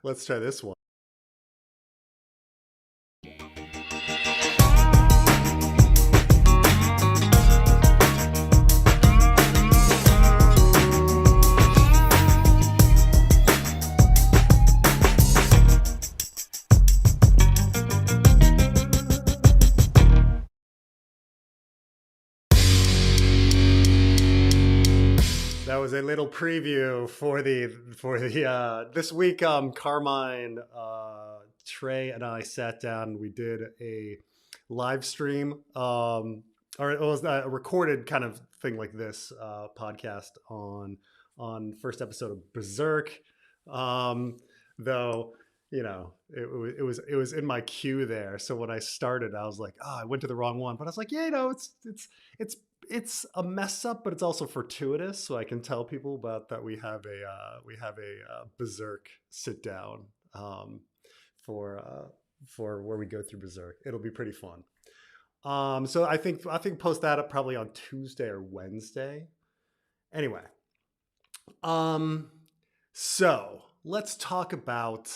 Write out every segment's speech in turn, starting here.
Let's try this one. That was a little preview for the this week. Carmine, Trey, and I sat down and we did a live stream, or it was a recorded kind of thing like this podcast on first episode of Berserk. Though it was in my queue there, so when I started, I was like, oh, I went to the wrong one, but I was like, yeah, it's a mess up, but it's also fortuitous, so I can tell people about that. We have a Berserk sit down for where we go through Berserk. It'll be pretty fun. So I think post that up probably on Tuesday or Wednesday. Anyway, so let's talk about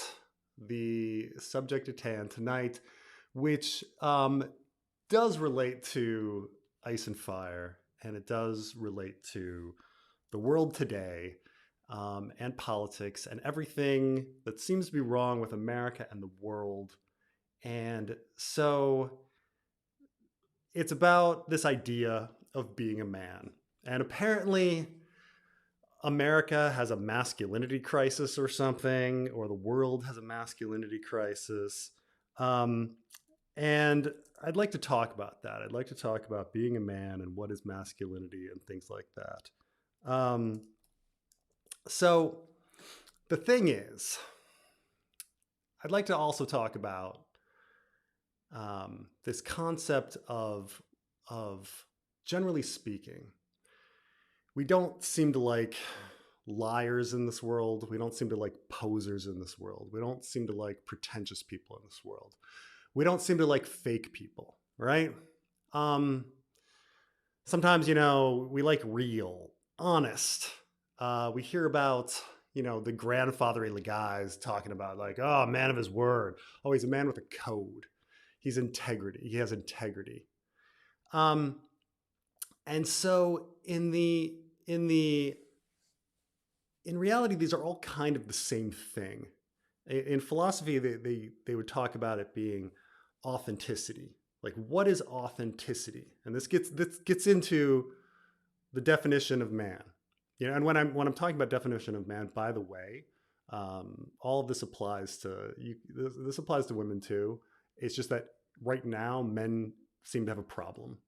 the subject at hand tonight, which does relate to Ice and Fire, and it does relate to the world today, and politics and everything that seems to be wrong with America and the world. And so it's about this idea of being a man. And apparently America has a masculinity crisis or something, or the world has a masculinity crisis. And I'd like to talk about that. I'd like to talk about being a man and what is masculinity and things like that. So the thing is, I'd like to also talk about this concept of generally speaking, we don't seem to like liars in this world. We don't seem to like posers in this world. We don't seem to like pretentious people in this world. We don't seem to like fake people, right? Sometimes, we like real, honest. We hear about, the grandfatherly guys talking about like, oh, a man of his word. Oh, he's a man with a code. He has integrity. And so in reality, these are all kind of the same thing. In philosophy, they would talk about it being authenticity. Like, what is authenticity? And this gets into the definition of man. And when I'm talking about definition of man, by the way, all of this applies to you. This applies to women too. It's just that right now, men seem to have a problem.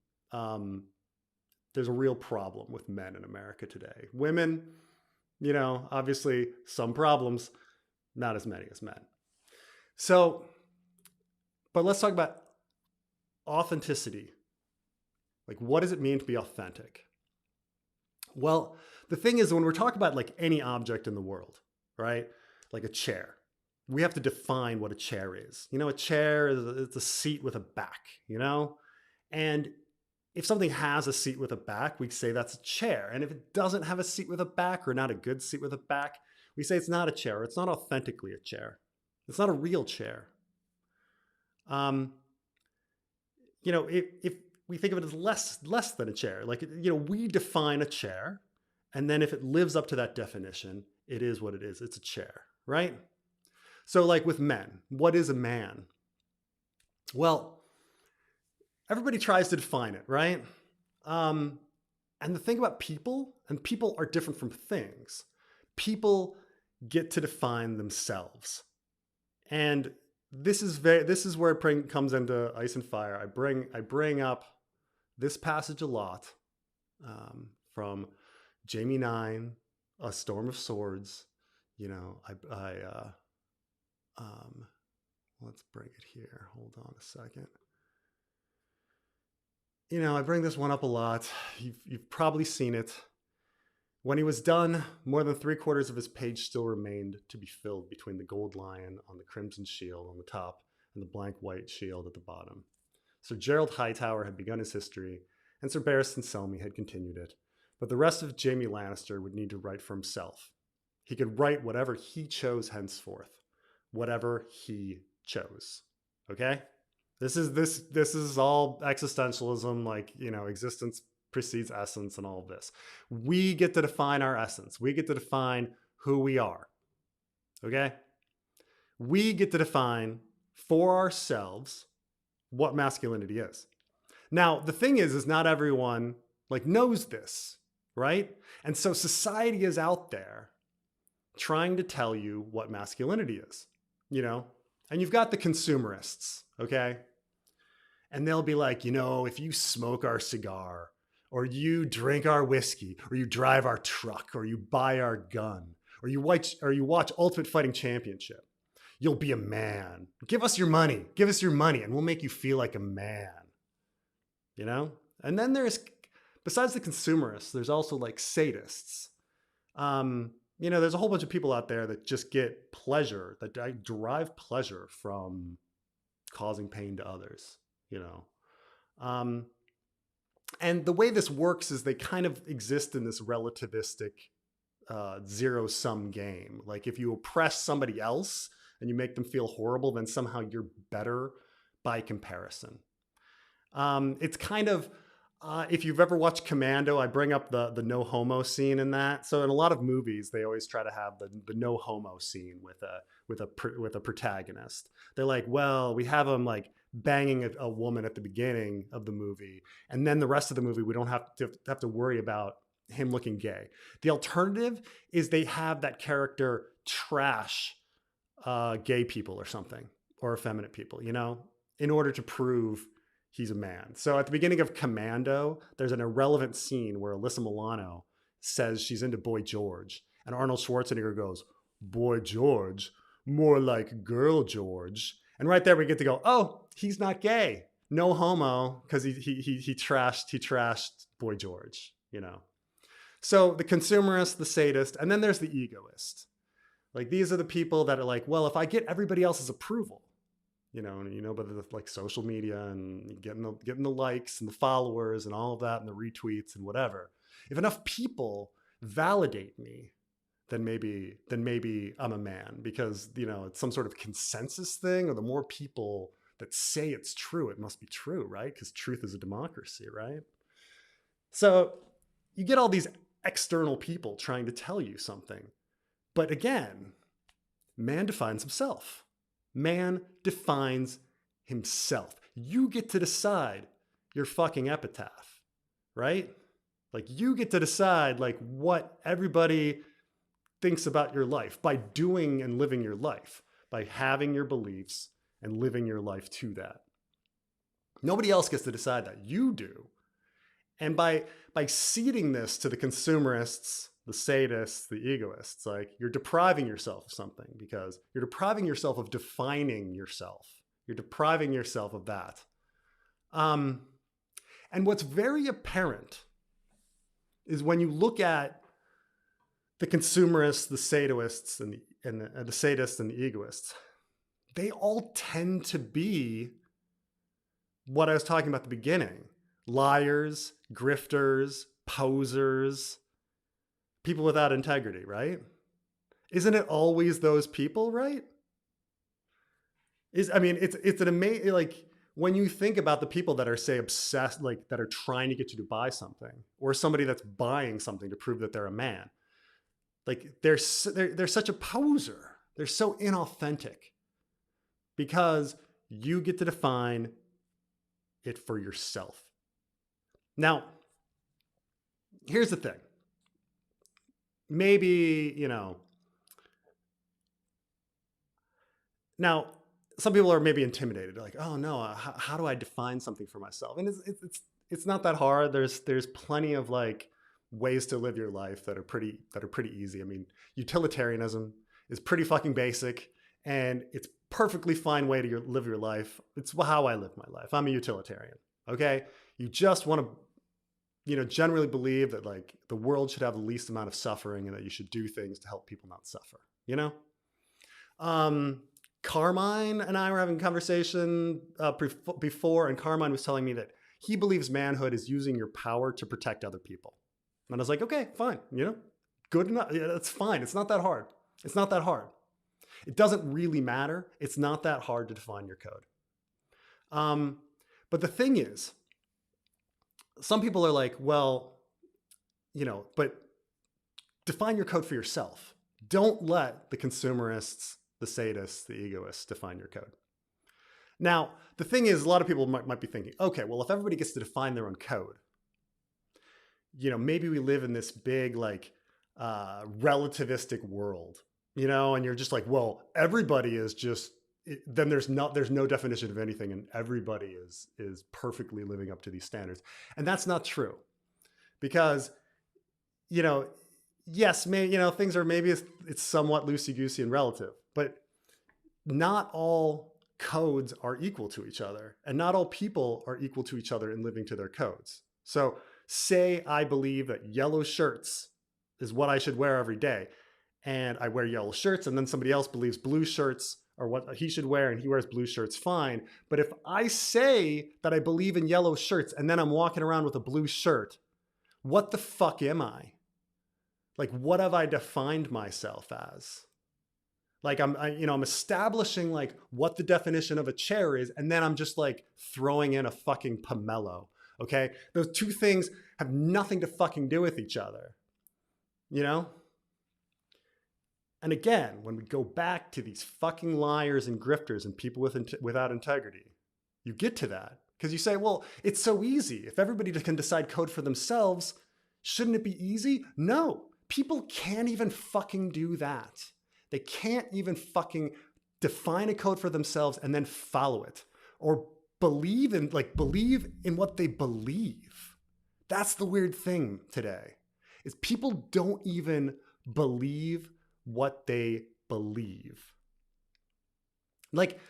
There's a real problem with men in America today. Women, obviously some problems, not as many as men. So, but let's talk about authenticity. Like, what does it mean to be authentic? Well, the thing is, when we're talking about like any object in the world, right? Like a chair, we have to define what a chair is. A chair is a seat with a back, and if something has a seat with a back, we say that's a chair. And if it doesn't have a seat with a back, or not a good seat with a back, we say it's not a chair, or it's not authentically a chair. It's not a real chair. If we think of it as less than a chair, like, we define a chair, and then if it lives up to that definition, it is what it is. It's a chair, right? So like with men, what is a man? Well, everybody tries to define it, right? And the thing about people, and people are different from things. People get to define themselves. And this is where it comes into Ice and Fire. I bring up this passage a lot, from Jamie 9, A Storm of Swords. Let's bring it here. Hold on a second. I bring this one up a lot. You've probably seen it. When he was done, more than 3/4 of his page still remained to be filled between the gold lion on the crimson shield on the top and the blank white shield at the bottom. Sir Gerald Hightower had begun his history, and Sir Barristan Selmy had continued it, but the rest of Jaime Lannister would need to write for himself. He could write whatever he chose henceforth. whatever he chose. Okay? This is all existentialism, like, existence precedes essence and all of this. We get to define our essence. We get to define who we are. Okay? We get to define for ourselves what masculinity is. Now, the thing is not everyone knows this, right? And so society is out there trying to tell you what masculinity is, and you've got the consumerists, okay? And they'll be like, if you smoke our cigar, or you drink our whiskey, or you drive our truck, or you buy our gun, or you watch Ultimate Fighting Championship, you'll be a man. Give us your money. Give us your money, and we'll make you feel like a man. And then besides the consumerists, there's also sadists. There's a whole bunch of people out there that just get pleasure, that derive pleasure from causing pain to others, And the way this works is they kind of exist in this relativistic zero-sum game. Like if you oppress somebody else and you make them feel horrible, then somehow you're better by comparison. It's kind of, if you've ever watched Commando, I bring up the no homo scene in that. So in a lot of movies, they always try to have the no homo scene with a protagonist. They're like, well, we have him banging a woman at the beginning of the movie, and then the rest of the movie we don't have to worry about him looking gay. The alternative is they have that character trash gay people or something, or effeminate people, in order to prove he's a man. So at the beginning of Commando, there's an irrelevant scene where Alyssa Milano says she's into Boy George, and Arnold Schwarzenegger goes, "Boy George, more like Girl George." And right there we get to go, oh, he's not gay, no homo, because he trashed Boy George, So the consumerist, the sadist, and then there's the egoist. These are the people that are like, well, if I get everybody else's approval, but the social media and getting the likes and the followers and all of that and the retweets and whatever. If enough people validate me, then maybe I'm a man, because it's some sort of consensus thing, or the more people that say it's true, it must be true, right? Because truth is a democracy, right? So you get all these external people trying to tell you something, but again, man defines himself. Man defines himself. You get to decide your fucking epitaph, right? You get to decide what everybody thinks about your life by doing and living your life, by having your beliefs and living your life to that. Nobody else gets to decide that. You do. And by ceding this to the consumerists, the sadists, the egoists, you're depriving yourself of something, because you're depriving yourself of defining yourself. You're depriving yourself of that. And what's very apparent is when you look at the consumerists, the sadists, and the sadists and the egoists, they all tend to be what I was talking about at the beginning: liars, grifters, posers, people without integrity, right? Isn't it always those people, right? It's an amazing, when you think about the people that are, say, obsessed, that are trying to get you to buy something, or somebody that's buying something to prove that they're a man. They're such a poser. They're so inauthentic, because you get to define it for yourself. Now, here's the thing. Maybe, now some people are maybe intimidated, oh no, how do I define something for myself? And it's not that hard. There's plenty of ways to live your life that are pretty easy. Utilitarianism is pretty fucking basic, and it's perfectly fine way to live your life. It's how I live my life. I'm a utilitarian. Okay. You just want to, generally believe that the world should have the least amount of suffering, and that you should do things to help people not suffer, Carmine and I were having a conversation before, and Carmine was telling me that he believes manhood is using your power to protect other people. And I was like, okay, fine, good enough. Yeah, that's fine. It's not that hard. It's not that hard. It doesn't really matter. It's not that hard to define your code. But the thing is, some people are like, well, but define your code for yourself. Don't let the consumerists, the sadists, the egoists define your code. Now, the thing is, a lot of people might be thinking, okay, well, if everybody gets to define their own code, maybe we live in this big, relativistic world, and you're just like, well, everybody is just, then there's no definition of anything, and everybody is perfectly living up to these standards. And that's not true, because, yes, things are, maybe it's somewhat loosey-goosey and relative, but not all codes are equal to each other, and not all people are equal to each other in living to their codes. So say I believe that yellow shirts is what I should wear every day, and I wear yellow shirts, and then somebody else believes blue shirts are what he should wear, and he wears blue shirts, fine. But if I say that I believe in yellow shirts and then I'm walking around with a blue shirt, what the fuck am I? Like, what have I defined myself as? Like, I'm establishing like what the definition of a chair is, and then I'm just like throwing in a fucking pomelo. Okay, those two things have nothing to fucking do with each other, And again, when we go back to these fucking liars and grifters and people without integrity, you get to that because you say, well, it's so easy. If everybody can decide code for themselves, shouldn't it be easy? No, people can't even fucking do that. They can't even fucking define a code for themselves and then follow it or believe in what they believe. That's the weird thing today, is people don't even believe what they believe. Like,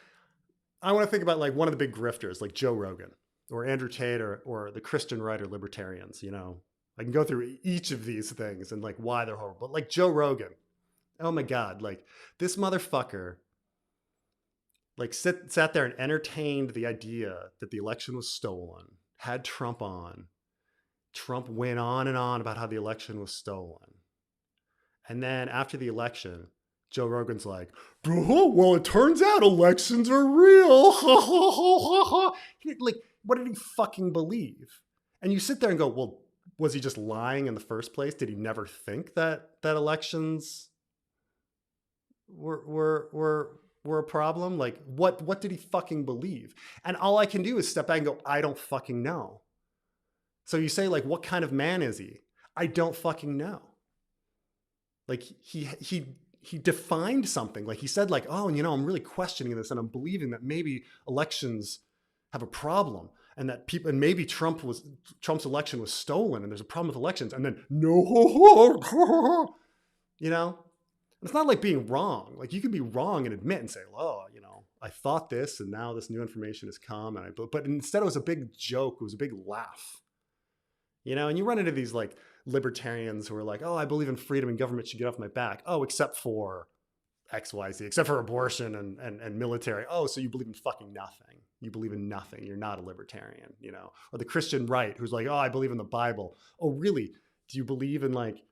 I want to think about like one of the big grifters, like Joe Rogan or Andrew Tate or the Christian right or libertarians, I can go through each of these things and like why they're horrible. But like Joe Rogan, oh my God, like this motherfucker like sat there and entertained the idea that the election was stolen, had Trump on. Trump went on and on about how the election was stolen. And then after the election, Joe Rogan's like, oh, well, it turns out elections are real. Like, what did he fucking believe? And you sit there and go, well, was he just lying in the first place? Did he never think that elections were a problem? Like, what did he fucking believe? And all I can do is step back and go, I don't fucking know. So you say, like, what kind of man is he? I don't fucking know. Like, he defined something. Like, he said, like, oh, and I'm really questioning this, and I'm believing that maybe elections have a problem, and that people, and maybe Trump's election was stolen, and there's a problem with elections. And then no, it's not like being wrong. Like, you could be wrong and admit and say, oh, I thought this, and now this new information has come, but instead it was a big joke. It was a big laugh. And you run into these like libertarians who are like, oh, I believe in freedom and government should get off my back. Oh, except for XYZ, except for abortion and military. Oh, so you believe in fucking nothing. You believe in nothing. You're not a libertarian, Or the Christian right who's like, oh, I believe in the Bible. Oh, really? Do you believe in like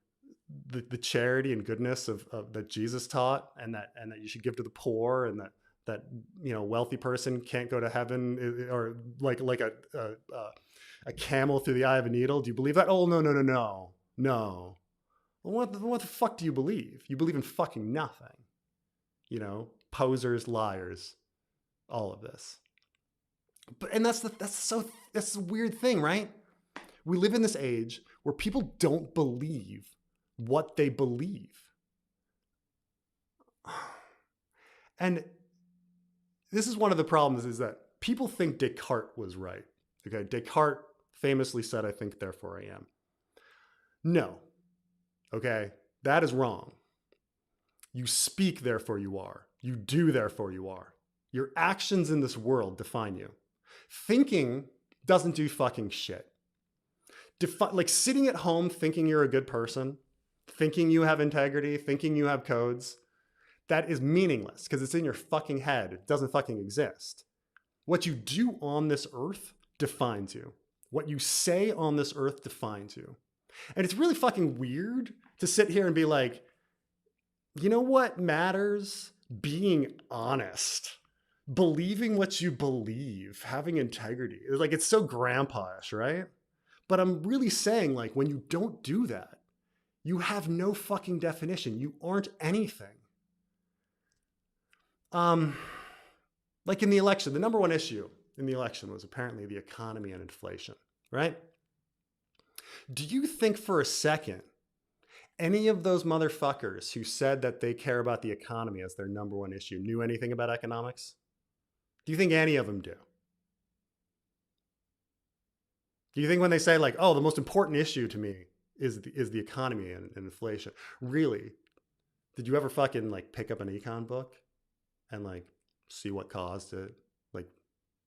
the charity and goodness of that Jesus taught, and that you should give to the poor, and that wealthy person can't go to heaven, or like a camel through the eye of a needle? Do you believe that? Oh, no. Well, what the fuck do you believe? You believe in fucking nothing. Posers, liars, all of this. And that's the weird thing, right? We live in this age where people don't believe what they believe. And this is one of the problems, is that people think Descartes was right. Okay, Descartes famously said, I think, therefore I am. No. Okay, that is wrong. You speak, therefore you are. You do, therefore you are. Your actions in this world define you. Thinking doesn't do fucking shit. Like sitting at home thinking you're a good person, thinking you have integrity, thinking you have codes, that is meaningless because it's in your fucking head. It doesn't fucking exist. What you do on this earth defines you. What you say on this earth defines you. And it's really fucking weird to sit here and be like, you know what matters? being honest, believing what you believe, having integrity. Like, it's so grandpa-ish, right? But I'm really saying, like, when you don't do that, you have no fucking definition. You aren't anything. Like in the election, the number one issue in the election was apparently the economy and inflation, right? Do you think for a second any of those motherfuckers who said that they care about the economy as their number one issue knew anything about economics? Do you think any of them do? Do you think when they say, like, oh, the most important issue to me is the economy and inflation, really? Did you ever fucking like pick up an econ book and like see what caused it, like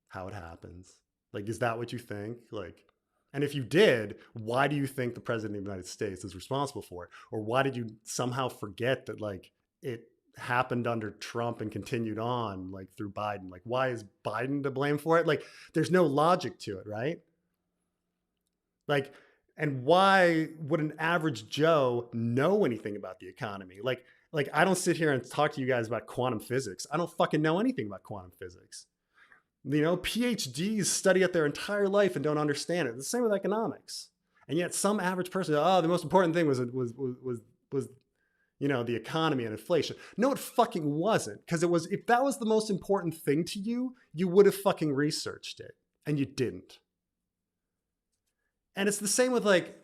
how it happens? Like, is that what you think? Like, and if you did, why do you think the president of the United States is responsible for it? Or why did you somehow forget that like it happened under Trump and continued on like through Biden? Like, why is Biden to blame for it? Like, there's no logic to it, right? Like, and why would an average Joe know anything about the economy? Like I don't sit here and talk to you guys about quantum physics. I don't fucking know anything about quantum physics. You know, PhDs study it their entire life and don't understand it. The same with economics. And yet some average person, oh, the most important thing was you know, the economy and inflation. No, it fucking wasn't. Because if that was the most important thing to you, you would have fucking researched it. And you didn't. And it's the same with like,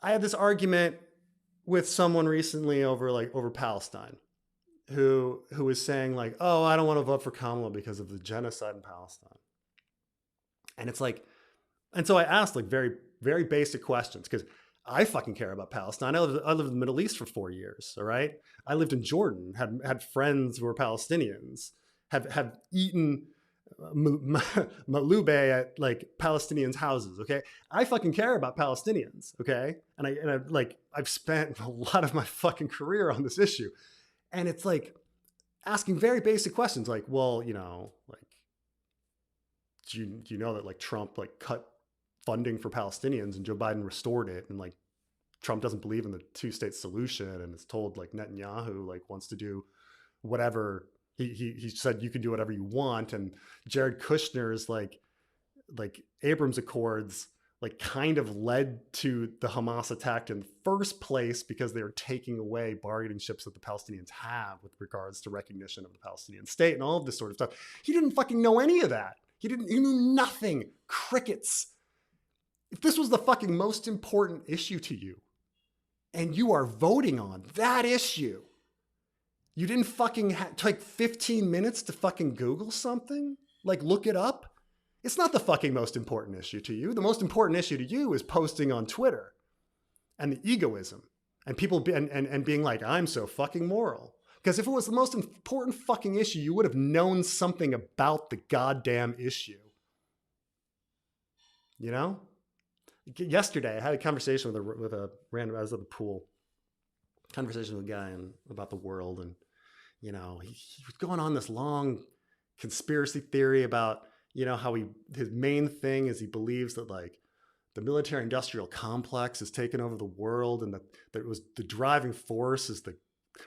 I had this argument with someone recently over Palestine who was saying like, oh, I don't want to vote for Kamala because of the genocide in Palestine. And it's like, and so I asked like very, very basic questions because I fucking care about Palestine. I lived in the Middle East for 4 years. All right. I lived in Jordan, had friends who were Palestinians, have eaten malube at like Palestinians' houses. Okay. I fucking care about Palestinians. Okay. And I've spent a lot of my fucking career on this issue. And it's like asking very basic questions like, well, you know, like, do you know that like Trump like cut funding for Palestinians and Joe Biden restored it? And like Trump doesn't believe in the two-state solution and is told like Netanyahu like wants to do whatever. He said you can do whatever you want. And Jared Kushner's like Abrams Accords like kind of led to the Hamas attack in the first place because they were taking away bargaining chips that the Palestinians have with regards to recognition of the Palestinian state and all of this sort of stuff. He didn't fucking know any of that. He knew nothing. Crickets. If this was the fucking most important issue to you and you are voting on that issue, you didn't fucking take 15 minutes to fucking Google something? Like look it up? It's not the fucking most important issue to you. The most important issue to you is posting on Twitter and the egoism and people and being like, I'm so fucking moral. Because if it was the most important fucking issue, you would have known something about the goddamn issue. You know? Yesterday, I had a conversation with a random, I was at the pool, conversation with a guy about the world. And, you know, he was going on this long conspiracy theory about, you know, how his main thing is he believes that like the military industrial complex has taken over the world and that it was the driving force is the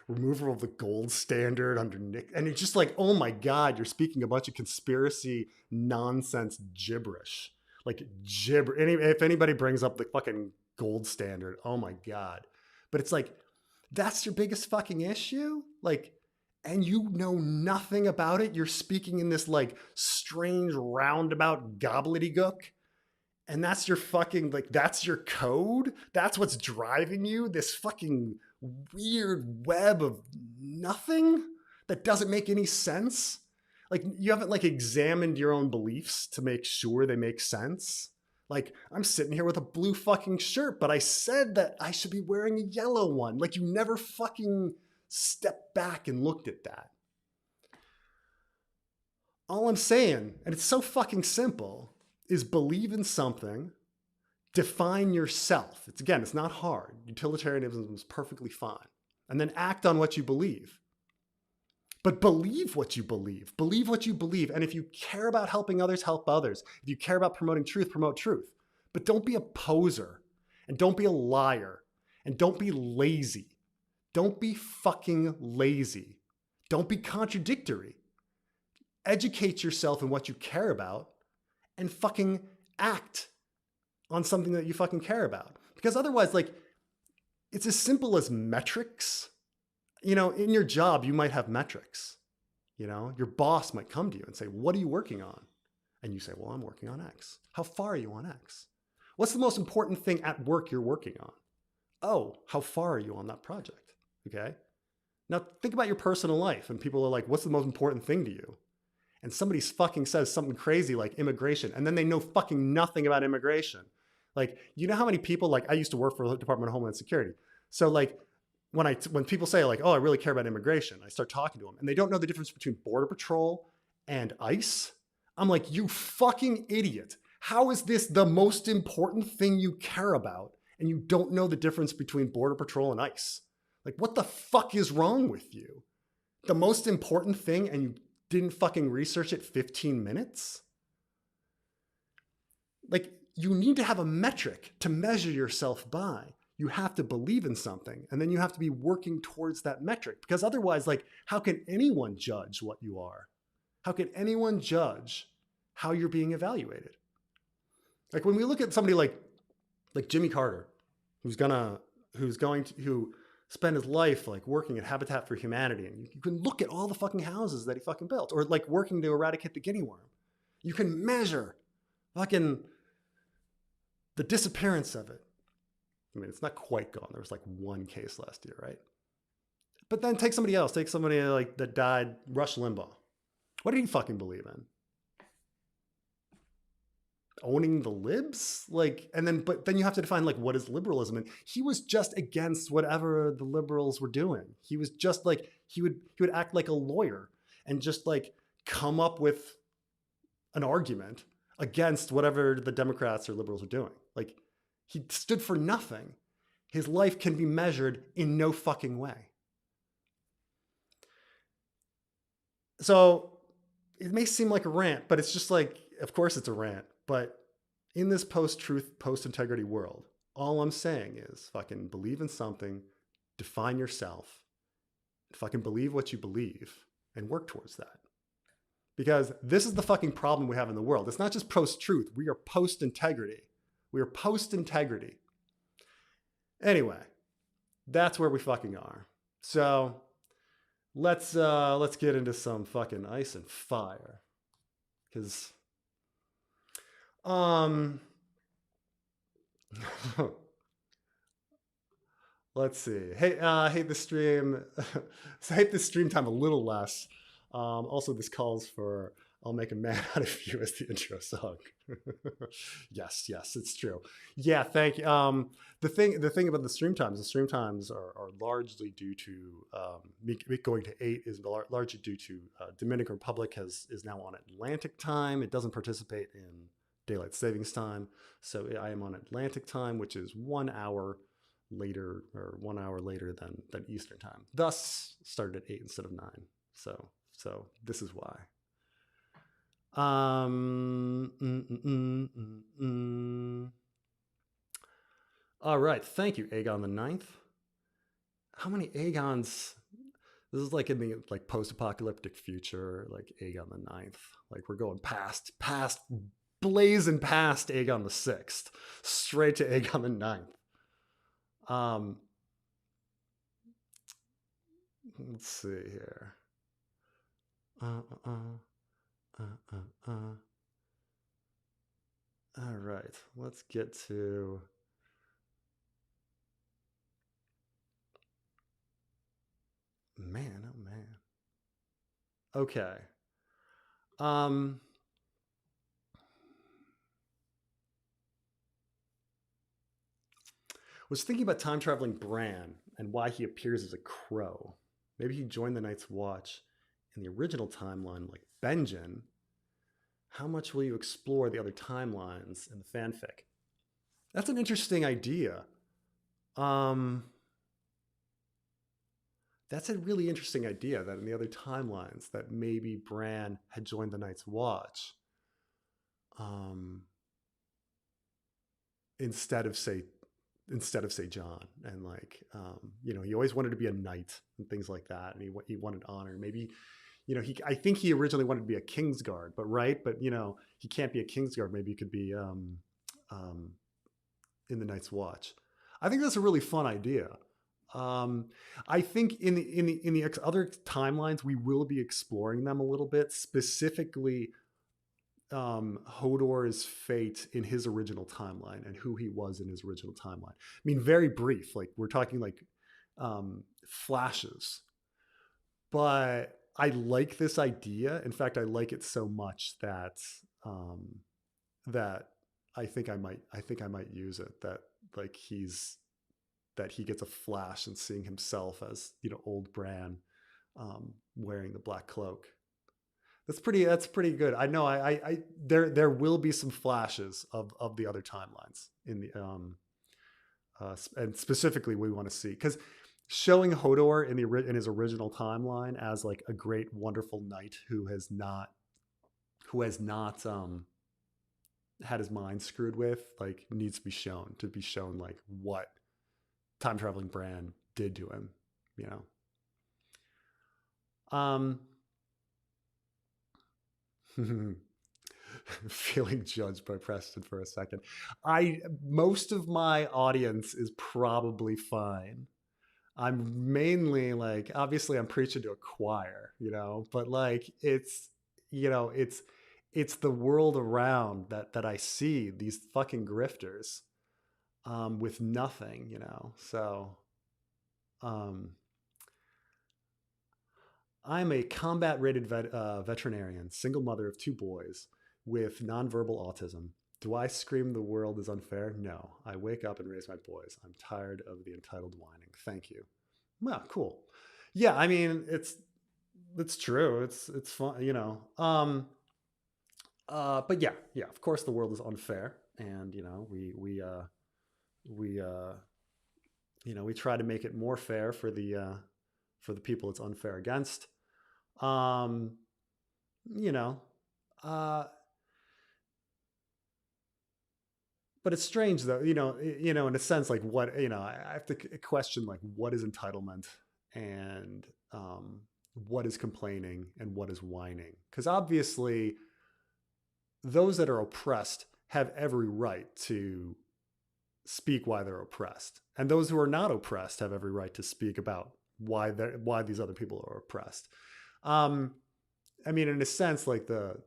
removal of the gold standard under Nick. And it's just like, oh my God, you're speaking a bunch of conspiracy nonsense gibberish. Like if anybody brings up the fucking gold standard, oh my God. But it's like, that's your biggest fucking issue? Like, and you know nothing about it. You're speaking in this like strange roundabout gobbledygook. And that's your fucking, like, that's your code. That's what's driving you. This fucking weird web of nothing that doesn't make any sense. Like you haven't like examined your own beliefs to make sure they make sense. Like I'm sitting here with a blue fucking shirt, but I said that I should be wearing a yellow one. Like you never fucking stepped back and looked at that. All I'm saying, and it's so fucking simple, is believe in something, define yourself. It's not hard. Utilitarianism is perfectly fine. And then act on what you believe. But believe what you believe. Believe what you believe. And if you care about helping others, help others. If you care about promoting truth, promote truth. But don't be a poser. And don't be a liar. And don't be lazy. Don't be fucking lazy. Don't be contradictory. Educate yourself in what you care about and fucking act on something that you fucking care about. Because otherwise, like, it's as simple as metrics. You know, in your job, you might have metrics. You know, your boss might come to you and say, what are you working on? And you say, well, I'm working on X. How far are you on X? What's the most important thing at work you're working on? Oh, how far are you on that project? Okay. Now think about your personal life, and people are like, what's the most important thing to you? And somebody fucking says something crazy like immigration, and then they know fucking nothing about immigration. Like, you know how many people, like, I used to work for the Department of Homeland Security. So like, when people say like, oh, I really care about immigration, I start talking to them and they don't know the difference between Border Patrol and ICE. I'm like, you fucking idiot. How is this the most important thing you care about and you don't know the difference between Border Patrol and ICE? Like, what the fuck is wrong with you? The most important thing, and you didn't fucking research it 15 minutes? Like, you need to have a metric to measure yourself by. You have to believe in something, and then you have to be working towards that metric, because otherwise, like, how can anyone judge what you are? How can anyone judge how you're being evaluated? Like, when we look at somebody like Jimmy Carter, who spent his life like working at Habitat for Humanity, and you can look at all the fucking houses that he fucking built, or like working to eradicate the guinea worm. You can measure fucking the disappearance of it. I mean, it's not quite gone. There was like one case last year, right? But then take somebody else. Take somebody like that died, Rush Limbaugh. What did he fucking believe in? Owning the libs? Like, but then you have to define like, what is liberalism? And he was just against whatever the liberals were doing. He was just like, he would act like a lawyer and just like come up with an argument against whatever the Democrats or liberals are doing. Like, he stood for nothing. His life can be measured in no fucking way. So it may seem like a rant, but it's just like, of course it's a rant. But in this post-truth, post-integrity world, all I'm saying is fucking believe in something, define yourself, fucking believe what you believe, and work towards that. Because this is the fucking problem we have in the world. It's not just post-truth. We are post-integrity. We are post-integrity. Anyway, that's where we fucking are. So let's get into some fucking ice and fire. Because let's see. Hate the stream. Hate the stream time a little less. Also, this calls for "I'll Make a Man Out of You" as the intro song. yes, it's true. Yeah, thank you. The thing about the stream times are largely due to me going to 8 is largely due to Dominican Republic is now on Atlantic time. It doesn't participate in daylight savings time, so I am on Atlantic time, which is 1 hour later than Eastern time. Thus, started at 8 instead of 9. So this is why. All right. Thank you, Aegon the Ninth. How many Aegons? This is like in the like post-apocalyptic future, like Aegon the Ninth. Like we're going past, blazing past Aegon the Sixth, straight to Aegon the Ninth. Let's see here. All right, let's get to man. Oh man. Okay. Was thinking about time traveling Bran and why he appears as a crow. Maybe he joined the Night's Watch in the original timeline like Benjen. How much will you explore the other timelines in the fanfic? That's an interesting idea. That's a really interesting idea that in the other timelines that maybe Bran had joined the Night's Watch instead of, say, instead of say John. And like, he always wanted to be a knight and things like that. And he wanted honor. Maybe, I think he originally wanted to be a Kingsguard, but he can't be a Kingsguard. Maybe he could be in the Night's Watch. I think that's a really fun idea. I think in the other timelines, we will be exploring them a little bit, specifically Hodor's fate in his original timeline and who he was in his original timeline. I mean, very brief, like we're talking like flashes, but I like this idea. In fact, I like it so much that that I think I might use it. That like he gets a flash and seeing himself as old Bran wearing the black cloak. That's pretty good. I know. There will be some flashes of the other timelines in the and specifically we want to see, because showing Hodor in his original timeline as like a great wonderful knight who has not had his mind screwed with, like, needs to be shown like what time traveling Bran did to him, Feeling judged by Preston for a second. Most of my audience is probably fine. I'm mainly like, obviously I'm preaching to a choir, but like it's the world around that I see these fucking grifters with nothing, So I'm a combat-rated veterinarian, single mother of 2 boys with nonverbal autism. Do I scream the world is unfair? No. I wake up and raise my boys. I'm tired of the entitled whining. Thank you. Well, cool. Yeah, I mean, it's true. It's fun, but yeah, of course the world is unfair, and we try to make it more fair for the people it's unfair against. But it's strange though, in a sense, like what, I have to question like what is entitlement and what is complaining and what is whining. Because obviously those that are oppressed have every right to speak why they're oppressed. And those who are not oppressed have every right to speak about why these other people are oppressed. I mean, in a sense, like the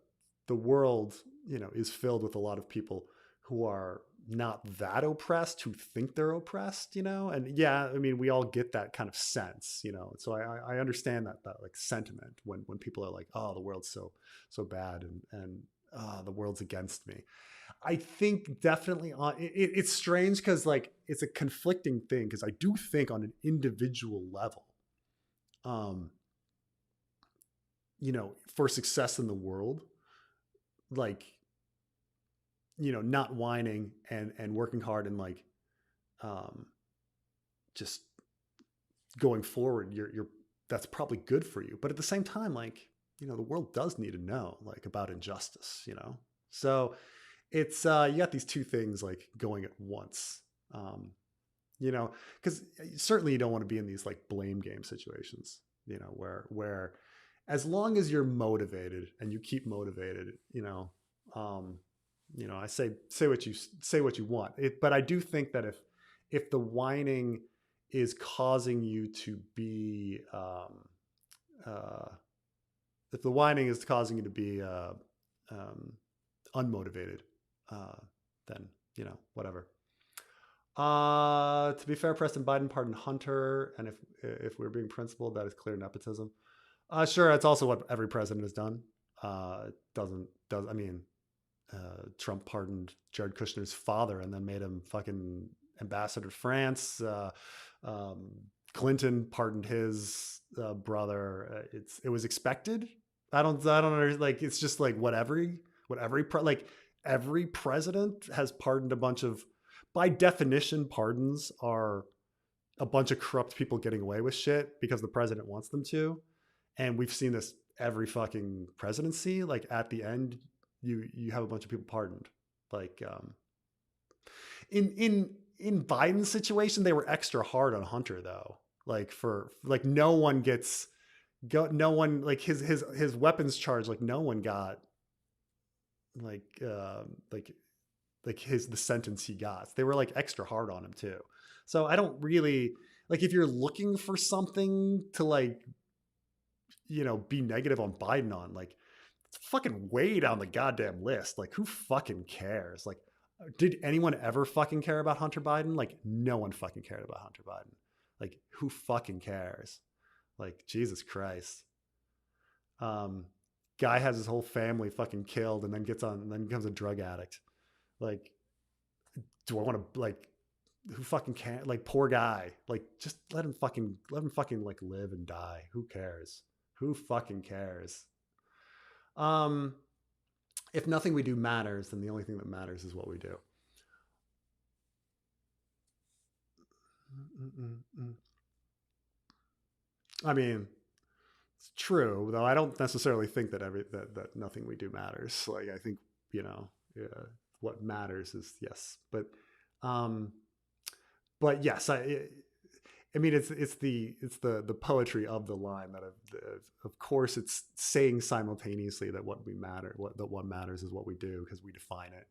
world, is filled with a lot of people who are not that oppressed, who think they're oppressed, and yeah, I mean, we all get that kind of sense, so I understand that like sentiment when people are like, oh, the world's so bad and the world's against me. I think definitely it's strange because like it's a conflicting thing, because I do think on an individual level, for success in the world, like, not whining and working hard and like, just going forward, that's probably good for you. But at the same time, like, the world does need to know like about injustice, so it's you got these two things like going at once, because certainly you don't want to be in these like blame game situations, where as long as you're motivated and you keep motivated, I say what you want. But I do think that if the whining is causing you to be, if the whining is causing you to be unmotivated, then whatever. To be fair, Preston, Biden pardoned Hunter, and if we're being principled, that is clear nepotism. Sure, that's also what every president has done. Trump pardoned Jared Kushner's father and then made him fucking ambassador to France. Clinton pardoned his brother. It was expected. I don't understand. Like, it's just like every president has pardoned a bunch of, by definition, pardons are a bunch of corrupt people getting away with shit because the president wants them to. And we've seen this every fucking presidency. Like, at the end, you have a bunch of people pardoned. Like, in in Biden's situation, they were extra hard on Hunter though. Like for like no one gets no one like his weapons charge, like no one got like like his the sentence he got. They were like extra hard on him too. So I don't really like if you're looking for something to like be negative on Biden on, like it's fucking way down the goddamn list. Like who fucking cares? Like did anyone ever fucking care about Hunter Biden? Like no one fucking cared about Hunter Biden. Like who fucking cares? Like Jesus Christ. Um Guy has his whole family fucking killed and then gets on and then becomes a drug addict. Like do I want to like who fucking can like poor guy, like just let him fucking like live and die. Who cares? Who fucking cares? um if nothing we do matters, then the only thing that matters is what we do. I mean, it's true, though I don't necessarily think that that nothing we do matters. Like I think, yeah, what matters is yes. Um but yes, I mean, it's the poetry of the line that of course it's saying simultaneously that what matters is what we do because we define it.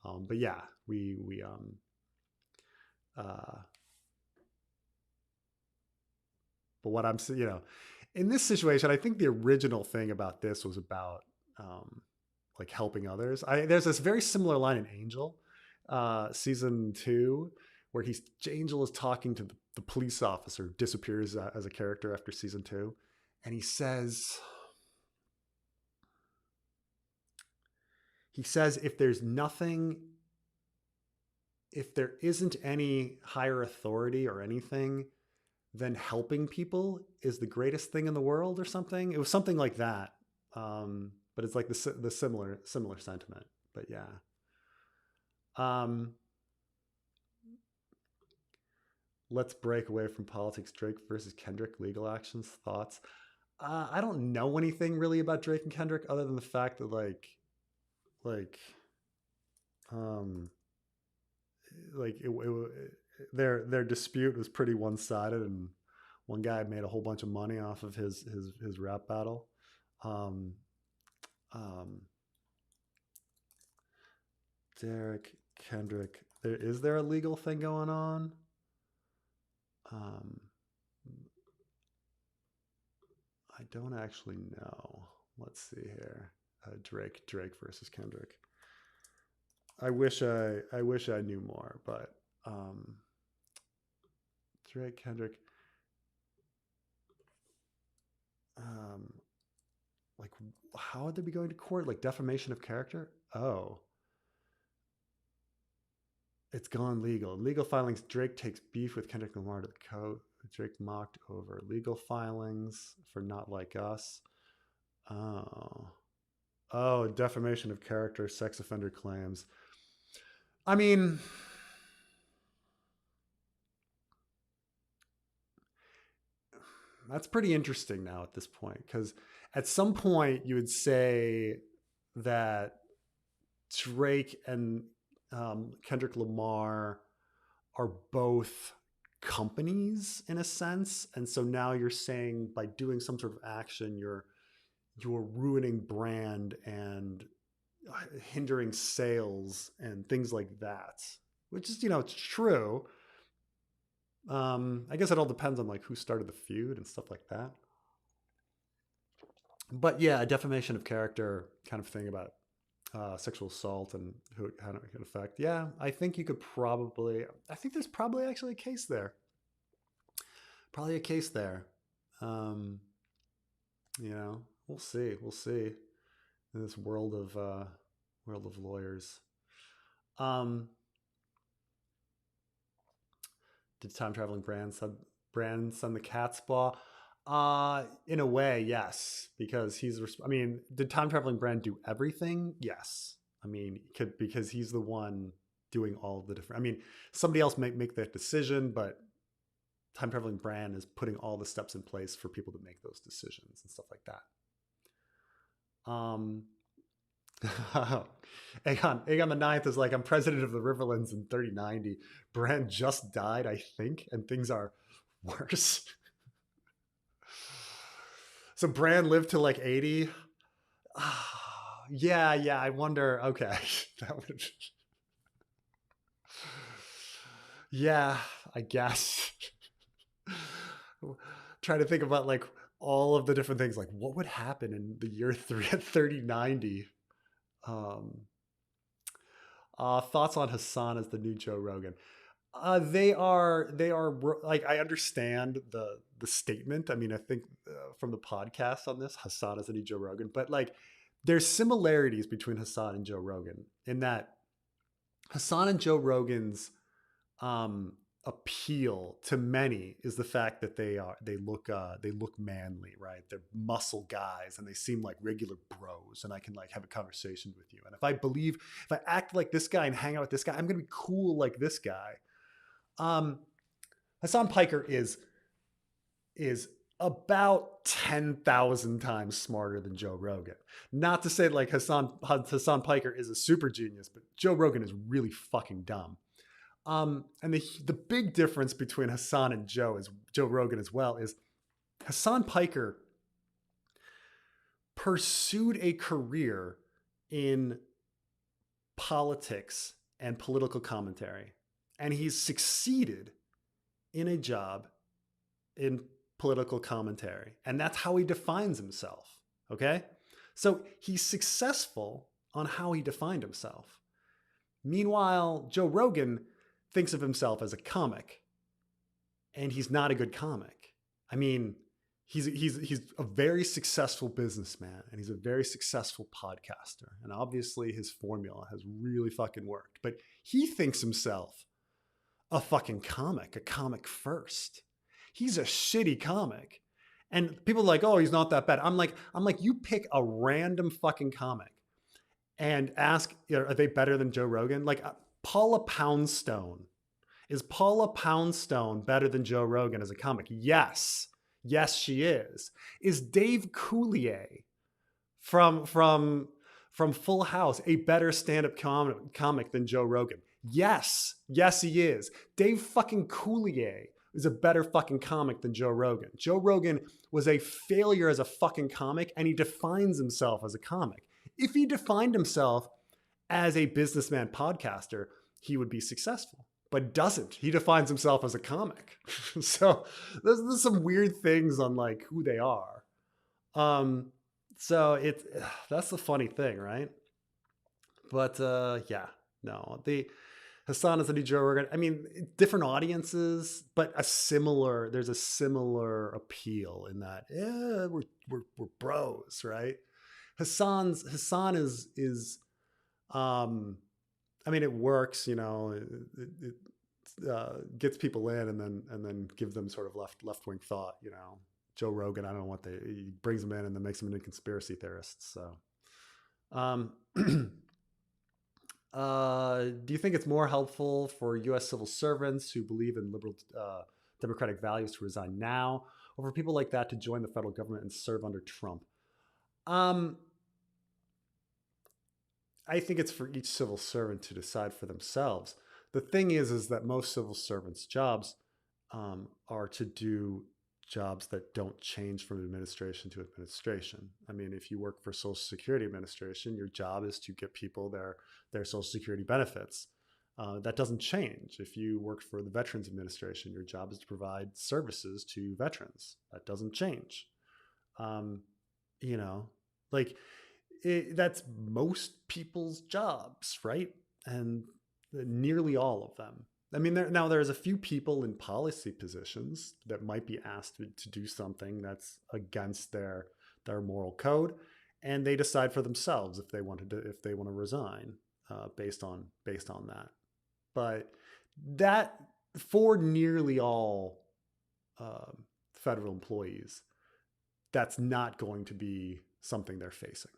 But yeah, we uh, but what I'm in this situation, I think the original thing about this was about like helping others. There's this very similar line in Angel, season 2, where Angel is talking to the police officer who disappears as a character after season 2, and he says if there isn't any higher authority or anything, then helping people is the greatest thing in the world or something. It was something like that. But it's like the similar sentiment. But yeah. Let's break away from politics. Drake versus Kendrick, legal actions, thoughts. I don't know anything really about Drake and Kendrick other than the fact that their dispute was pretty one sided, and one guy made a whole bunch of money off of his rap battle. Derek Kendrick. Is there a legal thing going on? I don't actually know. Let's see here. Drake versus Kendrick. I wish I knew more, but Drake Kendrick. Like how would they be going to court? Like defamation of character? Oh. It's gone legal. Legal filings. Drake takes beef with Kendrick Lamar to the court. Drake mocked over legal filings for Not Like Us. Oh, defamation of character, sex offender claims. I mean, that's pretty interesting now at this point, because at some point you would say that Drake and Kendrick Lamar are both companies in a sense, and so now you're saying by doing some sort of action you're ruining brand and hindering sales and things like that, which is it's true. I guess it all depends on like who started the feud and stuff like that. But yeah, a defamation of character kind of thing about sexual assault and how it can affect. Yeah, I think you could probably. I think there's probably actually a case there. Probably a case there. We'll see. We'll see. In this world of lawyers. Did time traveling Bran send the cat's paw? In a way, yes, because did time traveling Bran do everything? Yes. I mean, because he's the one doing all the different. I mean, somebody else might make that decision, but time traveling Bran is putting all the steps in place for people to make those decisions and stuff like that. Aegon the Ninth is like, I'm president of the Riverlands in 3090. Bran just died, I think, and things are worse. So Bran lived to like 80. Yeah, I wonder. Okay. That would. Yeah, I guess. Trying to think about like all of the different things, like what would happen in the year 3090. Um, Thoughts on Hassan as the new Joe Rogan? They are like, I understand the statement. I mean, I think from the podcast on this, Hassan is the new Joe Rogan, but like there's similarities between Hassan and Joe Rogan in that Hassan and Joe Rogan's appeal to many is the fact that they look manly, right? They're muscle guys and they seem like regular bros, and I can like have a conversation with you. And if I act like this guy and hang out with this guy, I'm gonna be cool like this guy. Hassan Piker is about 10,000 times smarter than Joe Rogan. Not to say like Hassan Piker is a super genius, but Joe Rogan is really fucking dumb. And the big difference between Hassan and Joe Rogan as well is Hassan Piker pursued a career in politics and political commentary, and he's succeeded in a job in political commentary, and that's how he defines himself. Okay, so he's successful on how he defined himself. Meanwhile, Joe Rogan thinks of himself as a comic, and he's not a good comic. I mean, he's a very successful businessman, and he's a very successful podcaster, and obviously his formula has really fucking worked. But he thinks himself a fucking comic, a comic first. He's a shitty comic, and people are like, "Oh, he's not that bad." I'm like, you pick a random fucking comic and ask, are they better than Joe Rogan? Like, Paula Poundstone. Is Paula Poundstone better than Joe Rogan as a comic? Yes. Yes, she is. Is Dave Coulier from Full House a better stand-up comic than Joe Rogan? Yes. Yes, he is. Dave fucking Coulier is a better fucking comic than Joe Rogan. Joe Rogan was a failure as a fucking comic, and he defines himself as a comic. If he defined himself as a businessman podcaster, he would be successful, but doesn't. He defines himself as a comic. So there's some weird things on like who they are. So that's the funny thing, right? But yeah, no, the Hassan is the new Joe Rogan. I mean, different audiences, but there's a similar appeal in that, yeah, we're bros, right? Hassan is I mean, it works, you know, it gets people in, and then give them sort of left wing thought, you know. Joe Rogan, I don't know he brings them in and then makes them into conspiracy theorists. So, do you think it's more helpful for U.S. civil servants who believe in liberal democratic values to resign now, or for people like that to join the federal government and serve under Trump? I think it's for each civil servant to decide for themselves. The thing is that most civil servants' jobs are to do jobs that don't change from administration to administration. I mean, if you work for Social Security Administration, your job is to get people their Social Security benefits. That doesn't change. If you work for the Veterans Administration, your job is to provide services to veterans. That doesn't change. You know, like, that's most people's jobs, right? And nearly all of them. I mean, there's a few people in policy positions that might be asked to do something that's against their moral code, and they decide for themselves if they want to resign based on that. But that, for nearly all federal employees, that's not going to be something they're facing.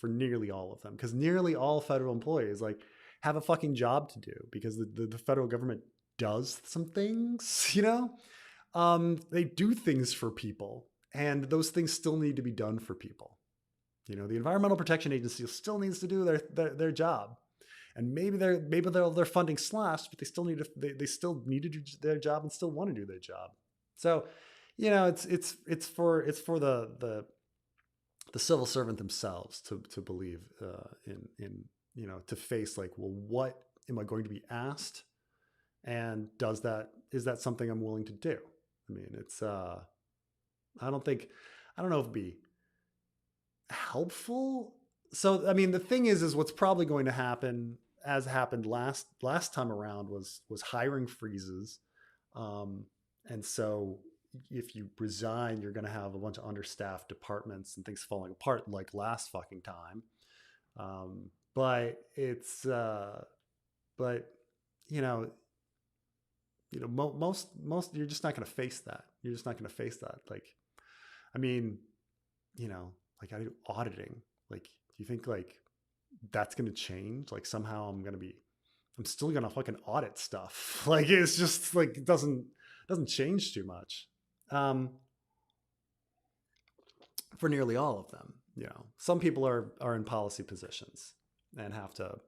For nearly all of them, because nearly all federal employees like have a fucking job to do, because the federal government does some things, you know, they do things for people, and those things still need to be done for people. The Environmental Protection Agency still needs to do their job, and maybe their funding slashed, but they still need to do their job and still want to do their job. So, it's for the civil servant themselves to believe in to face like, well, what am I going to be asked, and is that something I'm willing to do? I mean, it's I don't know if it'd be helpful. So I mean, the thing is what's probably going to happen, as happened last time around, was hiring freezes, and so if you resign, you're going to have a bunch of understaffed departments and things falling apart like last fucking time. But it's but most you're just not going to face that. You're just not going to face that. Like, I mean, like I do auditing. Like, do you think like that's going to change? Like somehow I'm still going to fucking audit stuff. Like, it's just like, it doesn't change too much. For nearly all of them, some people are in policy positions and have to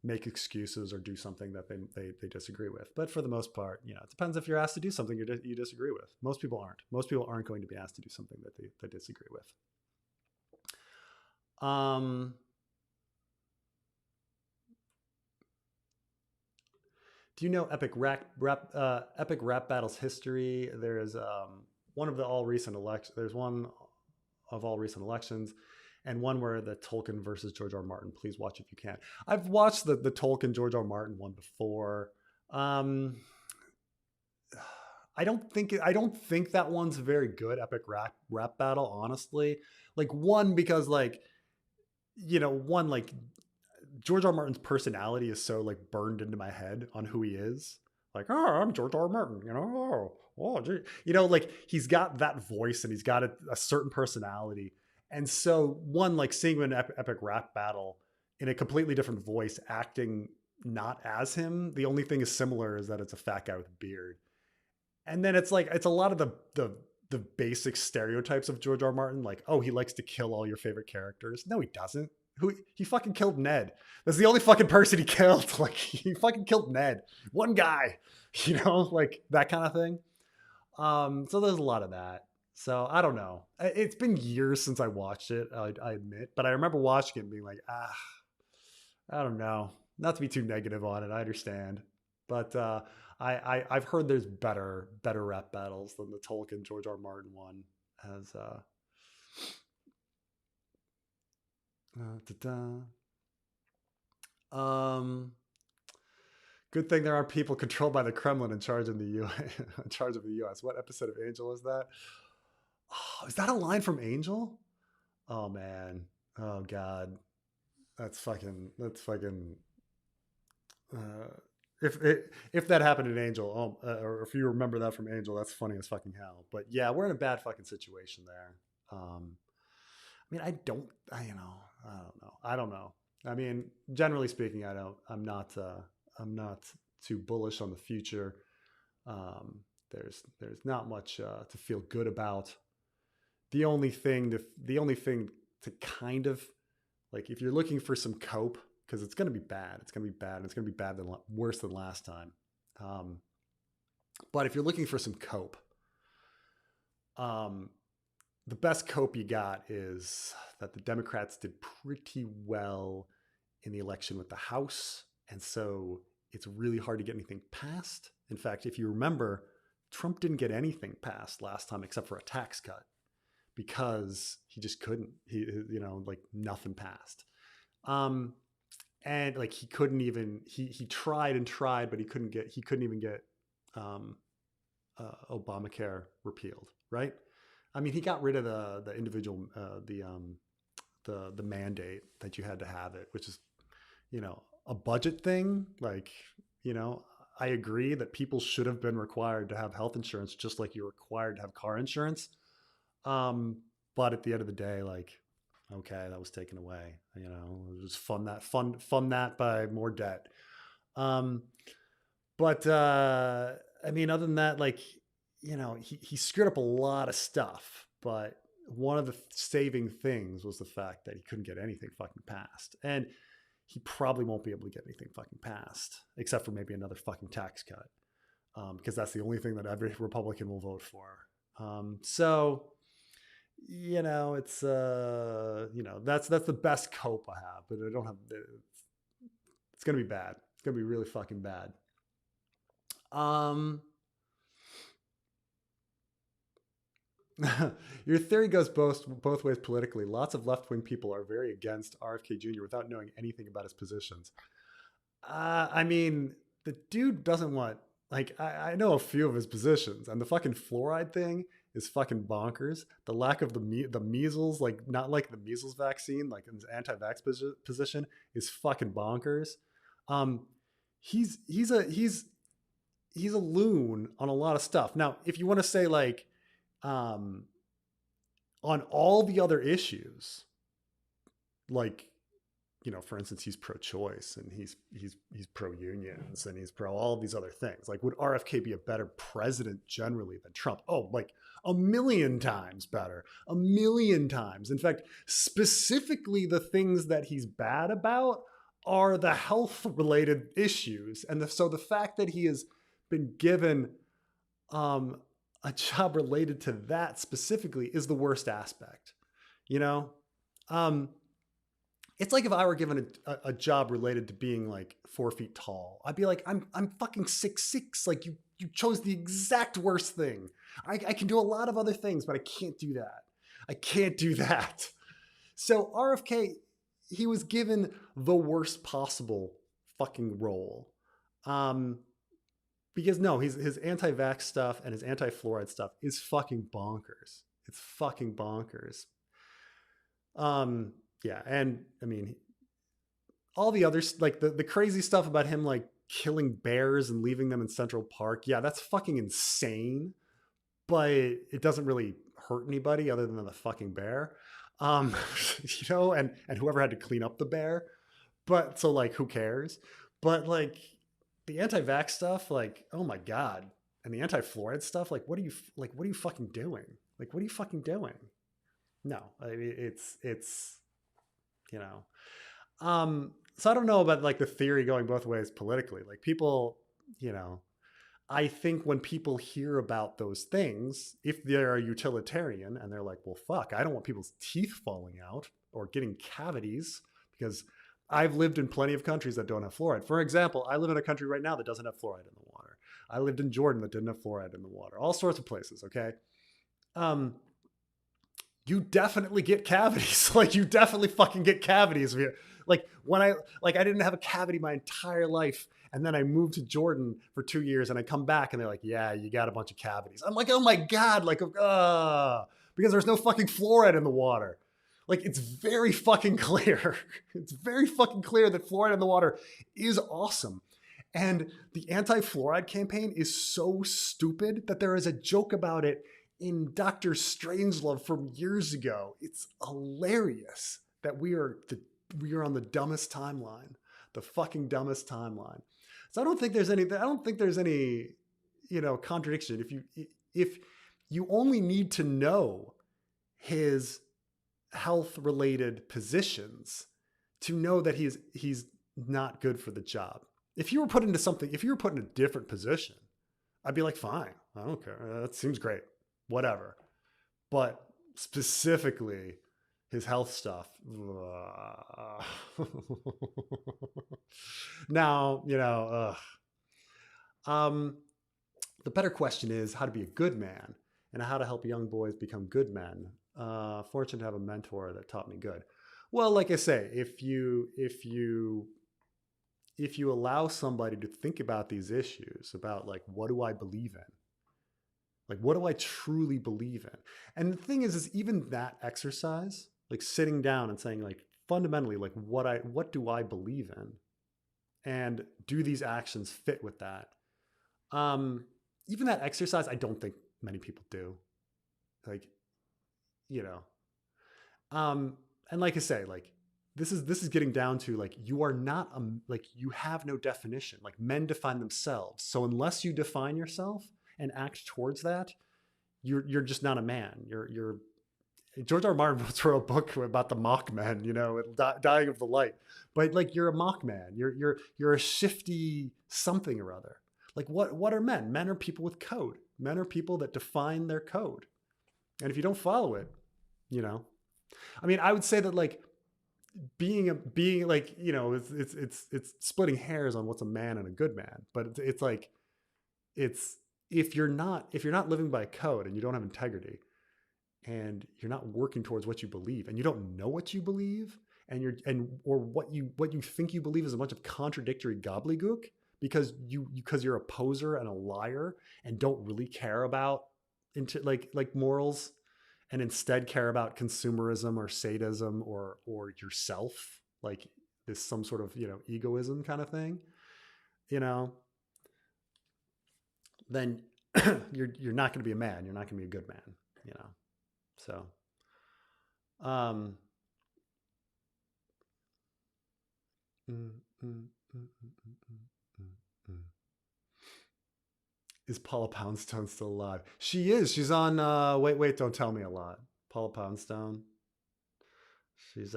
make excuses or do something that they disagree with. But for the most part, it depends if you're asked to do something you disagree with. Most people aren't. Most people aren't going to be asked to do something that they disagree with. Do you know epic rap battles history? There is one of all recent elections. There's one of all recent elections, and one where the Tolkien versus George R. Martin. Please watch if you can. I've watched the Tolkien George R. Martin one before. I don't think that one's very good. Epic rap battle, honestly. Like, one, because like George R. Martin's personality is so like burned into my head on who he is. Like, oh, I'm George R. Martin, like he's got that voice and he's got a certain personality. And so one, like seeing him in an epic rap battle in a completely different voice, acting not as him. The only thing is similar is that it's a fat guy with a beard. And then it's a lot of the basic stereotypes of George R. Martin. Like, oh, he likes to kill all your favorite characters. No, he doesn't. He fucking killed Ned. That's the only fucking person he killed. Like, he fucking killed Ned. One guy, like that kind of thing. So there's a lot of that. So I don't know. It's been years since I watched it, I admit, but I remember watching it and being like, I don't know. Not to be too negative on it, I understand. But I've heard there's better rap battles than the Tolkien George R. Martin one. As good thing there aren't people controlled by the Kremlin in charge of the U.S. What episode of Angel is that? Oh, is that a line from Angel? Oh man. Oh God. That's fucking. If that happened in Angel, or if you remember that from Angel, that's funny as fucking hell. But yeah, we're in a bad fucking situation there. I mean, I don't know. I mean, generally speaking, I'm not too bullish on the future. There's not much to feel good about. The only thing to kind of like, if you're looking for some cope, because it's going to be bad. It's going to be bad. And it's going to be worse than last time. But if you're looking for some cope, the best cope you got is that the Democrats did pretty well in the election with the House. And so it's really hard to get anything passed. In fact, if you remember, Trump didn't get anything passed last time except for a tax cut, because he just couldn't. Like nothing passed. And like he couldn't even, he tried and tried, but he couldn't even get Obamacare repealed, right? I mean, he got rid of the individual, the mandate that you had to have it, which is, a budget thing. Like, I agree that people should have been required to have health insurance, just like you're required to have car insurance. But at the end of the day, like, okay, that was taken away. Just fund that by more debt. But I mean, other than that, like, he screwed up a lot of stuff. But one of the saving things was the fact that he couldn't get anything fucking passed. And he probably won't be able to get anything fucking passed, except for maybe another fucking tax cut, because that's the only thing that every Republican will vote for. So, you know, it's, you know, that's the best cope I have, but I don't have, it's going to be bad. It's going to be really fucking bad. Your theory goes both ways politically. Lots of left-wing people are very against RFK Jr. without knowing anything about his positions. I mean, the dude doesn't want, like, I know a few of his positions, and the fucking fluoride thing is fucking bonkers. The lack of the measles, like, not like the measles vaccine, like in his anti-vax position, is fucking bonkers. He's a loon on a lot of stuff. Now, if you want to say, like, on all the other issues, like, you know, for instance, he's pro-choice and he's pro-unions and he's pro all of these other things. Like, would RFK be a better president generally than Trump? Oh, like 1,000,000 times better, 1,000,000 times. In fact, specifically the things that he's bad about are the health related issues. And so the fact that he has been given a job related to that specifically is the worst aspect, you know? It's like if I were given a job related to being like 4 feet tall, I'd be like, I'm fucking 6'6". Like you chose the exact worst thing. I can do a lot of other things, but I can't do that. I can't do that. So RFK, he was given the worst possible fucking role. Because no, his anti-vax stuff and his anti-fluoride stuff is fucking bonkers. It's fucking bonkers. Yeah, and I mean, all the others, like the crazy stuff about him like killing bears and leaving them in Central Park. Yeah, that's fucking insane, but it doesn't really hurt anybody other than the fucking bear. You know, and whoever had to clean up the bear. But so like, who cares? But like the anti-vax stuff, like, oh my God. And the anti-fluoride stuff, like, what are you fucking doing? Like, what are you fucking doing? No, I mean, it's, you know, so I don't know about like the theory going both ways politically. Like people, you know, I think when people hear about those things, if they're a utilitarian and they're like, well, fuck, I don't want people's teeth falling out or getting cavities because I've lived in plenty of countries that don't have fluoride. For example, I live in a country right now that doesn't have fluoride in the water. I lived in Jordan that didn't have fluoride in the water. All sorts of places, okay? You definitely get cavities. Like you definitely fucking get cavities. Like when I didn't have a cavity my entire life. And then I moved to Jordan for 2 years and I come back and they're like, yeah, you got a bunch of cavities. I'm like, oh my God, like, because there's no fucking fluoride in the water. Like it's very fucking clear. It's very fucking clear that fluoride in the water is awesome. And the anti-fluoride campaign is so stupid that there is a joke about it in Dr. Strangelove from years ago. It's hilarious that we are on the dumbest timeline, the fucking dumbest timeline. So I don't think there's any, you know, contradiction. If you only need to know his health related positions to know that he's not good for the job. If you were put in a different position, I'd be like, fine, I don't care. That seems great. Whatever. But specifically his health stuff. Now, you know, the better question is how to be a good man and how to help young boys become good men. Fortunate to have a mentor that taught me good. Well, like I say, if you allow somebody to think about these issues, about like, what do I believe in? Like, what do I truly believe in? And the thing is even that exercise, like sitting down and saying like, fundamentally, like what do I believe in? And do these actions fit with that? Even that exercise, I don't think many people do. Like, you know, and like I say, like, this is getting down to like, you are not, like you have no definition. Like men define themselves. So unless you define yourself and act towards that, you're just not a man. George R. R. Martin wrote a book about the Mockmen, dying of the light. But like, you're a Mockman. You're a shifty something or other. Like, what are men? Men are people with code. Men are people that define their code. And if you don't follow it, I mean, I would say that like being like, it's splitting hairs on what's a man and a good man. But it's like, it's if you're not living by code and you don't have integrity, and you're not working towards what you believe, and you don't know what you believe, or what you think you believe is a bunch of contradictory gobbledygook, because you're a poser and a liar and don't really care about into like morals, and instead care about consumerism or sadism or yourself, like this some sort of egoism kind of thing, then you're not going to be a man. You're not going to be a good man. So, mm, mm, mm, mm, mm. Is Paula Poundstone still alive? She is. She's on Wait, Don't Tell Me a lot. Paula Poundstone. She's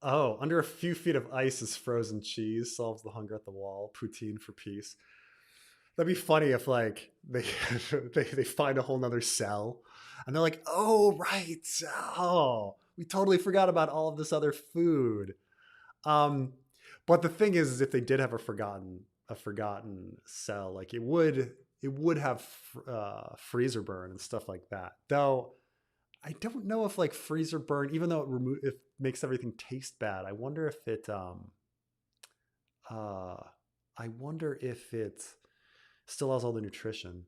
Oh, under a few feet of ice is frozen cheese. Solves the hunger at the wall. Poutine for peace. That'd be funny if like they they find a whole nother cell, and they're like, oh right, oh, we totally forgot about all of this other food. But the thing is if they did have a forgotten cell, like it would have freezer burn and stuff like that. Though I don't know if like freezer burn, even though it makes everything taste bad, I wonder if it still has all the nutrition.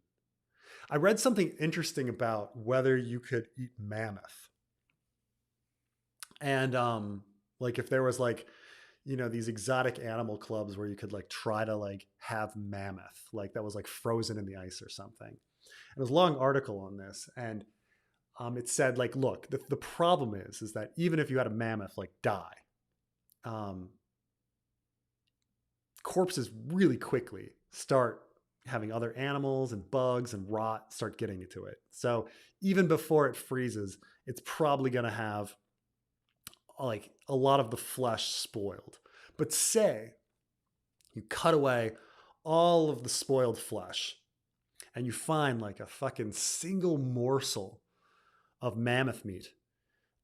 I read something interesting about whether you could eat mammoth. And like if there was like, these exotic animal clubs where you could like try to like have mammoth, like that was like frozen in the ice or something. And it was a long article on this. And it said like, look, the problem is that even if you had a mammoth like die, corpses really quickly start having other animals and bugs and rot start getting into it. So even before it freezes, it's probably going to have like a lot of the flesh spoiled. But say you cut away all of the spoiled flesh and you find like a fucking single morsel of mammoth meat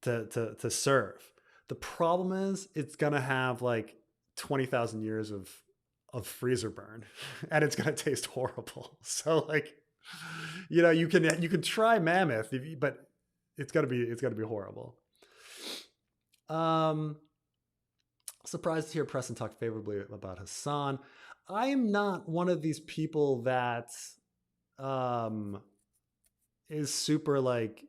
to serve. The problem is it's going to have like 20,000 years of freezer burn, and it's going to taste horrible. So like, you can try mammoth, but it's going to be horrible. Surprised to hear Preston talk favorably about Hassan. I am not one of these people that is super like,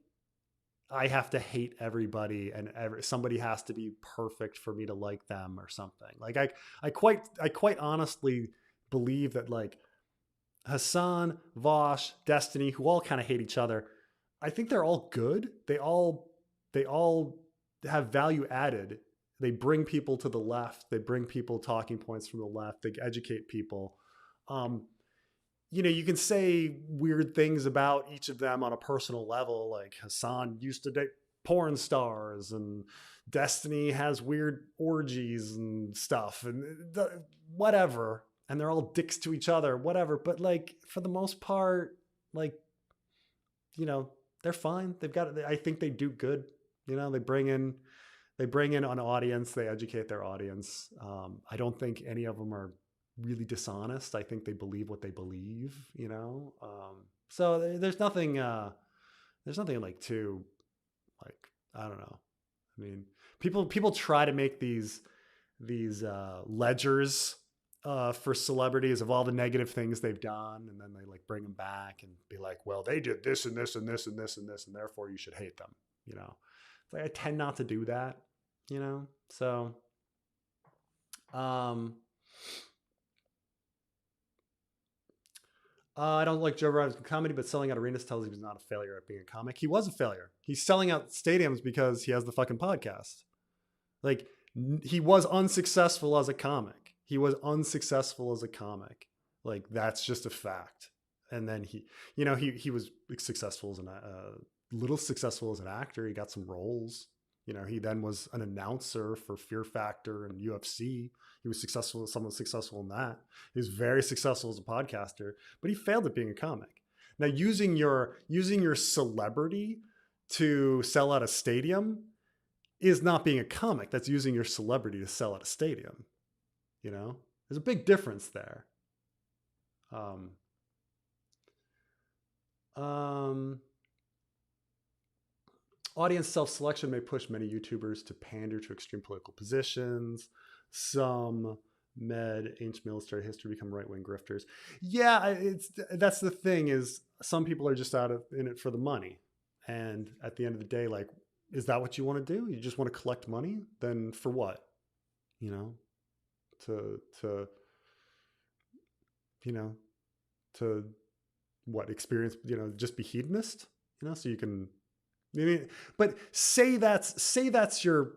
I have to hate everybody and somebody has to be perfect for me to like them or something. Like I quite honestly believe that like Hassan, Vosh, Destiny, who all kind of hate each other, I think they're all good. They all have value added. They bring people to the left. They bring people talking points from the left. They educate people. You can say weird things about each of them on a personal level. Like Hassan used to date porn stars and Destiny has weird orgies and stuff and whatever. And they're all dicks to each other, whatever. But like, for the most part, like, they're fine. I think they do good. They bring in an audience. They educate their audience. I don't think any of them are really dishonest. I think they believe what they believe, so there's nothing like too, like, I don't know. I mean, people try to make these ledgers for celebrities of all the negative things they've done, and then they like bring them back and be like, well, they did this and this and this and this and this, and therefore you should hate them. It's like I tend not to do that, so I don't like Joe Rogan's comedy, but selling out arenas tells he was not a failure at being a comic. He was a failure. He's selling out stadiums because he has the fucking podcast. Like, he was unsuccessful as a comic. Like, that's just a fact. And then he was successful as little successful as an actor. He got some roles. He then was an announcer for Fear Factor and UFC. He was somewhat successful in that. He was very successful as a podcaster, but he failed at being a comic. Now, using your celebrity to sell out a stadium is not being a comic. That's using your celebrity to sell out a stadium. There's a big difference there. Audience self-selection may push many YouTubers to pander to extreme political positions. Some ancient military history become right-wing grifters. Yeah, that's the thing, is some people are just in it for the money. And at the end of the day, like, is that what you want to do? You just want to collect money? Then for what? To what, experience, just be hedonist, so you can, but say that's your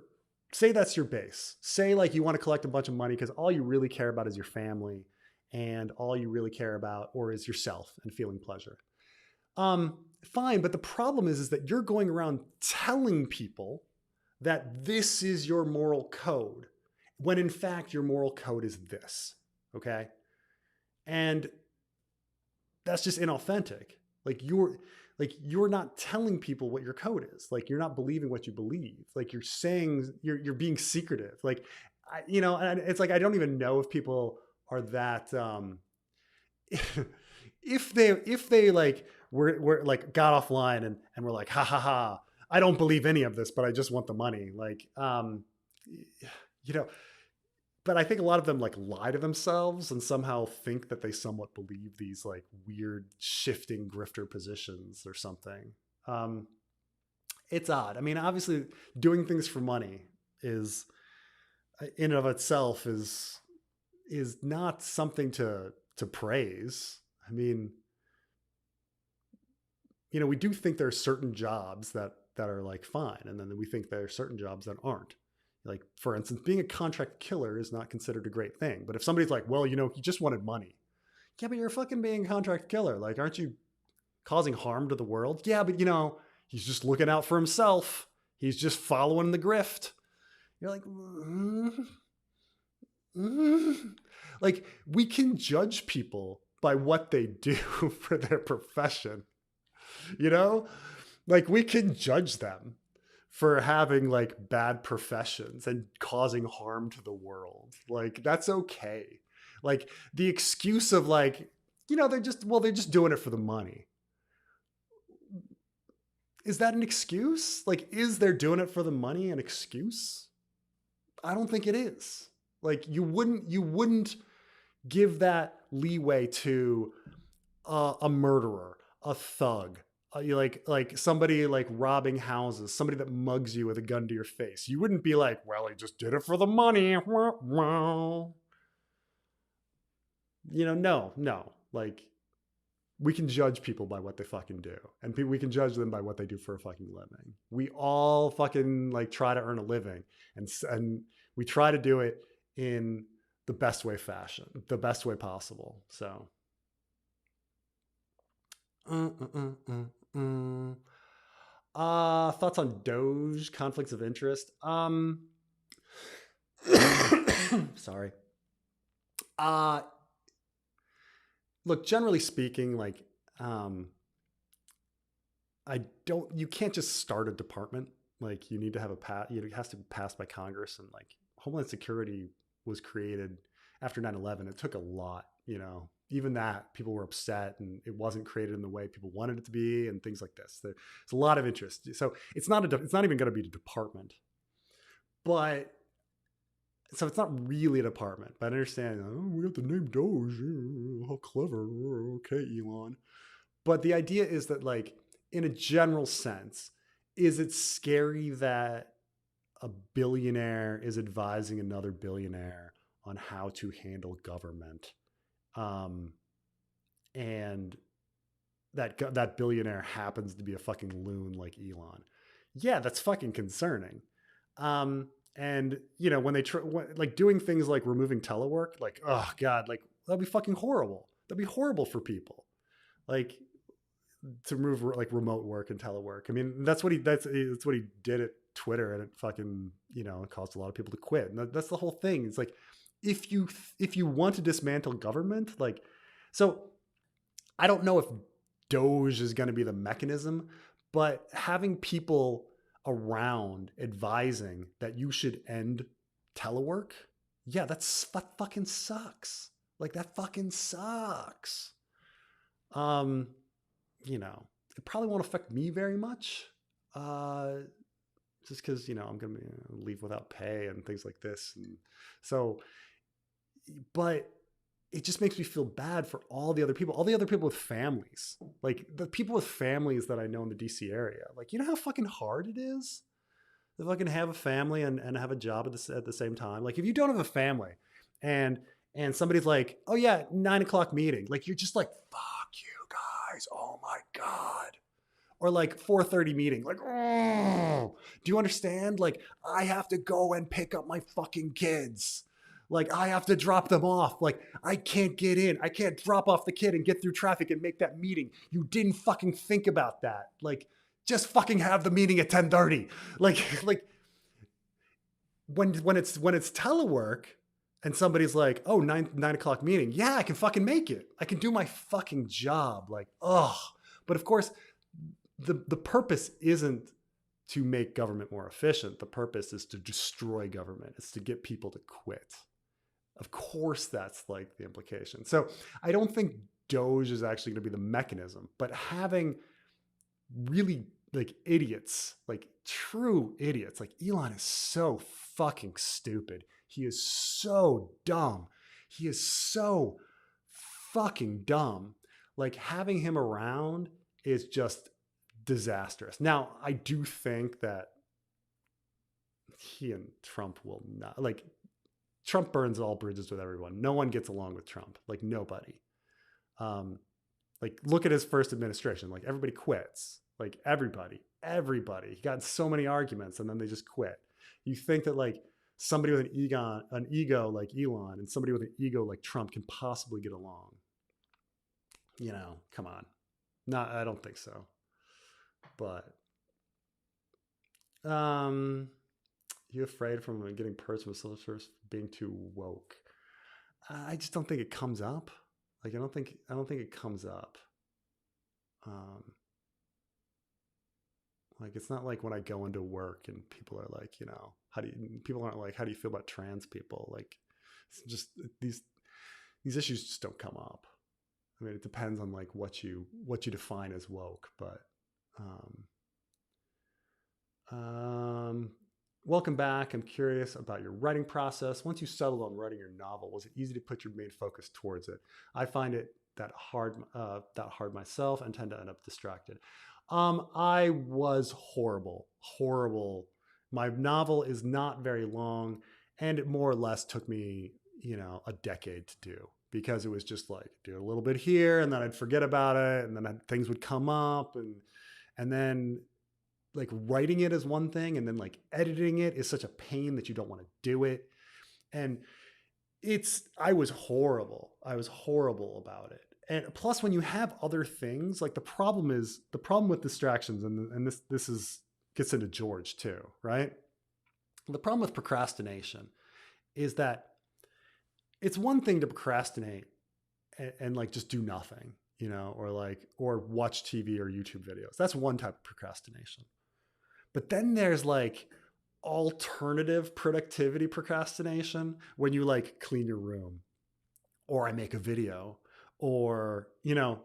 base. Say like you want to collect a bunch of money because all you really care about is your family, and all you really care about is yourself and feeling pleasure. Fine. But the problem is that you're going around telling people that this is your moral code, when in fact your moral code is this. Okay. And that's just inauthentic. Like you're not telling people what your code is. Like, you're not believing what you believe. Like, you're saying you're being secretive. Like, and it's like, I don't even know if people are that, if they like, we're like got offline and we're like, ha ha ha, I don't believe any of this, but I just want the money. Like, but I think a lot of them like lie to themselves and somehow think that they somewhat believe these like weird shifting grifter positions or something. It's odd. I mean, obviously doing things for money is in and of itself is not something to praise. I mean, we do think there are certain jobs that are like fine. And then we think there are certain jobs that aren't. Like, for instance, being a contract killer is not considered a great thing. But if somebody's like, well, he just wanted money. Yeah, but you're fucking being a contract killer. Like, aren't you causing harm to the world? Yeah, but he's just looking out for himself. He's just following the grift. You're like, like, we can judge people by what they do for their profession. Like, we can judge them for having like bad professions and causing harm to the world. Like, that's okay. Like, the excuse of like, they're just doing it for the money. Is that an excuse? Like, is they're doing it for the money an excuse? I don't think it is. Like, you wouldn't give that leeway to a murderer, a thug, like somebody like robbing houses, somebody that mugs you with a gun to your face. You wouldn't be like, well, he just did it for the money. No. Like, we can judge people by what they fucking do. And we can judge them by what they do for a fucking living. We all fucking like try to earn a living. And we try to do it in the best way possible. So. Thoughts on Doge, conflicts of interest? Sorry. Look, generally speaking, like, you can't just start a department. Like, you need to have it has to be passed by Congress, and like Homeland Security was created after 9/11. It took a lot, even that people were upset and it wasn't created in the way people wanted it to be and things like this. There's a lot of interest. So it's not even going to be a department, so it's not really a department, but I understand, we got the name Doge. How clever. Okay, Elon. But the idea is that, like, in a general sense, is it scary that a billionaire is advising another billionaire on how to handle government? And that billionaire happens to be a fucking loon like Elon. Yeah, that's fucking concerning. And when they like doing things like removing telework, like, oh God, like that'd be fucking horrible. That'd be horrible for people. like to move like remote work and telework. I mean, that's what he did at Twitter, and it fucking, you know, it caused a lot of people to quit. And that's the whole thing. It's like, if you want to dismantle government, like, so I don't know if Doge is going to be the mechanism, but having people around advising that you should end telework, yeah, that fucking sucks. Like, that fucking sucks. You know, it probably won't affect me very much. Just because, you know, I'm going to leave without pay and things like this. And so, but it just makes me feel bad for all the other people with families, like the people with families that I know in the DC area. Like, you know how fucking hard it is to fucking have a family and have a job at the same time. Like, if you don't have a family and somebody's like, oh yeah, 9 o'clock meeting, like, you're just like, fuck you guys. Oh my God. Or like 4:30 meeting, like, oh, do you understand? Like, I have to go and pick up my fucking kids. Like, I have to drop them off. Like, I can't get in. I can't drop off the kid and get through traffic and make that meeting. You didn't fucking think about that. Like, just fucking have the meeting at 10:30. Like when it's telework and somebody's like, oh, 9 o'clock meeting. Yeah, I can fucking make it. I can do my fucking job. Like, oh, but of course, the purpose isn't to make government more efficient. The purpose is to destroy government. It's to get people to quit. Of course, that's like the implication. So I don't think Doge is actually going to be the mechanism, but having really like idiots, like true idiots, like Elon is so fucking stupid. He is so dumb. He is so fucking dumb. Like, having him around is just disastrous. Now, I do think that he and Trump will not, like, Trump burns all bridges with everyone. No one gets along with Trump. Like, nobody. Like, look at his first administration. Like, everybody quits. Like, everybody. He got in so many arguments and then they just quit. You think that like somebody with an ego like Elon and somebody with an ego like Trump can possibly get along? You know, come on. No, I don't think so. But you afraid from getting perks from social service being too woke? I just don't think it comes up. Like, I don't think it comes up. Like, it's not like when I go into work and people are like, you know, people aren't like, how do you feel about trans people? Like, it's just these issues just don't come up. I mean, it depends on like what you define as woke, but welcome back. I'm curious about your writing process. Once you settled on writing your novel, was it easy to put your main focus towards it? I find it that hard myself and tend to end up distracted. I was horrible. My novel is not very long, and it more or less took me, you know, a decade to do, because it was just like, do a little bit here and then I'd forget about it, and then things would come up, and then like writing it is one thing, and then like editing it is such a pain that you don't want to do it. And I was horrible about it. And plus, when you have other things, like the problem with distractions, and this gets into George too, right? The problem with procrastination is that it's one thing to procrastinate and like just do nothing, you know, or watch TV or YouTube videos. That's one type of procrastination. But then there's like alternative productivity procrastination, when you like clean your room, or I make a video, or, you know,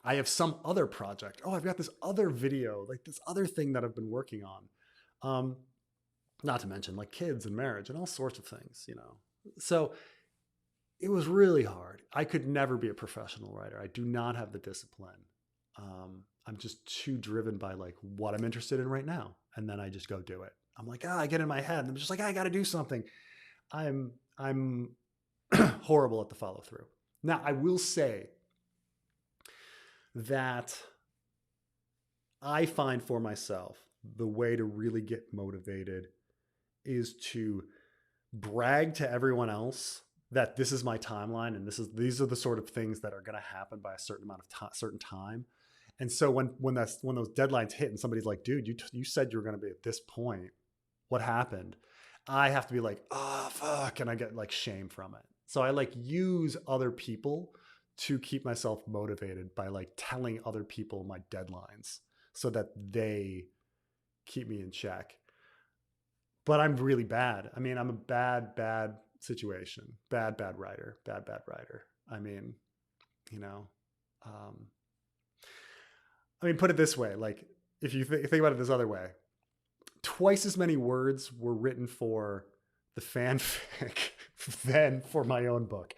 I have some other project. Oh, I've got this other video, like this other thing that I've been working on. Not to mention like kids and marriage and all sorts of things, you know. So it was really hard. I could never be a professional writer. I do not have the discipline. I'm just too driven by like what I'm interested in right now. And then I just go do it. I'm like, I get in my head and I'm just like, I got to do something. I'm horrible at the follow through. Now, I will say that I find for myself the way to really get motivated is to brag to everyone else that this is my timeline and these are the sort of things that are going to happen by a certain amount of certain time. And so when those deadlines hit and somebody's like, dude, you said you were going to be at this point, what happened? I have to be like, oh fuck, and I get like shame from it. So I like use other people to keep myself motivated by like telling other people my deadlines so that they keep me in check. But I'm really bad. I mean, I'm a bad situation, bad writer, bad writer. I mean, you know, um, I mean, put it this way, like if you think about it this other way, twice as many words were written for the fanfic than for my own book.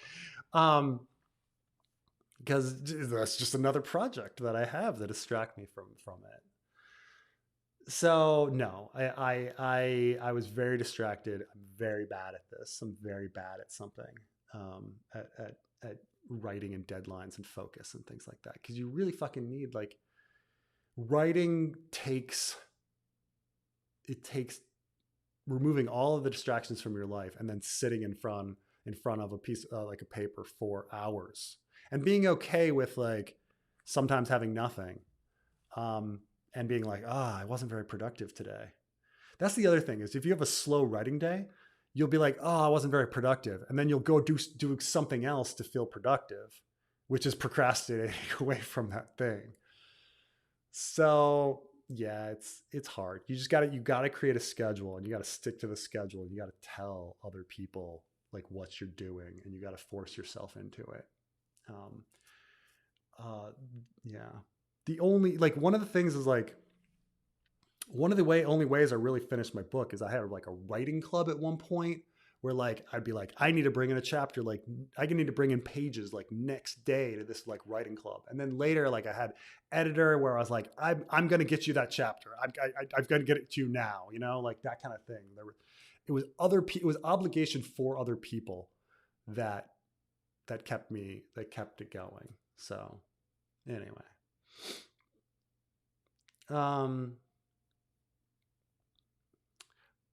Because that's just another project that I have that distract me from it. So no, I was very distracted. I'm very bad at this. I'm very bad at something, at writing and deadlines and focus and things like that. Because you really fucking need like writing takes removing all of the distractions from your life and then sitting in front of a piece like a paper for hours and being okay with like sometimes having nothing. And being like, I wasn't very productive today. That's the other thing is if you have a slow writing day, you'll be like, I wasn't very productive. And then you'll go do something else to feel productive, which is procrastinating away from that thing. So yeah, it's hard. You gotta create a schedule and you gotta stick to the schedule and you gotta tell other people like what you're doing and you gotta force yourself into it. Yeah. The only like one of the things is like one of the only ways I really finished my book is I had like a writing club at one point where like I'd be like I need to bring in a chapter, like I need to bring in pages like next day to this like writing club. And then later like I had editor where I was like I'm going to get you that chapter. I've got to get it to you now, you know, like that kind of thing. It was obligation for other people that kept it going. So anyway. Bam,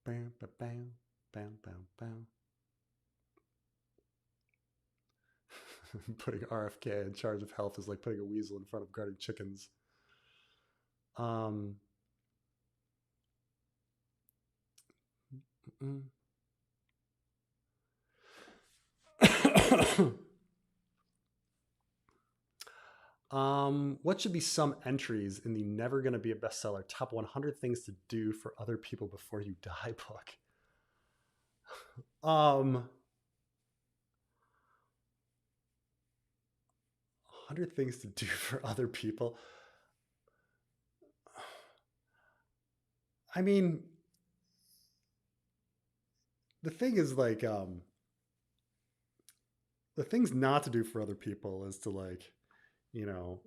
bam, bam, bam, bam. Putting RFK in charge of health is like putting a weasel in front of guarding chickens. What should be some entries in the Never Gonna Be a Bestseller Top 100 Things to Do for Other People Before You Die book? 100 things to do for other people. I mean, the thing is like, the things not to do for other people is to like, you know,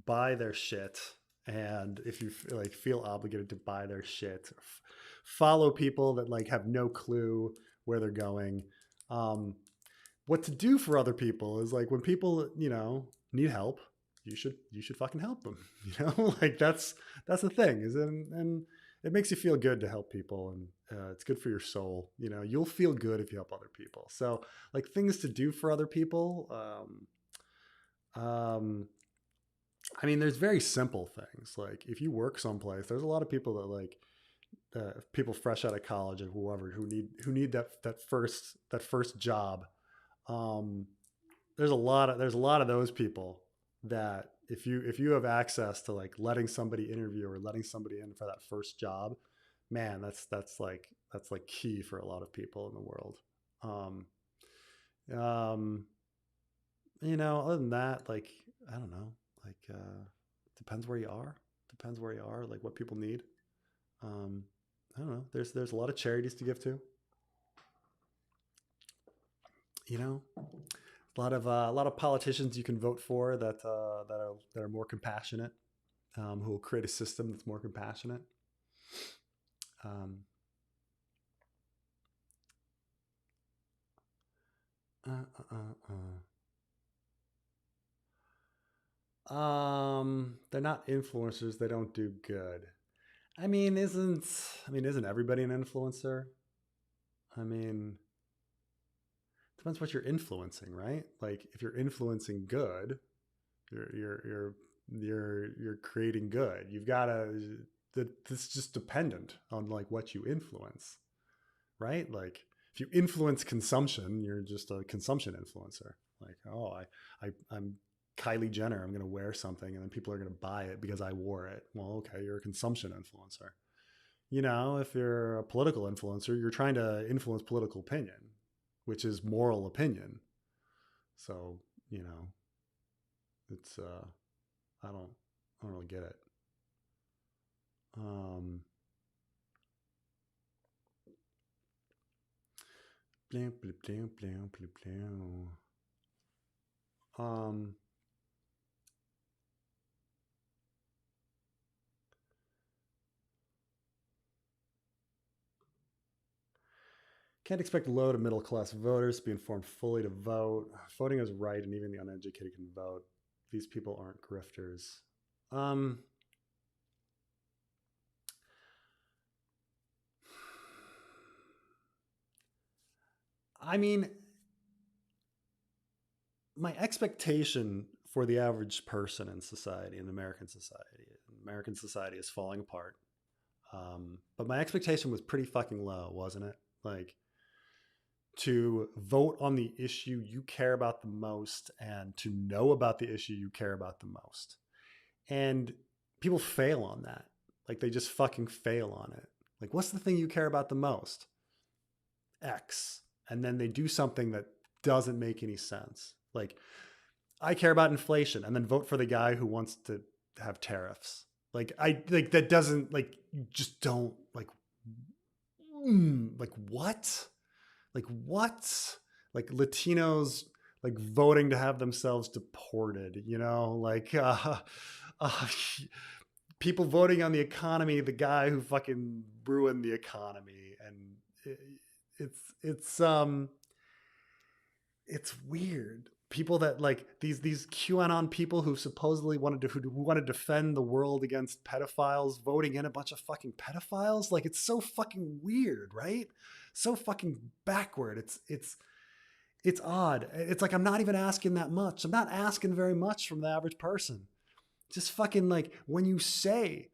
buy their shit. And if you like feel obligated to buy their shit, follow people that like have no clue where they're going. What to do for other people is like when people, you know, need help, you should fucking help them. You know, like that's the thing is, and it makes you feel good to help people, and it's good for your soul. You know, you'll feel good if you help other people. So like things to do for other people. I mean, there's very simple things. Like if you work someplace, there's a lot of people that like people fresh out of college or whoever who need that first job. There's a lot of those people that if you have access to like letting somebody interview or letting somebody in for that first job, man, that's like key for a lot of people in the world. You know, other than that, like I don't know, like depends where you are. Like what people need. I don't know. There's a lot of charities to give to. You know, a lot of politicians you can vote for that are more compassionate, who will create a system that's more compassionate. They're not influencers. They don't do good. I mean, isn't everybody an influencer? I mean, Depends what you're influencing, right? Like if you're influencing good, you're creating good. You've got to, that's just dependent on like what you influence, right? Like if you influence consumption, you're just a consumption influencer. Like, oh, I'm Kylie Jenner. I'm going to wear something and then people are going to buy it because I wore it. Well, okay, you're a consumption influencer. You know, if you're a political influencer, you're trying to influence political opinion, which is moral opinion. So, you know, it's, I don't really get it. Can't expect low to middle class voters to be informed fully to vote. Voting is right, and even the uneducated can vote. These people aren't grifters. I mean, my expectation for the average person in society, in American society is falling apart. But my expectation was pretty fucking low, wasn't it? Like, to vote on the issue you care about the most and to know about the issue you care about the most. And people fail on that. Like they just fucking fail on it. Like, what's the thing you care about the most? X. And then they do something that doesn't make any sense. Like, I care about inflation and then vote for the guy who wants to have tariffs. Like, that doesn't, like, you just don't, like what? Like what? Like Latinos like voting to have themselves deported, you know, like people voting on the economy, the guy who fucking ruined the economy. And it's weird. People that like these QAnon people who supposedly who want to defend the world against pedophiles, voting in a bunch of fucking pedophiles. Like it's so fucking weird, right? So fucking backward. It's odd. It's like I'm not even asking that much. I'm not asking very much from the average person. Just fucking like when you say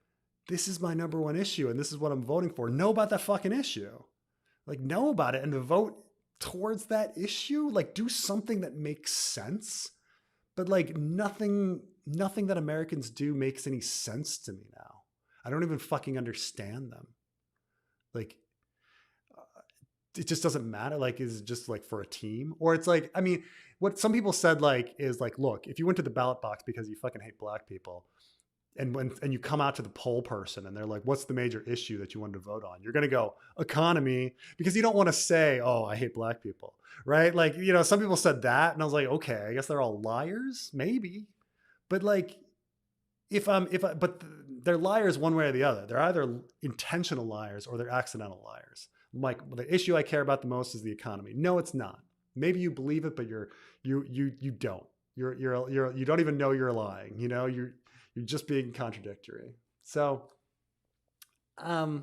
this is my number one issue and this is what I'm voting for, know about that fucking issue. Like know about it and to vote towards that issue, like do something that makes sense. But like nothing that Americans do makes any sense to me now. I don't even fucking understand them. Like it just doesn't matter. Like, is it just like for a team? Or it's like, I mean, what some people said like is like, look, if you went to the ballot box because you fucking hate black people, and you come out to the poll person and they're like, what's the major issue that you wanted to vote on? You're going to go economy because you don't want to say, oh, I hate black people, right? Like, you know, some people said that and I was like, okay, I guess they're all liars, maybe. But like, but they're liars one way or the other. They're either intentional liars or they're accidental liars. Like the issue I care about the most is the economy. No, it's not. Maybe you believe it, but you don't. You don't even know you're lying. You know, you're just being contradictory. So I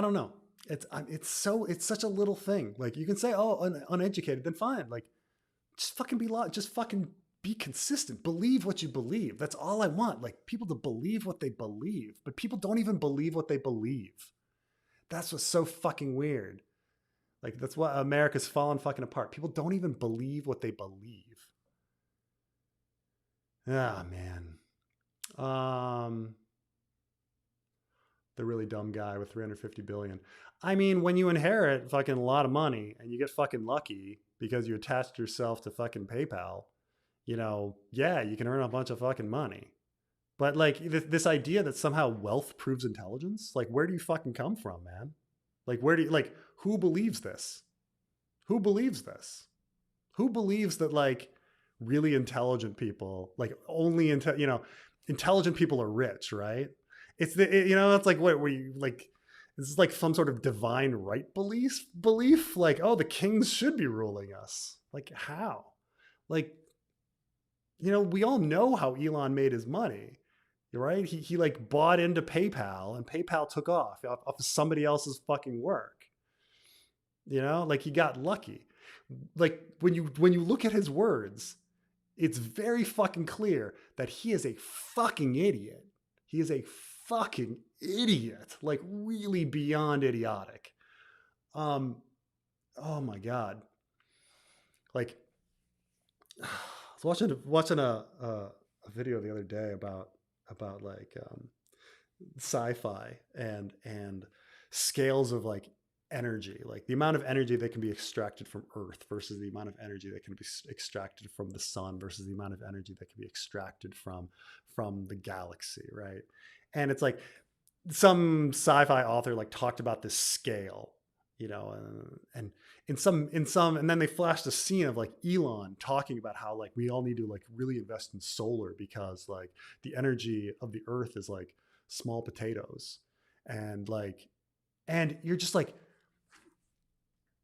don't know. It's such a little thing. Like you can say, oh, uneducated, then fine. Like just fucking be consistent. Believe what you believe. That's all I want. Like people to believe what they believe, but people don't even believe what they believe. That's what's so fucking weird. Like that's why America's fallen fucking apart. People don't even believe what they believe. Ah, man. The really dumb guy with 350 billion. I mean, when you inherit fucking a lot of money and you get fucking lucky because you attached yourself to fucking PayPal, you know, yeah, you can earn a bunch of fucking money. But like this idea that somehow wealth proves intelligence, like where do you fucking come from, man? Like who believes this? Who believes this? Who believes that like really intelligent people, like only intelligent people are rich, right? It's it's like what we like. This is like some sort of divine right belief. Like, oh, the kings should be ruling us. Like how? Like, you know, we all know how Elon made his money, right? He like bought into PayPal and PayPal took off of somebody else's fucking work. You know, like he got lucky. Like when you look at his words, it's very fucking clear that he is a fucking idiot. He is a fucking idiot, like really beyond idiotic. Oh my god. Like I was watching a video the other day about like sci-fi and scales of like energy, like the amount of energy that can be extracted from Earth versus the amount of energy that can be extracted from the sun versus the amount of energy that can be extracted from the galaxy, right? And it's like some sci-fi author like talked about this scale, you know, and in some and then they flashed a scene of like Elon talking about how like we all need to like really invest in solar because like the energy of the earth is like small potatoes. And like, and you're just like,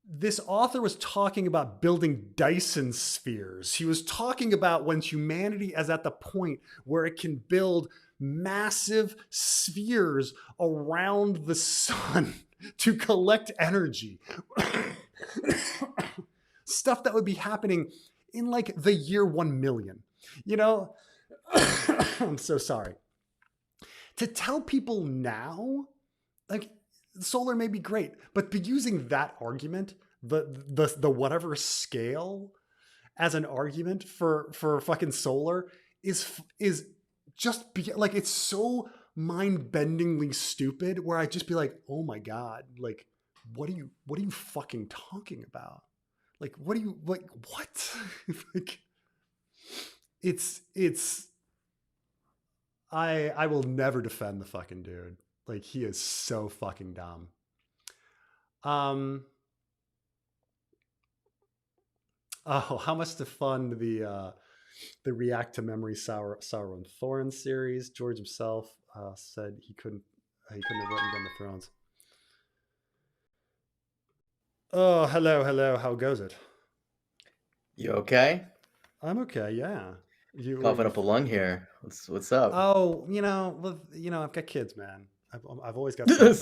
this author was talking about building Dyson spheres. He was talking about when humanity is at the point where it can build massive spheres around the sun to collect energy. Stuff that would be happening in like the year 1 million. You know, I'm so sorry. To tell people now, like, solar may be great, but be using that argument, the whatever scale, as an argument for fucking solar is just like, it's so mind-bendingly stupid. Where I'd just be like, oh my god, like what are you fucking talking about? Like what are you like what? Like it's I will never defend the fucking dude. Like he is so fucking dumb. Oh, how much to fund the React to Memory Sauron Thorin series? George himself said he couldn't have written Game of Thrones. Oh, hello. How goes it? You okay? I'm okay. Yeah. Coughing up a lung here. What's up? Oh, I've got kids, man. I've always got something.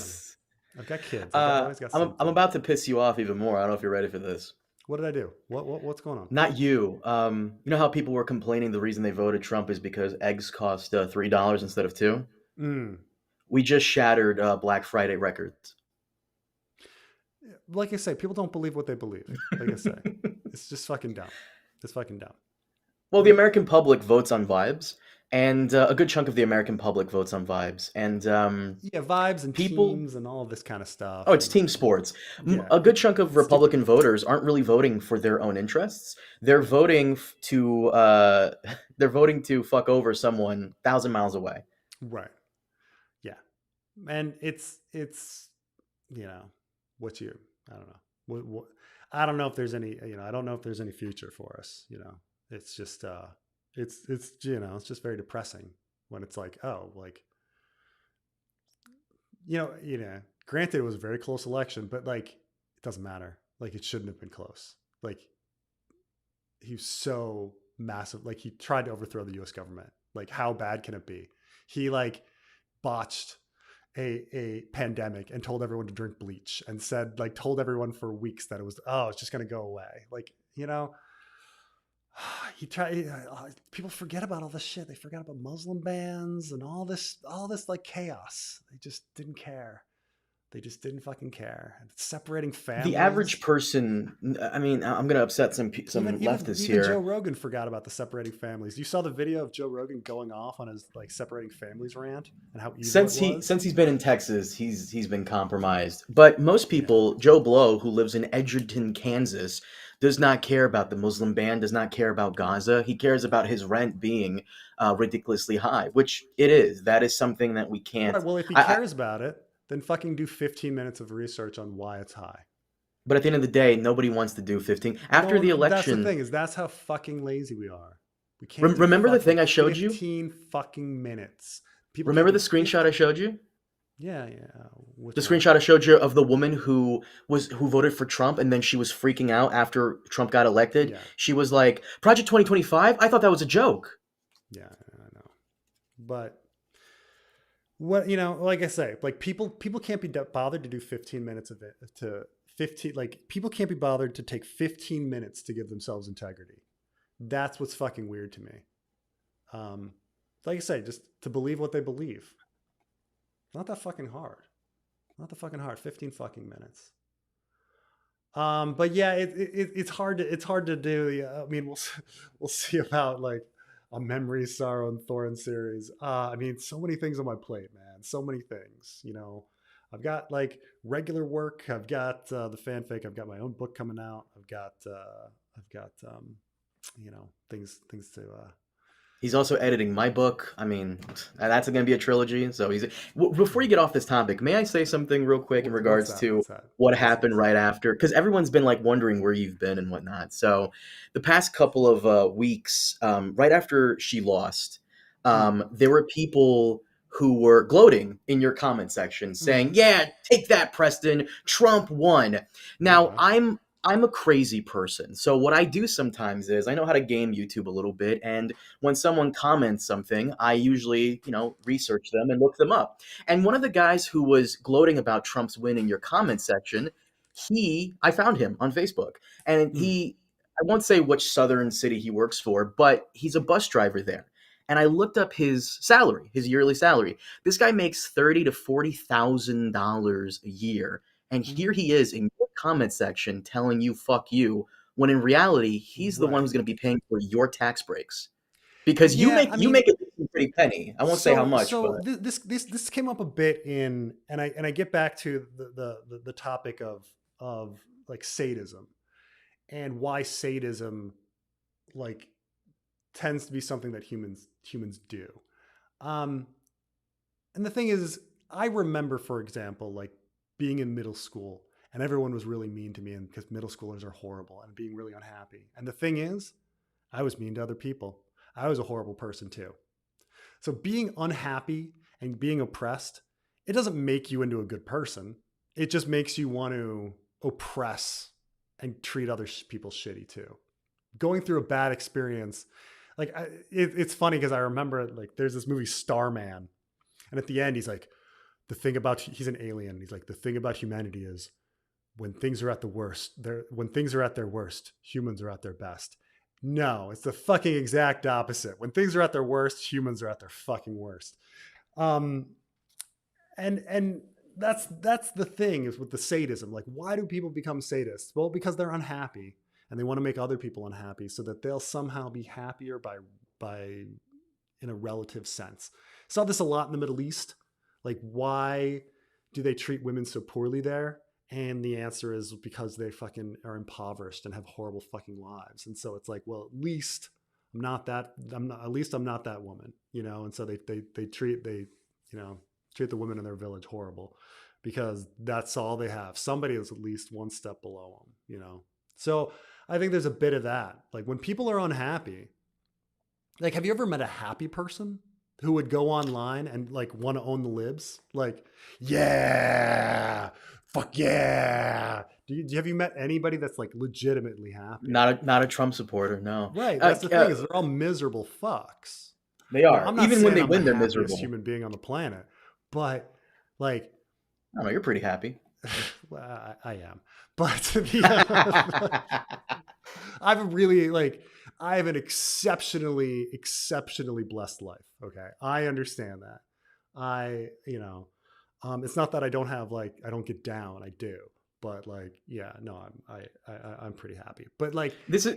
I've got kids. I've always got I'm something. about to piss you off even more. I don't know if you're ready for this. What did I do? What's going on? Not you. You know how people were complaining the reason they voted Trump is because eggs cost $3 instead of two. Mm. We just shattered Black Friday records. Like I say, people don't believe what they believe. Like I say, it's just fucking dumb. It's fucking dumb. Well, the American public votes on vibes, and a good chunk of the American public votes on vibes, and Yeah, vibes and people. teams and all this kind of Oh, stuff. it's And team sports. yeah, A good chunk of stupid. Republican voters aren't really voting for their own interests. They're voting to they're voting to fuck over someone 1,000 miles away. Right. Yeah. And it's what you I don't know. What I don't know if there's any, I don't know if there's any future for us, It's just it's just very depressing when it's like, oh, like granted it was a very close election, but like it doesn't matter. Like it shouldn't have been close. Like he's so massive. Like he tried to overthrow the US government. Like how bad can it be? He like botched a pandemic and told everyone to drink bleach and told everyone for weeks that it's just going to go away. Like, he tried, people forget about all this shit. They forgot about Muslim bans and all this like chaos. They just didn't care. They just didn't fucking care. And separating The average families. person, I mean, I'm gonna upset some leftists Even Joe here. Rogan forgot about the separating families. You saw the video of Joe Rogan going off on his like separating families rant and how evil it was. Since he's been in Texas, he's been compromised. But most Yeah, people, Joe Blow, who lives in Edgerton, Kansas, does not care about the Muslim ban, does not care about Gaza. He cares about his rent being ridiculously high, which it is. That is something that we can't. right. Well, if he I, cares about it, then fucking do 15 minutes of research on why it's high. but at the end of the day, nobody wants to do 15 after No, the that's the election. thing is that's how fucking lazy we are. We can't do Remember the fucking thing I showed you? 15 fucking minutes. People can't Remember do the screenshot I 15. showed you? Yeah, yeah. The Which one? screenshot I showed you of the woman who voted for Trump and then she was freaking out after Trump got elected. Yeah, She was like, "Project 2025? I thought that was a joke." yeah, I know. But what, you know, like I say, like people can't be bothered to do 15 minutes of it to 15, like people can't be bothered to take 15 minutes to give themselves integrity. That's what's fucking weird to me. Um, like I say, just to believe what they believe. Not that fucking hard. Not that fucking hard. 15 fucking minutes. But yeah, it's hard to do. Yeah, I mean, we'll see about like a memory, sorrow, and thorn series. I mean, so many things on my plate, man. So many things. You know, I've got like regular work. I've got the fanfic. I've got my own book coming out. I've got you know, things to. He's also editing my book. I mean, that's going to be a trilogy. So before you get off this topic, may I say something real quick in What's regards that? to What's that? what I'm listening. happened right after? Because everyone's been like wondering where you've been and whatnot. So the past couple of weeks, right after she lost, Mm, there were people who were gloating in your comment section saying, mm, "Yeah, take that, Preston. Trump won." Now, okay. I'm a crazy person. So what I do sometimes is I know how to game YouTube a little bit, and when someone comments something, I usually, research them and look them up. And one of the guys who was gloating about Trump's win in your comment section, I found him on Facebook. And Mm, I won't say which southern city he works for, but he's a bus driver there. And I looked up his salary, his yearly salary. This guy makes $30,000 to $40,000 a year. And here mm. he is in your comment section telling you "fuck you," when in reality he's the one Right. who's going to be paying for your tax breaks because you Yeah. make I you mean, make a pretty penny. I won't say how much, but this came up a bit in, and I get back to the topic of like sadism and why sadism like tends to be something that humans do. Um, and the thing is, I remember, for example, like being in middle school and everyone was really mean to me, and because middle schoolers are horrible and being really unhappy. And the thing is, I was mean to other people. I was a horrible person too. So being unhappy and being oppressed, it doesn't make you into a good person. It just makes you want to oppress and treat other people shitty too. Going through a bad experience, like it's funny because I remember like there's this movie Starman, and at the end he's like, the thing about he's an alien. He's like, the thing about humanity is when things are at the worst, when things are at their worst, humans are at their best. No, it's the fucking exact opposite. When things are at their worst, humans are at their fucking worst. Um, and that's the thing is with the sadism. Like, why do people become sadists? Well, because they're unhappy and they want to make other people unhappy so that they'll somehow be happier by in a relative sense. Saw this a lot in the Middle East. Like, why do they treat women so poorly there? And the answer is because they fucking are impoverished and have horrible fucking lives. And so it's like, well, at least I'm not that woman, you know? And so you know, treat the women in their village horrible because that's all they have. Somebody is at least one step below them, you know? So I think there's a bit of that. Like when people are unhappy, like, have you ever met a happy person who would go online and like want to own the libs? Like, yeah, fuck yeah. Have you met anybody that's like legitimately happy? not a Trump supporter. No, Right. That's the thing is they're all miserable fucks. they You know, are. I'm not Even when saying they I'm the win, they're happiest miserable. human being on the planet, but like, I don't know. You're pretty happy. well, I am. But I've really like I have an exceptionally blessed life. Okay, I understand that. It's not that I don't have like I don't get down. I do, but like, yeah, no, I'm pretty happy. But like, This is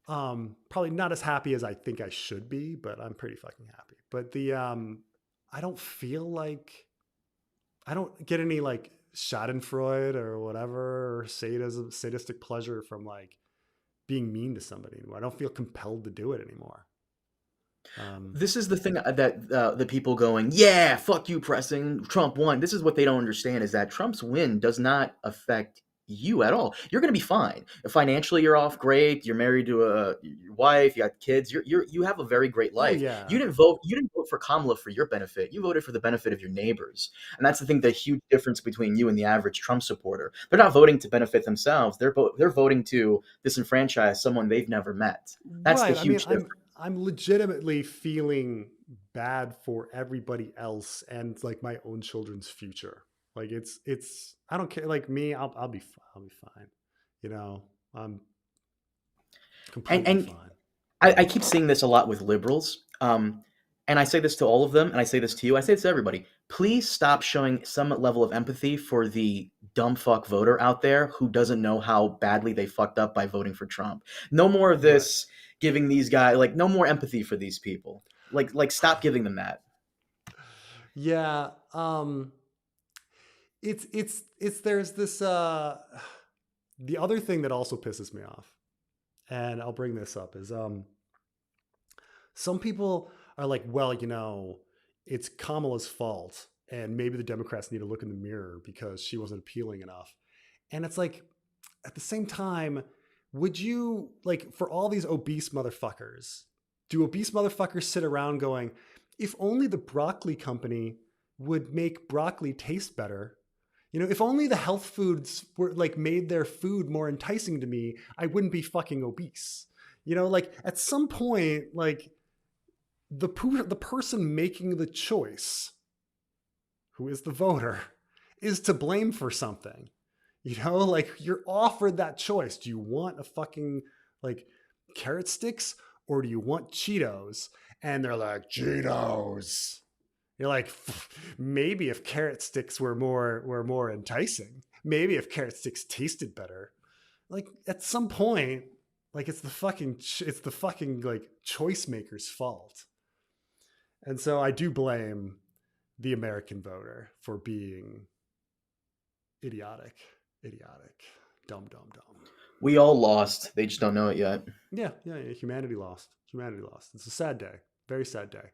probably not as happy as I think I should be, but I'm pretty fucking happy. But I don't feel like I don't get any like Schadenfreude or whatever or sadistic pleasure from like being mean to somebody anymore. I don't feel compelled to do it anymore. Um, this is the thing that the people going, yeah, fuck you, pressing Trump won. This is what they don't understand is that Trump's win does not affect you at all. You're going to be fine. Financially, you're off great. You're married to your wife. You got kids. You have a very great oh life. yeah, You didn't vote for Kamala for your benefit. You voted for the benefit of your neighbors. And that's the thing, the huge difference between you and the average Trump supporter. They're not voting to benefit themselves. They're voting to disenfranchise someone they've never met. That's the right. I mean, huge difference. I'm legitimately feeling bad for everybody else and like my own children's future. Like it's I don't care. Like me, I'll be fine. You know, I'm completely And fine. I keep seeing this a lot with liberals. And I say this to all of them, and I say this to you. I say this to everybody. Please stop showing some level of empathy for the dumb fuck voter out there who doesn't know how badly they fucked up by voting for Trump. No more of Right. this giving these guys like no more empathy for these people. Like stop giving them that. Yeah. It's there's this the other thing that also pisses me off, and I'll bring this up, is some people are like, well, you know, it's Kamala's fault, and maybe the Democrats need to look in the mirror because she wasn't appealing enough. And it's like, at the same time, would you, like, for all these obese motherfuckers, do obese motherfuckers sit around going, if only the broccoli company would make broccoli taste better? You know, if only the health foods were like made their food more enticing to me, I wouldn't be fucking obese. You know, like at some point, like the person making the choice, who is the voter, is to blame for something. You know, like you're offered that choice. Do you want a fucking like carrot sticks or do you want Cheetos? And they're like, Cheetos. You're like, maybe if carrot sticks were more enticing, maybe if carrot sticks tasted better. Like at some point, like it's the fucking like choice maker's fault. And so I do blame the American voter for being idiotic, idiotic, dumb, dumb, dumb. We all lost. They just don't know it yet. Yeah, yeah, yeah. Humanity lost. Humanity lost. It's a sad day. Very sad day.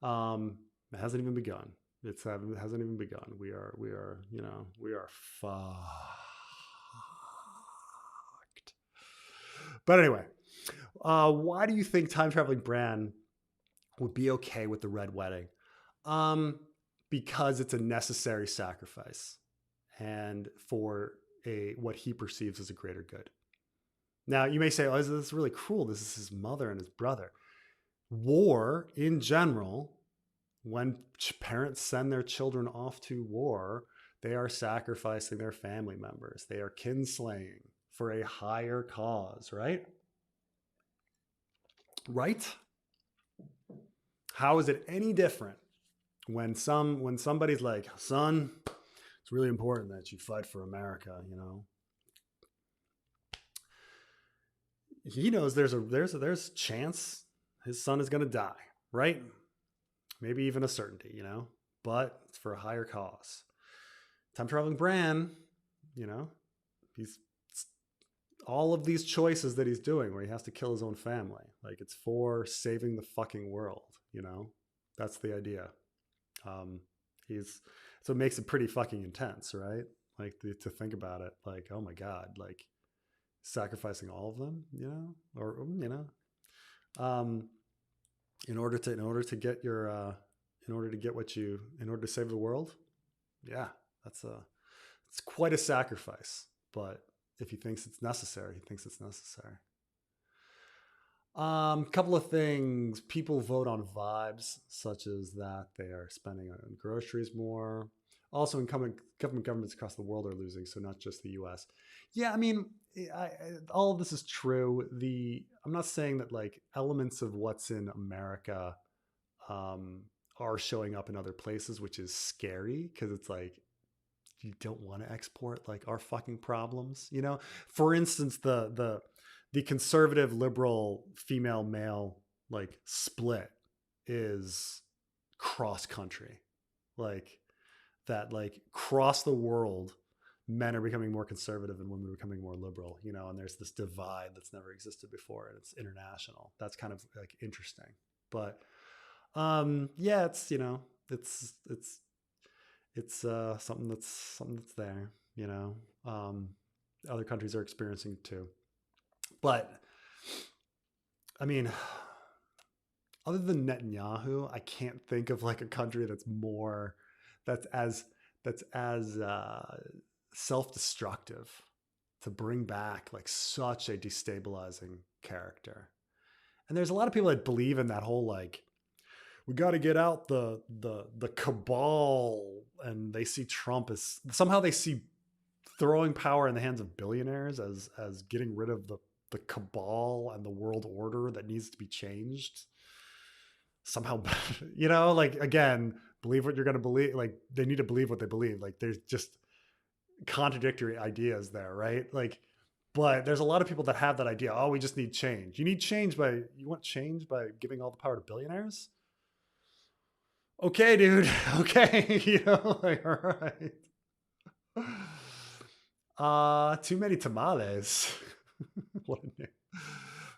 It hasn't even begun. It hasn't even begun. We are fucked. But anyway, why do you think time traveling Bran would be okay with the red wedding? Because it's a necessary sacrifice, and for a what he perceives as a greater good. Now you may say, "Oh, this is really cruel. This is his mother and his brother." War in general, when parents send their children off to war, they are sacrificing their family members. They are kinslaying for a higher cause, right? Right? How is it any different when somebody's like, son, it's really important that you fight for America, you know? He knows there's a chance his son is going to die, right? Maybe even a certainty, you know, but it's for a higher cause. Time traveling Bran, you know, he's all of these choices that he's doing where he has to kill his own family. Like it's for saving the fucking world, you know? That's the idea. He's so it makes it pretty fucking intense, right? Like to think about it, like, oh my God, like sacrificing all of them, you know, or you know, in order to get your in order to get what you in order to save the world. Yeah, it's quite a sacrifice, but if he thinks it's necessary, he thinks it's necessary. Couple of things. People vote on vibes, such as that they are spending on groceries more. Also, governments across the world are losing, so not just the U.S. Yeah, I mean, all of this is true. I'm not saying that like elements of what's in America are showing up in other places, which is scary because it's like you don't want to export like our fucking problems, you know. For instance, the conservative liberal female male like split is cross country, like that, like cross the world, men are becoming more conservative and women are becoming more liberal, you know, and there's this divide that's never existed before and it's international. That's kind of like interesting. But yeah, it's, you know, it's something that's there, you know. Other countries are experiencing it too. But I mean, other than Netanyahu, I can't think of like a country that's as that's as self-destructive to bring back like such a destabilizing character. And there's a lot of people that believe in that whole like, we got to get out the cabal, and they see Trump as somehow they see throwing power in the hands of billionaires as getting rid of the cabal and the world order that needs to be changed somehow. Like, again, believe what you're going to believe. Like, they need to believe what they believe. Like, there's just contradictory ideas there, right? Like, but there's a lot of people that have that idea. Oh, we just need change. You want change by giving all the power to billionaires? Okay, dude. Okay. Like, all right. Too many tamales. What a name.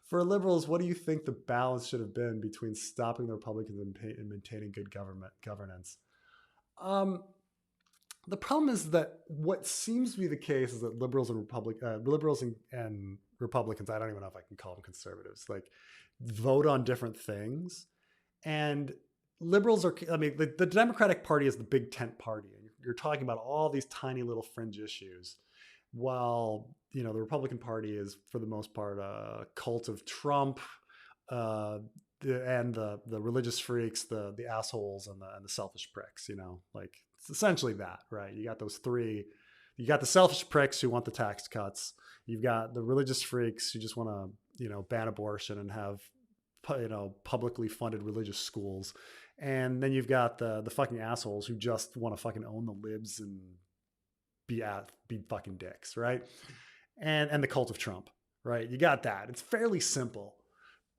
For liberals, what do you think the balance should have been between stopping the Republicans and maintaining good governance? The problem is that what seems to be the case is that liberals and Republicans, I don't even know if I can call them conservatives, like, vote on different things. And liberals are, I mean, the Democratic Party is the big tent party. And you're talking about all these tiny little fringe issues, while, the Republican Party is, for the most part, a cult of Trump, and the religious freaks, the assholes, and the selfish pricks. Like, it's essentially that, right? You got those three. You got the selfish pricks who want the tax cuts. You've got the religious freaks who just want to, ban abortion and have, publicly funded religious schools. And then you've got the fucking assholes who just want to fucking own the libs and be fucking dicks, right? And the cult of Trump, right? You got that. It's fairly simple.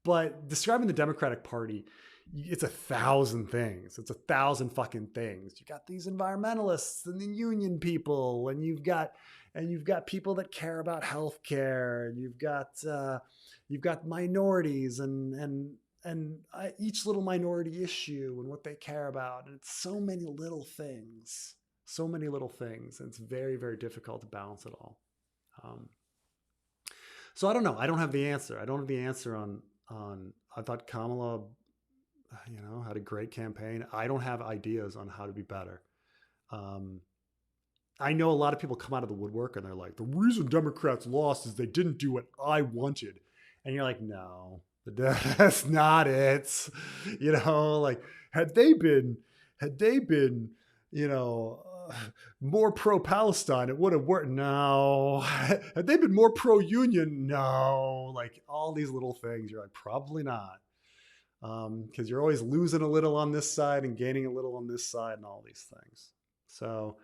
But describing the Democratic Party, it's 1,000 things. It's 1,000 fucking things. You got these environmentalists and the union people, and you've got people that care about healthcare, and you've got minorities and each little minority issue and what they care about. And it's so many little things. And it's very, very difficult to balance it all. So I don't know. I don't have the answer. on I thought Kamala, had a great campaign. I don't have ideas on how to be better. I know a lot of people come out of the woodwork and they're like, the reason Democrats lost is they didn't do what I wanted. And you're like, no, that's not it. Like, had they been, more pro-Palestine, it would have worked. No. Had they been more pro-union? No. Like, all these little things, you're like, probably not. Because you're always losing a little on this side and gaining a little on this side and all these things. So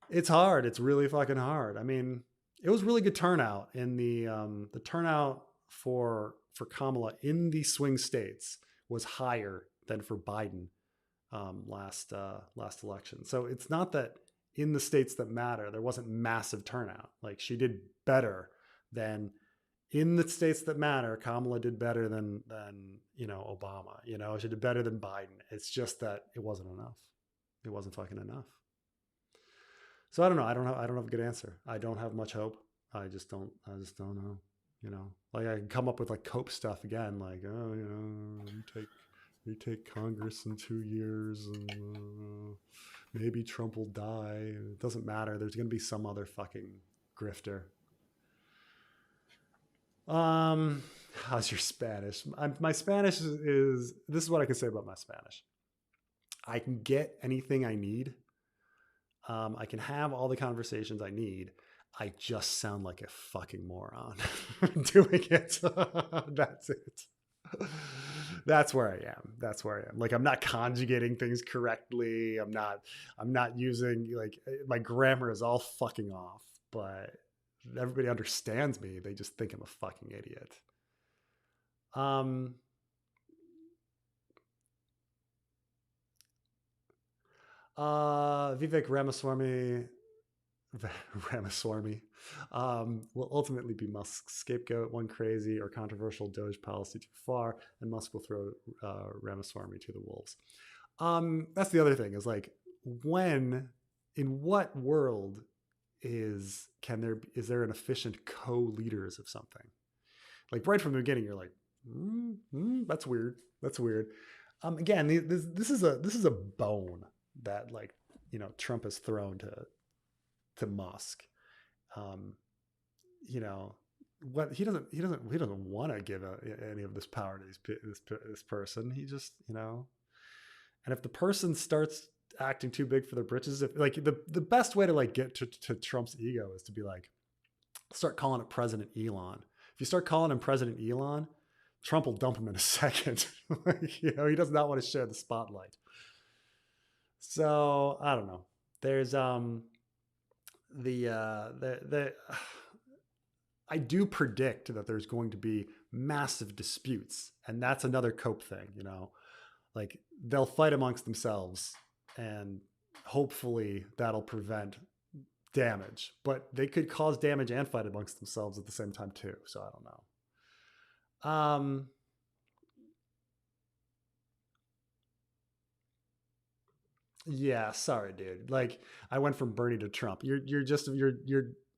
it's hard. It's really fucking hard. I mean, it was really good turnout in the turnout for Kamala in the swing states was higher than for Biden last election. So it's not that in the states that matter there wasn't massive turnout. Like, she did better than in the states that matter. Kamala did better than Obama. She did better than Biden. It's just that it wasn't enough. It wasn't fucking enough. So I don't know. I don't have a good answer. I don't have much hope. I just don't know. Like, I can come up with like Cope stuff again. Like, you take Congress in 2 years, and maybe Trump will die. It doesn't matter. There's going to be some other fucking grifter. How's your Spanish? My Spanish is, this is what I can say about my Spanish. I can get anything I need. I can have all the conversations I need. I just sound like a fucking moron doing it. That's it. That's where I am. Like, I'm not conjugating things correctly. I'm not using, like, my grammar is all fucking off, but everybody understands me. They just think I'm a fucking idiot. Vivek Ramaswamy will ultimately be Musk's scapegoat. One crazy or controversial Doge policy too far, and Musk will throw Ramaswamy to the wolves. That's the other thing, is like, in what world is there an efficient co-leaders of something? Like, right from the beginning, you're like, that's weird. Again, this is a bone that, like, Trump has thrown to Musk. what he doesn't want to give any of this power to this person. He just, and if the person starts acting too big for their britches, if like the best way to like get to Trump's ego is to be like, start calling it President Elon. If you start calling him President Elon, Trump will dump him in a second. Like, he does not want to share the spotlight. So I don't know. There's the I do predict that there's going to be massive disputes, and that's another cope thing. Like they'll fight amongst themselves, and hopefully that'll prevent damage. But they could cause damage and fight amongst themselves at the same time too. So I don't know. Yeah, sorry, dude. Like I went from Bernie to Trump. You're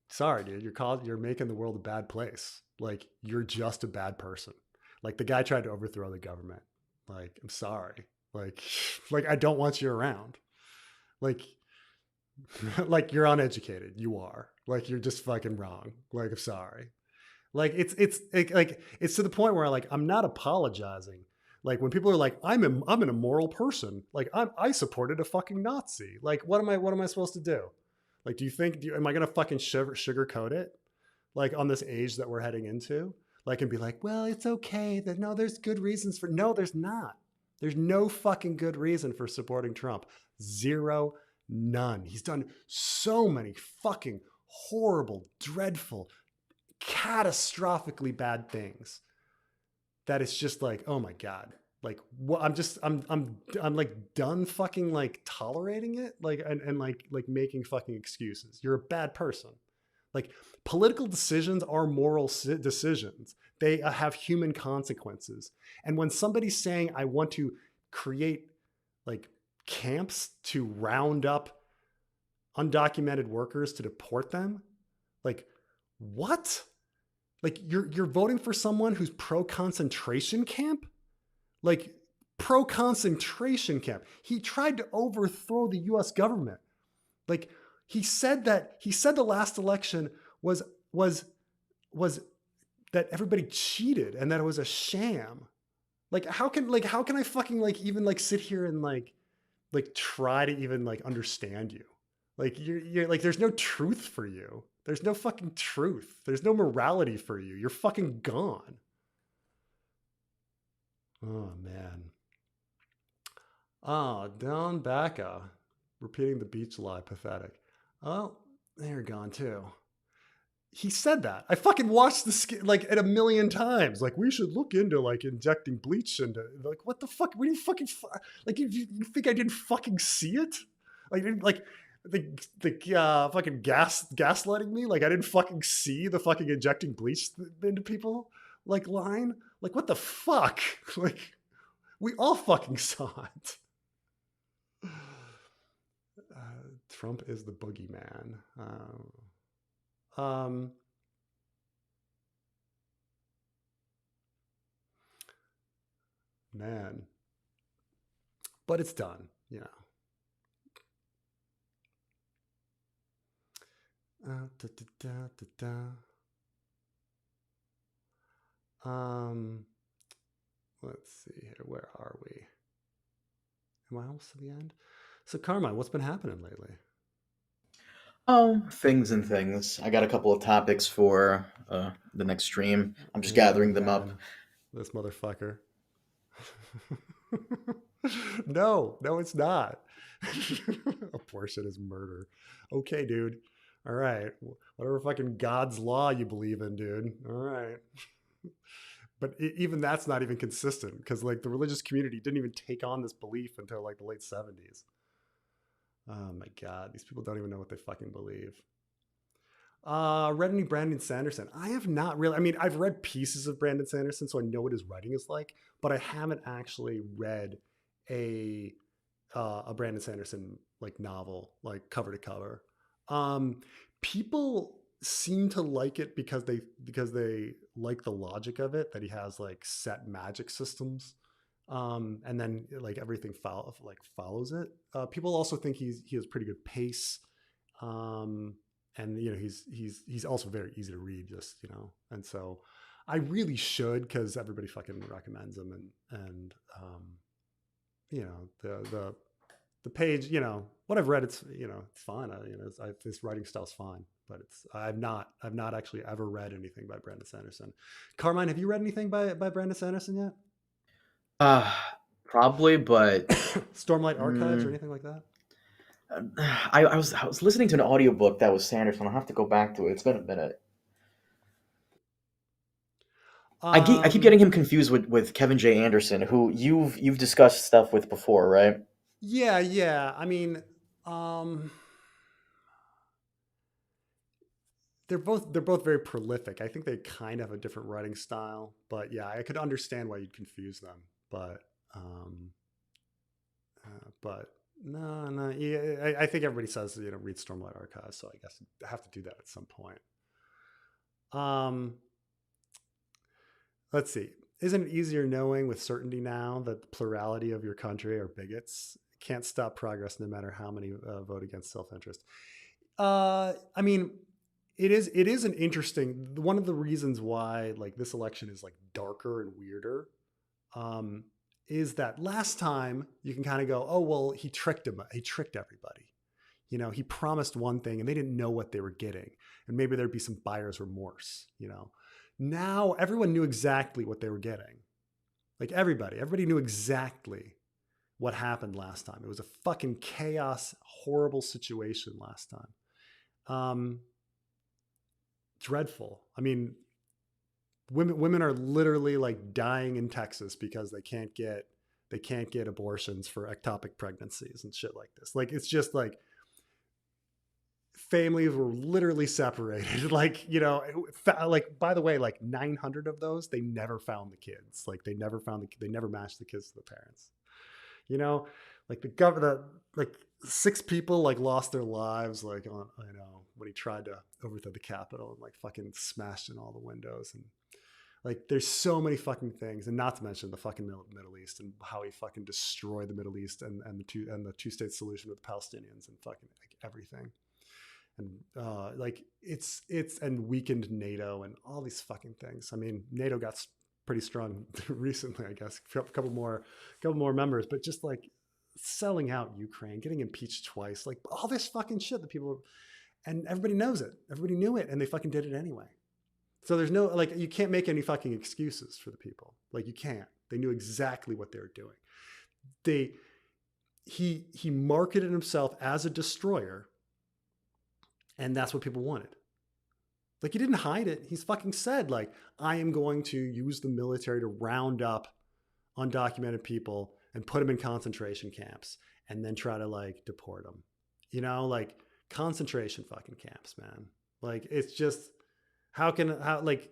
sorry, dude. You're making the world a bad place. Like you're just a bad person. Like the guy tried to overthrow the government. Like I'm sorry. Like like I don't want you around. Like like you're uneducated. You are. Like you're just fucking wrong. Like I'm sorry. Like like it's to the point where like I'm not apologizing. Like when people are like, I'm an immoral person. Like I supported a fucking Nazi. Like what am I supposed to do? Like am I gonna fucking sugarcoat it? Like on this age that we're heading into? Like and be like, well, it's okay. That no, there's good reasons for no, there's not. There's no fucking good reason for supporting Trump. Zero, none. He's done so many fucking horrible, dreadful, catastrophically bad things that it's just like, oh my god, like what I'm like done fucking like tolerating it, like and like making fucking excuses. You're a bad person. Like political decisions are moral decisions. They have human consequences. And when somebody's saying I want to create like camps to round up undocumented workers to deport them, like what? Like you're voting for someone who's pro concentration camp? Like pro concentration camp. He tried to overthrow the US government. Like he said the last election was was that everybody cheated and that it was a sham. Like how can I fucking like even like sit here and like try to even like understand you? Like you're like there's no truth for you. There's no fucking truth. There's no morality for you. You're fucking gone. Oh man. Oh, Don Bacca. Repeating the beach lie, pathetic. Oh, they're gone too. He said that. I fucking watched the like at a million times. Like we should look into like injecting bleach into like what the fuck? We didn't fucking like you think I didn't fucking see it? Like like the fucking gaslighting me? Like I didn't fucking see the fucking injecting bleach into people like line? Like what the fuck? Like we all fucking saw it. Trump is the boogeyman. Man, but it's done. Da, da, da, da, let's see here. Where are we? Am I almost to the end? So, Carmine, what's been happening lately? Oh, things and things. I got a couple of topics for the next stream. I'm just Oh, gathering them up. man. This motherfucker. No, it's not. Abortion is murder. Okay, dude. All right. Whatever fucking God's law you believe in, dude. All right. But even that's not even consistent because like the religious community didn't even take on this belief until like the late 70s. Oh my God. These people don't even know what they fucking believe. Read any Brandon Sanderson? I have not really. I mean, I've read pieces of Brandon Sanderson, so I know what his writing is like, but I haven't actually read a Brandon Sanderson like novel, like cover to cover. Um, People seem to like it because they like the logic of it that he has like set magic systems, and then like everything follows it. People also think he has pretty good pace. Um, and he's also very easy to read, just and so I really should, because everybody fucking recommends him, and the page, what I've read, it's it's fine. This writing style's fine, but I've not actually ever read anything by Brandon Sanderson. Carmine, have you read anything by Brandon Sanderson yet? Uh, Probably, but Stormlight Archives or mm, anything like that? I was listening to an audiobook that was Sanderson. I'll have to go back to it. It's been a minute. I keep Um, getting him confused with Kevin J. Anderson, who you've discussed stuff with before, right? yeah, yeah. I mean, um, they're both very prolific. I think they kind of have a different writing style, but yeah, I could understand why you'd confuse them. But um, but no, no. Yeah, I think everybody says read Stormlight Archives, so I guess I have to do that at some point. Um, let's see. Isn't it easier knowing with certainty now that the plurality of your country are bigots? Can't stop progress no matter how many vote against self-interest. I mean, it is an interesting, one of the reasons why like this election is like darker and weirder, um, is that last time you can kind of go, oh well, he tricked everybody. He promised one thing and they didn't know what they were getting, and maybe there'd be some buyer's remorse. Now everyone knew exactly what they were getting. Like everybody knew exactly what happened last time. It was a fucking chaos, horrible situation last time. Um, Dreadful. I mean, women are literally like dying in Texas because they can't get abortions for ectopic pregnancies and shit like this. Like it's just like families were literally separated. Like like by the way, like 900 of those, they never found the kids. Like they never matched the kids to the parents. You know, like the government, like 6 people like lost their lives, like on when he tried to overthrow the Capitol and like fucking smashed in all the windows. And like there's so many fucking things, and not to mention the fucking Middle East and how he fucking destroyed the Middle East and the two-state solution with the Palestinians and fucking like everything. And like it's and weakened NATO and all these fucking things. I mean, NATO got pretty strong recently, I guess, a couple more members, but just like selling out Ukraine, getting impeached twice, like all this fucking shit that people, and everybody knows it. Everybody knew it, and they fucking did it anyway. So there's no, like, you can't make any fucking excuses for the people. Like you can't. They knew exactly what they were doing. He marketed himself as a destroyer, and that's what people wanted. Like he didn't hide it. He's fucking said like, I am going to use the military to round up undocumented people and put them in concentration camps and then try to like deport them. Like concentration fucking camps, man. Like it's just how like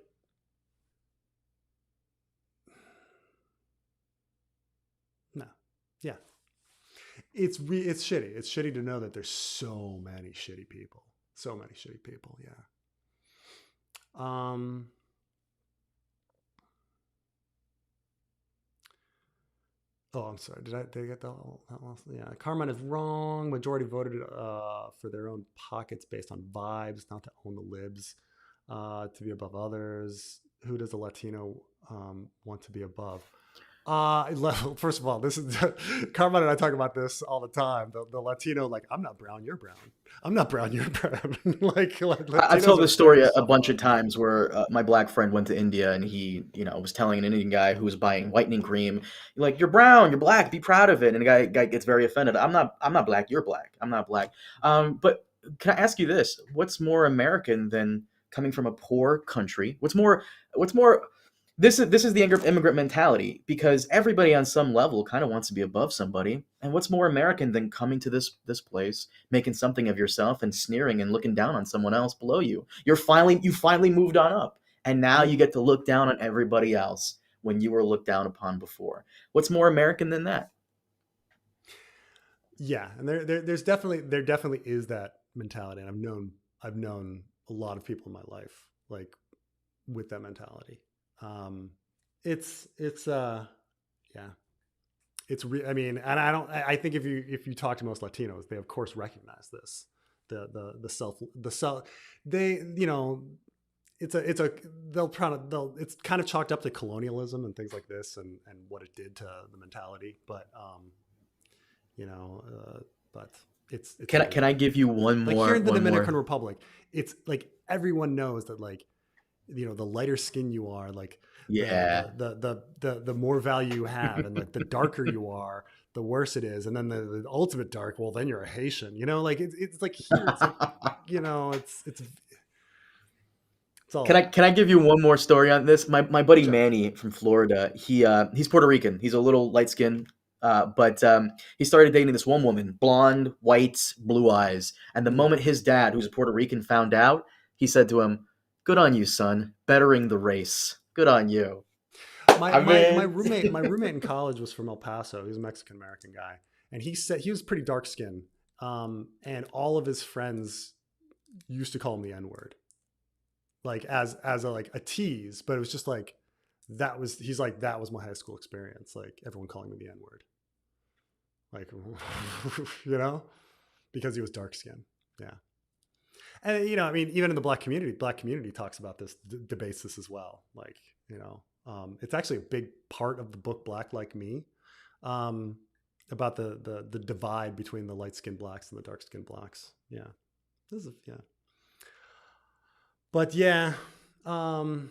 no. Yeah. It's shitty. It's shitty to know that there's so many shitty people. So many shitty people, yeah. Um Oh, I'm sorry. Did I get that last? Yeah, Carmine is wrong. Majority voted for their own pockets based on vibes, not to own the libs, to be above others. Who does a Latino want to be above? First of all, this is Carmine and I talk about this all the time. The Latino, like, I'm not brown, you're brown. I'm not brown, you're brown. like I've Latinos told are this story very a bunch of self-conscious. times where my black friend went to India and he, was telling an Indian guy who was buying whitening cream, like, "You're brown, you're black, be proud of it." And the guy gets very offended. I'm not black. You're black. I'm not black. But can I ask you this? What's more American than coming from a poor country? What's more? This is the immigrant mentality, because everybody on some level kind of wants to be above somebody. And what's more American than coming to this place, making something of yourself, and sneering and looking down on someone else below you? You finally moved on up, and now you get to look down on everybody else when you were looked down upon before. What's more American than that? Yeah, and there definitely is that mentality, and I've known a lot of people in my life like with that mentality. Um, it's yeah, I mean, and I don't. I think if you talk to most Latinos, they of course recognize this. the self. They, you know, it's kind of chalked up to colonialism and things like this, and what it did to the mentality. But you know, but it's Can I give you like here in the one Dominican more? Republic, it's like everyone knows that, like, you know, the lighter skin you are, like Yeah. the more value you have, and like the darker you are, the worse it is. And then the ultimate dark, well, then you're a Haitian, you know, like it's like here, it's like, you know, it's all Can I give you one more story on this? My buddy sure. Manny from Florida, he's Puerto Rican. He's a little light skinned, but he started dating this one woman, blonde, white, blue eyes. And the Mm. moment his dad, who's a Puerto Rican, found out, he said to him, "Good on you, son, bettering the race. Good on you." I mean, My roommate in college was from El Paso. He was a Mexican American guy, and he said he was pretty dark skinned. And all of his friends used to call him the N word, like as a, like a tease, but it was just like, he's like, that was my high school experience, like everyone calling me the N word, like you know, because he was dark skinned. Yeah. And you know, I mean, even in the black community talks about this, debates this as well. Like, you know, it's actually a big part of the book Black Like Me, um, about the divide between the light skinned blacks and the dark skinned blacks. Yeah, yeah. But yeah, um,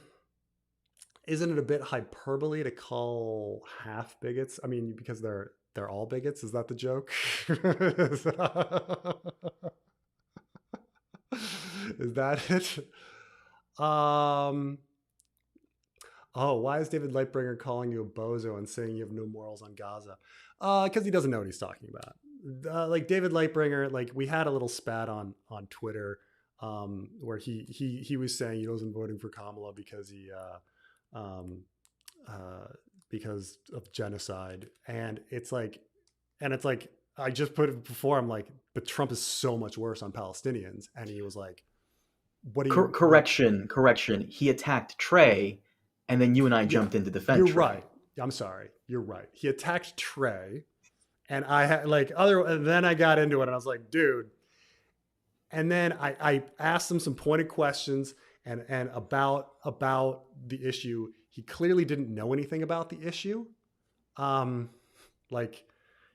isn't it a bit hyperbole to call half bigots? I mean, because they're all bigots. Is that the joke? Is that it? Um, oh, why is David Lightbringer calling you a bozo and saying you have no morals on Gaza? Because he doesn't know what he's talking about. Like David Lightbringer, like we had a little spat on Twitter, where he was saying he wasn't voting for Kamala because um, uh, because of genocide, and it's like I just put it before. I'm like, but Trump is so much worse on Palestinians, and he was like, "What do you like?" correction. He attacked Trey, and then you and I Yeah, jumped in to defend you're Trey. right. I'm sorry. You're right. He attacked Trey, and I had like other. And then I got into it, and I was like, dude. And then I asked him some pointed questions, and about the issue. He clearly didn't know anything about the issue. Um, like,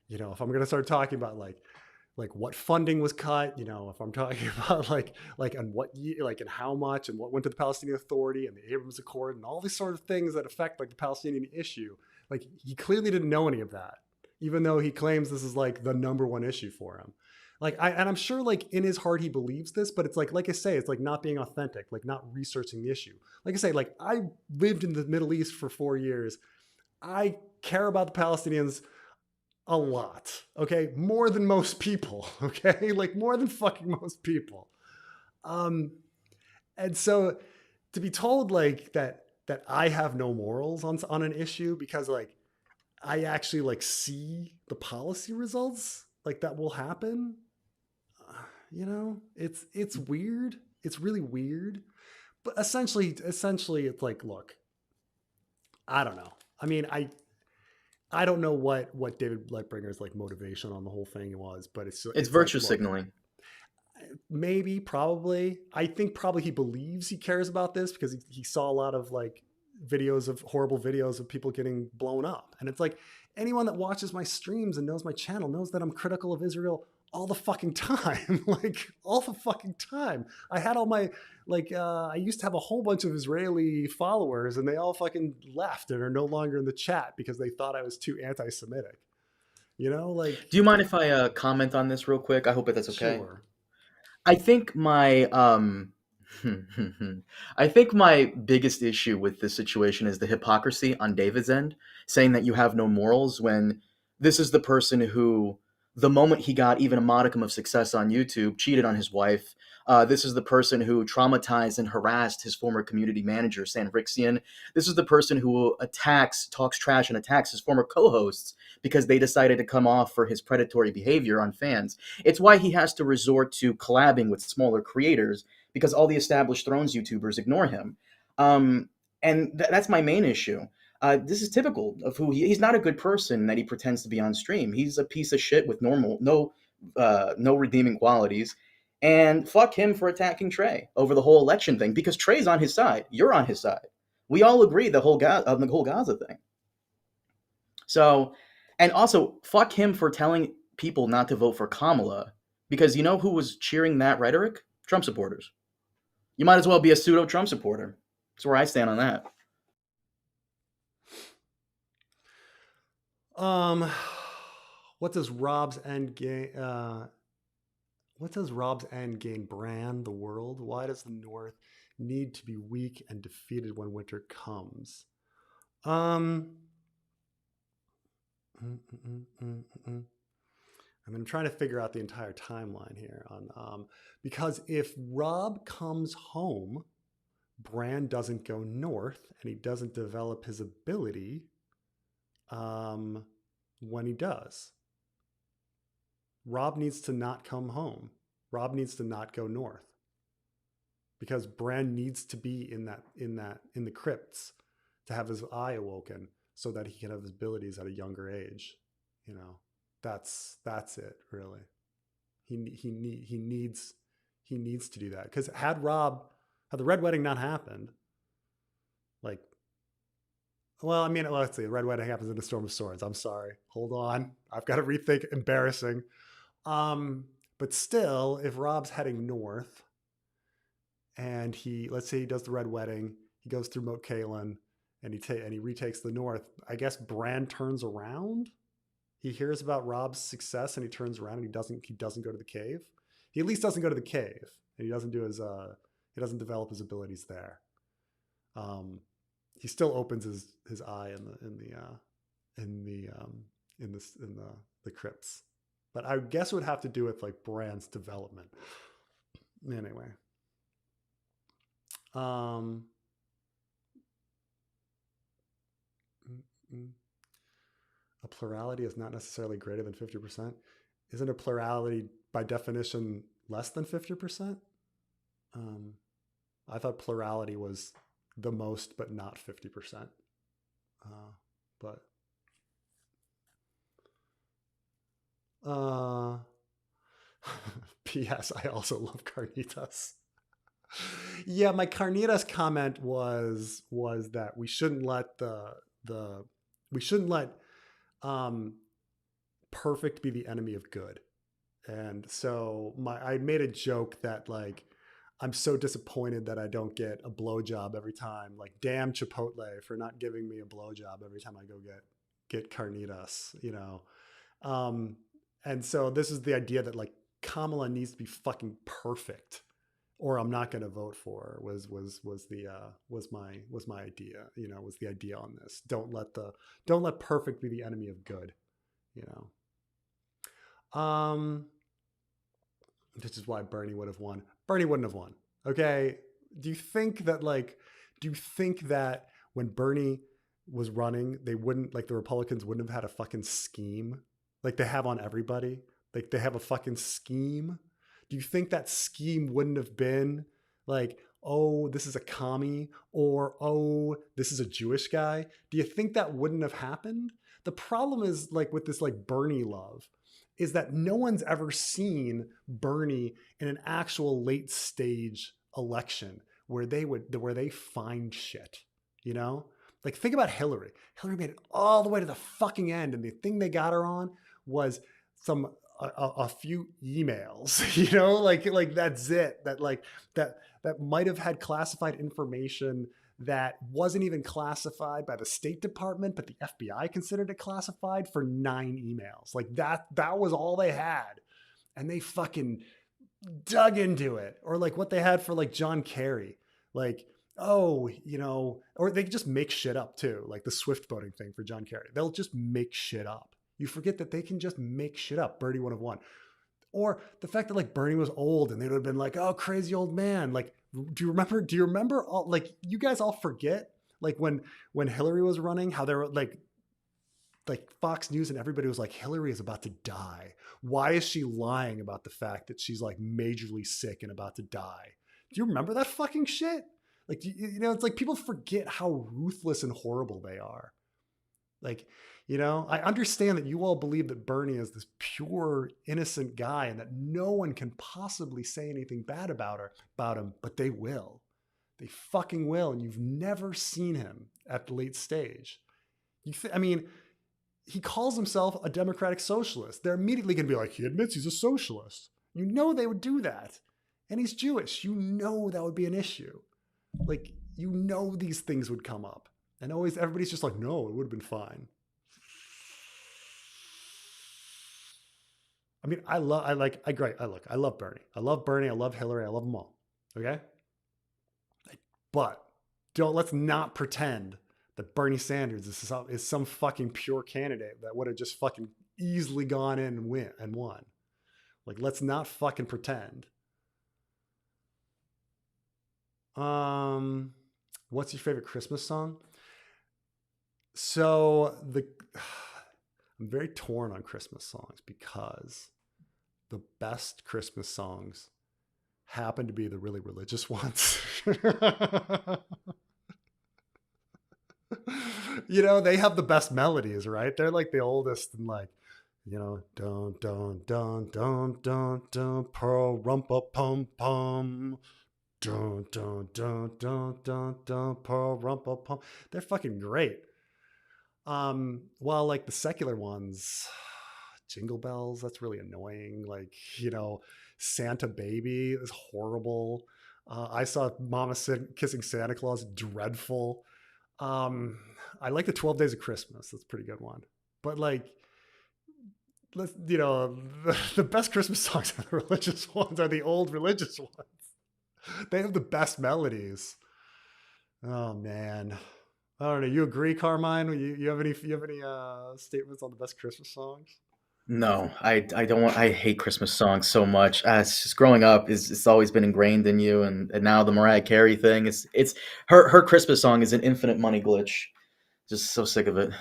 you know, if I'm gonna start talking about like what funding was cut, you know, if I'm talking about like and what year, like and how much, and what went to the Palestinian Authority and the Abrams Accord and all these sort of things that affect like the Palestinian issue, like he clearly didn't know any of that, even though he claims this is like the number one issue for him. Like and I'm sure like in his heart he believes this, but it's like I say, it's like not being authentic, like not researching the issue. Like I say, like I lived in the Middle East for 4 years. I care about the Palestinians a lot, okay? More than most people, okay? Like more than fucking most people. Um and so to be told like that I have no morals on an issue because like I actually like see the policy results like that will happen, you know? It's weird. It's really weird. But essentially it's like, look, I don't know. I mean, I don't know what David Lightbringer's like motivation on the whole thing was, but It's it's like, virtue look, signaling. maybe, probably, I think probably he believes he cares about this because he saw a lot of like horrible videos of people getting blown up, and it's like anyone that watches my streams and knows my channel knows that I'm critical of Israel all the fucking time. Like all the fucking time. I had all my I used to have a whole bunch of Israeli followers, and they all fucking left and are no longer in the chat because they thought I was too anti-Semitic. You know, like, Do you mind if I comment on this real quick? I hope that's okay. sure. I think my I think my biggest issue with this situation is the hypocrisy on David's end, saying that you have no morals when this is the person who, the moment he got even a modicum of success on YouTube, cheated on his wife. This is the person who traumatized and harassed his former community manager, San Rixian. This is the person who talks trash, and attacks his former co-hosts because they decided to come off for his predatory behavior on fans. It's why he has to resort to collabing with smaller creators because all the established Thrones YouTubers ignore him. Um, and that's my main issue. This is typical of who he's not a good person that he pretends to be on stream. He's a piece of shit with no redeeming qualities. And fuck him for attacking Trey over the whole election thing, because Trey's on his side. You're on his side. We all agree the whole Gaza thing. So, and also fuck him for telling people not to vote for Kamala, because you know who was cheering that rhetoric? Trump supporters. You might as well be a pseudo Trump supporter. That's where I stand on that. What does Rob's end game? What does Rob's end game brand the world? Why does the North need to be weak and defeated when winter comes? I mean, I'm trying to figure out the entire timeline here on because if Rob comes home, Bran doesn't go north and he doesn't develop his ability when he does. Rob needs to not come home. Rob needs to not go north because Bran needs to be in the crypts to have his eye awoken so that he can have his abilities at a younger age. You know, that's it really. He needs to do that because had the Red Wedding not happened, like, well, I mean, let's see, the Red Wedding happens in a Storm of Swords. I'm sorry, hold on, I've got to rethink. Embarrassing. But still, if Rob's heading north and let's say he does the Red Wedding, he goes through Moat Cailin and he retakes the north, I guess Bran turns around. He hears about Rob's success and he turns around and he doesn't go to the cave. He at least doesn't go to the cave and he doesn't develop his abilities there. He still opens his eye in the crypts. But I guess it would have to do with like Bran's development. Anyway. A plurality is not necessarily greater than 50%. Isn't a plurality by definition less than 50%? I thought plurality was the most, but not 50%. But P.S. I also love carnitas. Yeah, my carnitas comment was that we shouldn't let perfect be the enemy of good. And so I made a joke that like I'm so disappointed that I don't get a blowjob every time. Like, damn Chipotle for not giving me a blowjob every time I go get carnitas, you know. And so this is the idea that like Kamala needs to be fucking perfect, or I'm not going to vote for her. Was my idea. You know, was the idea on this. Don't let perfect be the enemy of good. You know. This is why Bernie would have won. Bernie wouldn't have won. Okay. Do you think that when Bernie was running, they wouldn't, like, the Republicans wouldn't have had a fucking scheme like they have on everybody? Like, they have a fucking scheme. Do you think that scheme wouldn't have been like, oh, this is a commie, or oh, this is a Jewish guy? Do you think that wouldn't have happened? The problem is, like, with this like Bernie love, is that no one's ever seen Bernie in an actual late stage election where they find shit, you know? Like, think about Hillary. Hillary made it all the way to the fucking end, and the thing they got her on was a few emails, you know, like that's it. That might have had classified information that wasn't even classified by the State Department, but the FBI considered it classified for 9 emails. Like that was all they had. And they fucking dug into it. Or like what they had for like John Kerry. Like, oh, you know, or they just make shit up too. Like the Swift voting thing for John Kerry. They'll just make shit up. You forget that they can just make shit up. Bernie would have won. Or the fact that like Bernie was old and they would have been like, oh, crazy old man. Like, do you remember all, like, you guys all forget like when Hillary was running, how they were like Fox News and everybody was like, Hillary is about to die. Why is she lying about the fact that she's like majorly sick and about to die? Do you remember that fucking shit? Like, you know, it's like people forget how ruthless and horrible they are. Like, I understand that you all believe that Bernie is this pure, innocent guy and that no one can possibly say anything bad about him, but they will. They fucking will. And you've never seen him at the late stage. I mean, he calls himself a democratic socialist. They're immediately going to be like, he admits he's a socialist. They would do that. And he's Jewish. That would be an issue. Like, these things would come up. And always everybody's just like, no, it would have been fine. I mean, I love Bernie. I love Bernie. I love Hillary. I love them all. Okay. But let's not pretend that Bernie Sanders is some fucking pure candidate that would have just fucking easily gone in and won. Like, let's not fucking pretend. What's your favorite Christmas song? So I'm very torn on Christmas songs because the best Christmas songs happen to be the really religious ones. They have the best melodies, right? They're like the oldest and like, dun dun dun dun dun dun pearl rumpa pum pum. Dun dun dun dun dun dun pearl rumpa pum. They're fucking great. While like the secular ones, Jingle Bells, that's really annoying. Like, Santa Baby is horrible. I saw Mama Kissing Santa Claus, dreadful. I like the 12 Days of Christmas. That's a pretty good one. But like, the best Christmas songs are the religious ones, are the old religious ones. They have the best melodies. Oh man. I don't know. You agree, Carmine? You have any statements on the best Christmas songs? No, I don't want. I hate Christmas songs so much. It's just growing up it's always been ingrained in you, and now the Mariah Carey thing. It's her Christmas song is an infinite money glitch. Just so sick of it.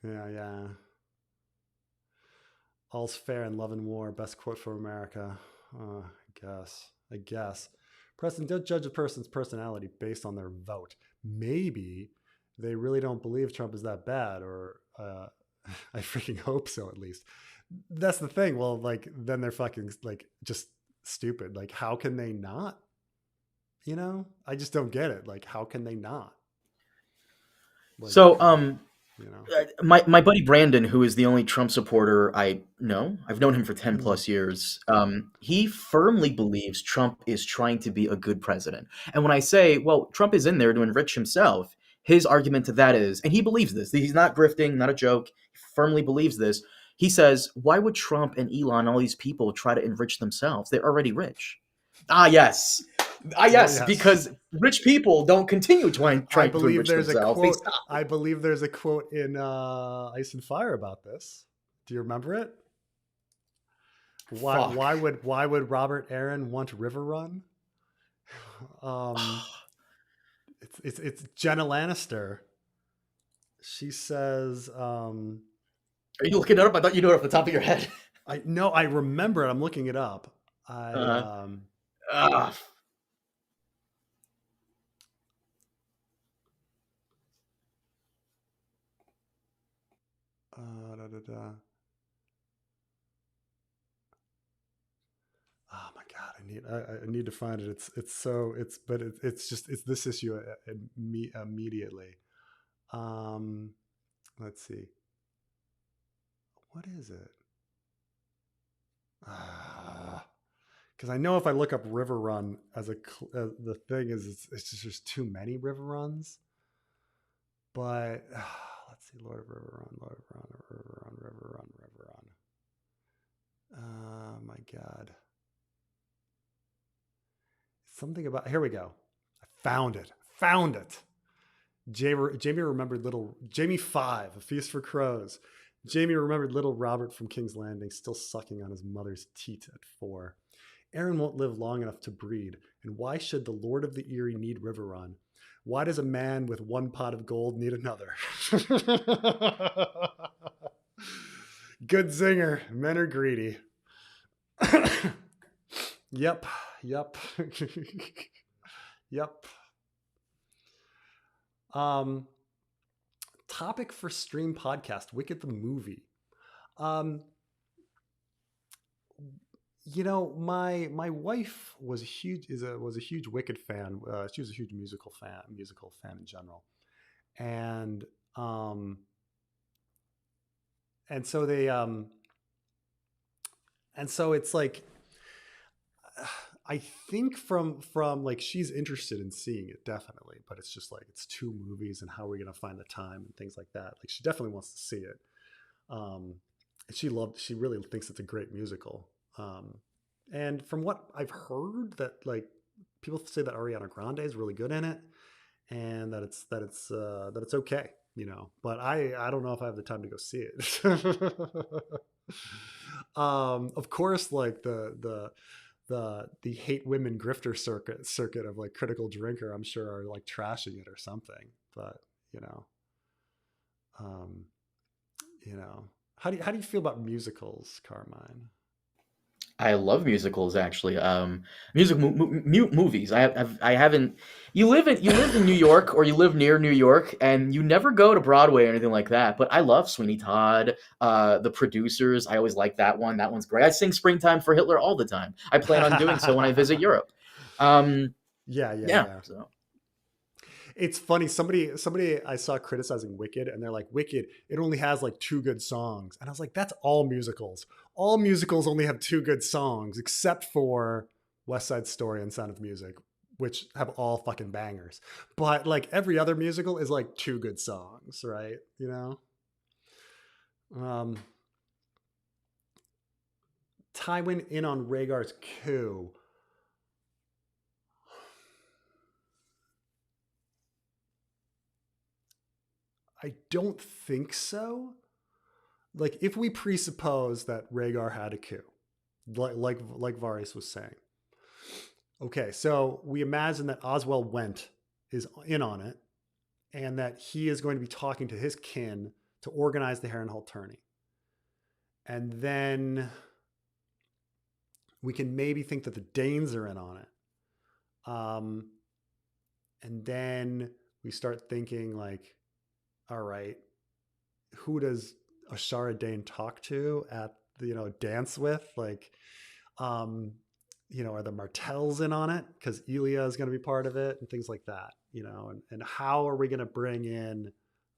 Yeah. All's fair in love and war. Best quote from America. I guess. Preston, don't judge a person's personality based on their vote. Maybe they really don't believe Trump is that bad, or I freaking hope so, at least. That's the thing. Well, like, then they're fucking like just stupid. Like, how can they not? I just don't get it. Like, how can they not? Like, So, my buddy Brandon, who is the only Trump supporter I know, I've known him for 10 plus years. He firmly believes Trump is trying to be a good president. And when I say, well, Trump is in there to enrich himself, his argument to that is, and he believes this, he's not grifting, not a joke, he firmly believes this. He says, why would Trump and Elon, all these people, try to enrich themselves? They're already rich. Yes. Yes, because rich people don't continue trying to enrich themselves. I believe there's a quote in Ice and Fire about this. Do you remember it? Why would Robert Aaron want River Run? It's Jenna Lannister. She says, "Are you looking it up? I thought you knew it off the top of your head." I remember it. I'm looking it up. Oh my god, I need to find it. It's this issue immediately. Let's see. What is it? Because I know if I look up River Run as the thing is, it's just there's too many River Runs. But let's see, Lord of River Run, Lord of River Run, River Run, River Run. Oh my god. Something about, here we go. I found it. Jamie remembered Jamie 5, A Feast for Crows. Jamie remembered little Robert from King's Landing still sucking on his mother's teat at 4. Aaron won't live long enough to breed. And why should the Lord of the Erie need River Run? Why does a man with one pot of gold need another? Good zinger. Men are greedy. Yep. topic for stream podcast, Wicked the movie. Um, my wife was a huge Wicked fan. She was a huge musical fan in general, and um, and so they and so it's like I think from like she's interested in seeing it definitely, but it's just like it's two movies and how are we gonna find the time and things like that. Like she definitely wants to see it. Um, and she really thinks it's a great musical. Um, and from what I've heard, that like people say that Ariana Grande is really good in it, and that it's okay, But I don't know if I have the time to go see it. Of course, like the hate women grifter circuit of like Critical Drinker, I'm sure are like trashing it or something. But you know, um, how do you feel about musicals, Carmine? I love musicals actually. Movies. I haven't. You live in New York or you live near New York, and you never go to Broadway or anything like that. But I love Sweeney Todd. The Producers. I always like that one. That one's great. I sing "Springtime for Hitler" all the time. I plan on doing so when I visit Europe. Um, Yeah, yeah, yeah. yeah. So It's funny. Somebody I saw criticizing Wicked, and they're like, "Wicked, it only has like two good songs," and I was like, "That's all musicals. All musicals only have two good songs, except for West Side Story and Sound of Music, which have all fucking bangers. But like every other musical is like two good songs, right? Um, Tywin in on Rhaegar's coup. I don't think so. Like if we presuppose that Rhaegar had a coup, like Varys was saying. Okay, so we imagine that Oswell Went is in on it, and that he is going to be talking to his kin to organize the Harrenhal tourney. And then we can maybe think that the Danes are in on it. Um, and then we start thinking like, all right, who does Ashara Dane talk to at the dance with? Like, um, are the Martells in on it? Because Elia is going to be part of it and things like that, and how are we going to bring in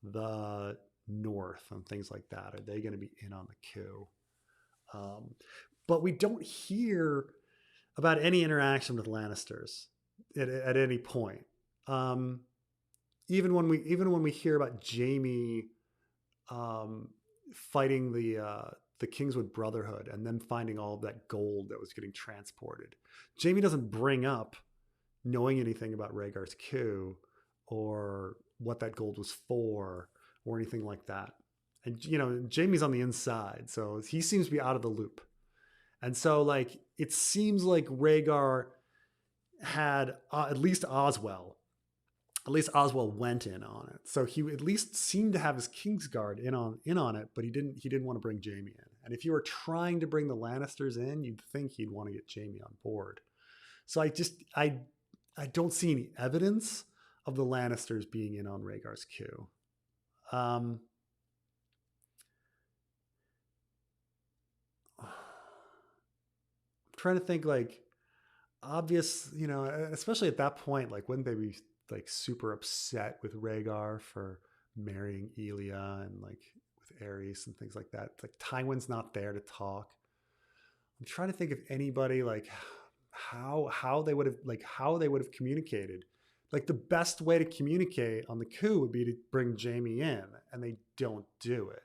the North and things like that? Are they going to be in on the coup? Um, but we don't hear about any interaction with Lannisters at any point. Um, even when we hear about Jamie fighting the Kingswood Brotherhood and them finding all of that gold that was getting transported. Jamie doesn't bring up knowing anything about Rhaegar's coup or what that gold was for or anything like that. And Jamie's on the inside, so he seems to be out of the loop. And so like it seems like Rhaegar had at least Oswell went in on it. So he at least seemed to have his Kingsguard in on it, but he didn't want to bring Jamie in. And if you were trying to bring the Lannisters in, you'd think he'd want to get Jamie on board. So I don't see any evidence of the Lannisters being in on Rhaegar's coup. I'm trying to think like obvious, especially at that point, like wouldn't they be like super upset with Rhaegar for marrying Elia and like with Aerys and things like that? Like Tywin's not there to talk. I'm trying to think of anybody like how they would have communicated. Like the best way to communicate on the coup would be to bring Jamie in, and they don't do it.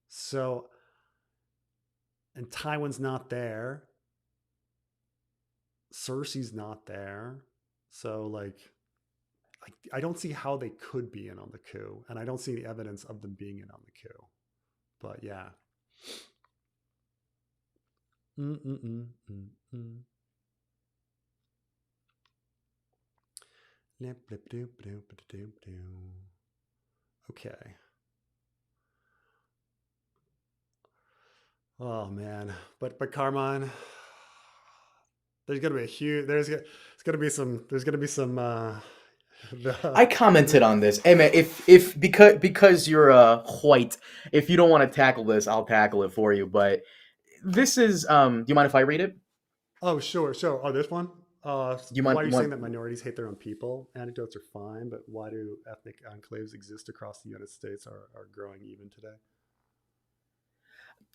So, and Tywin's not there. Cersei's not there. So like I don't see how they could be in on the coup, and I don't see any evidence of them being in on the coup. But yeah. Mm-mm-mm-mm-mm. Okay. Oh man, but Carmine, there's gonna be a huge. There's gonna be some. There's gonna be some the I commented on this. Hey man, if because you're white, if you don't want to tackle this, I'll tackle it for you. But this is do you mind if I read it? Oh, sure, sure. Oh, this one. Do you Why mind are you saying want that minorities hate their own people? Anecdotes are fine, but why do ethnic enclaves exist across the United States are growing even today?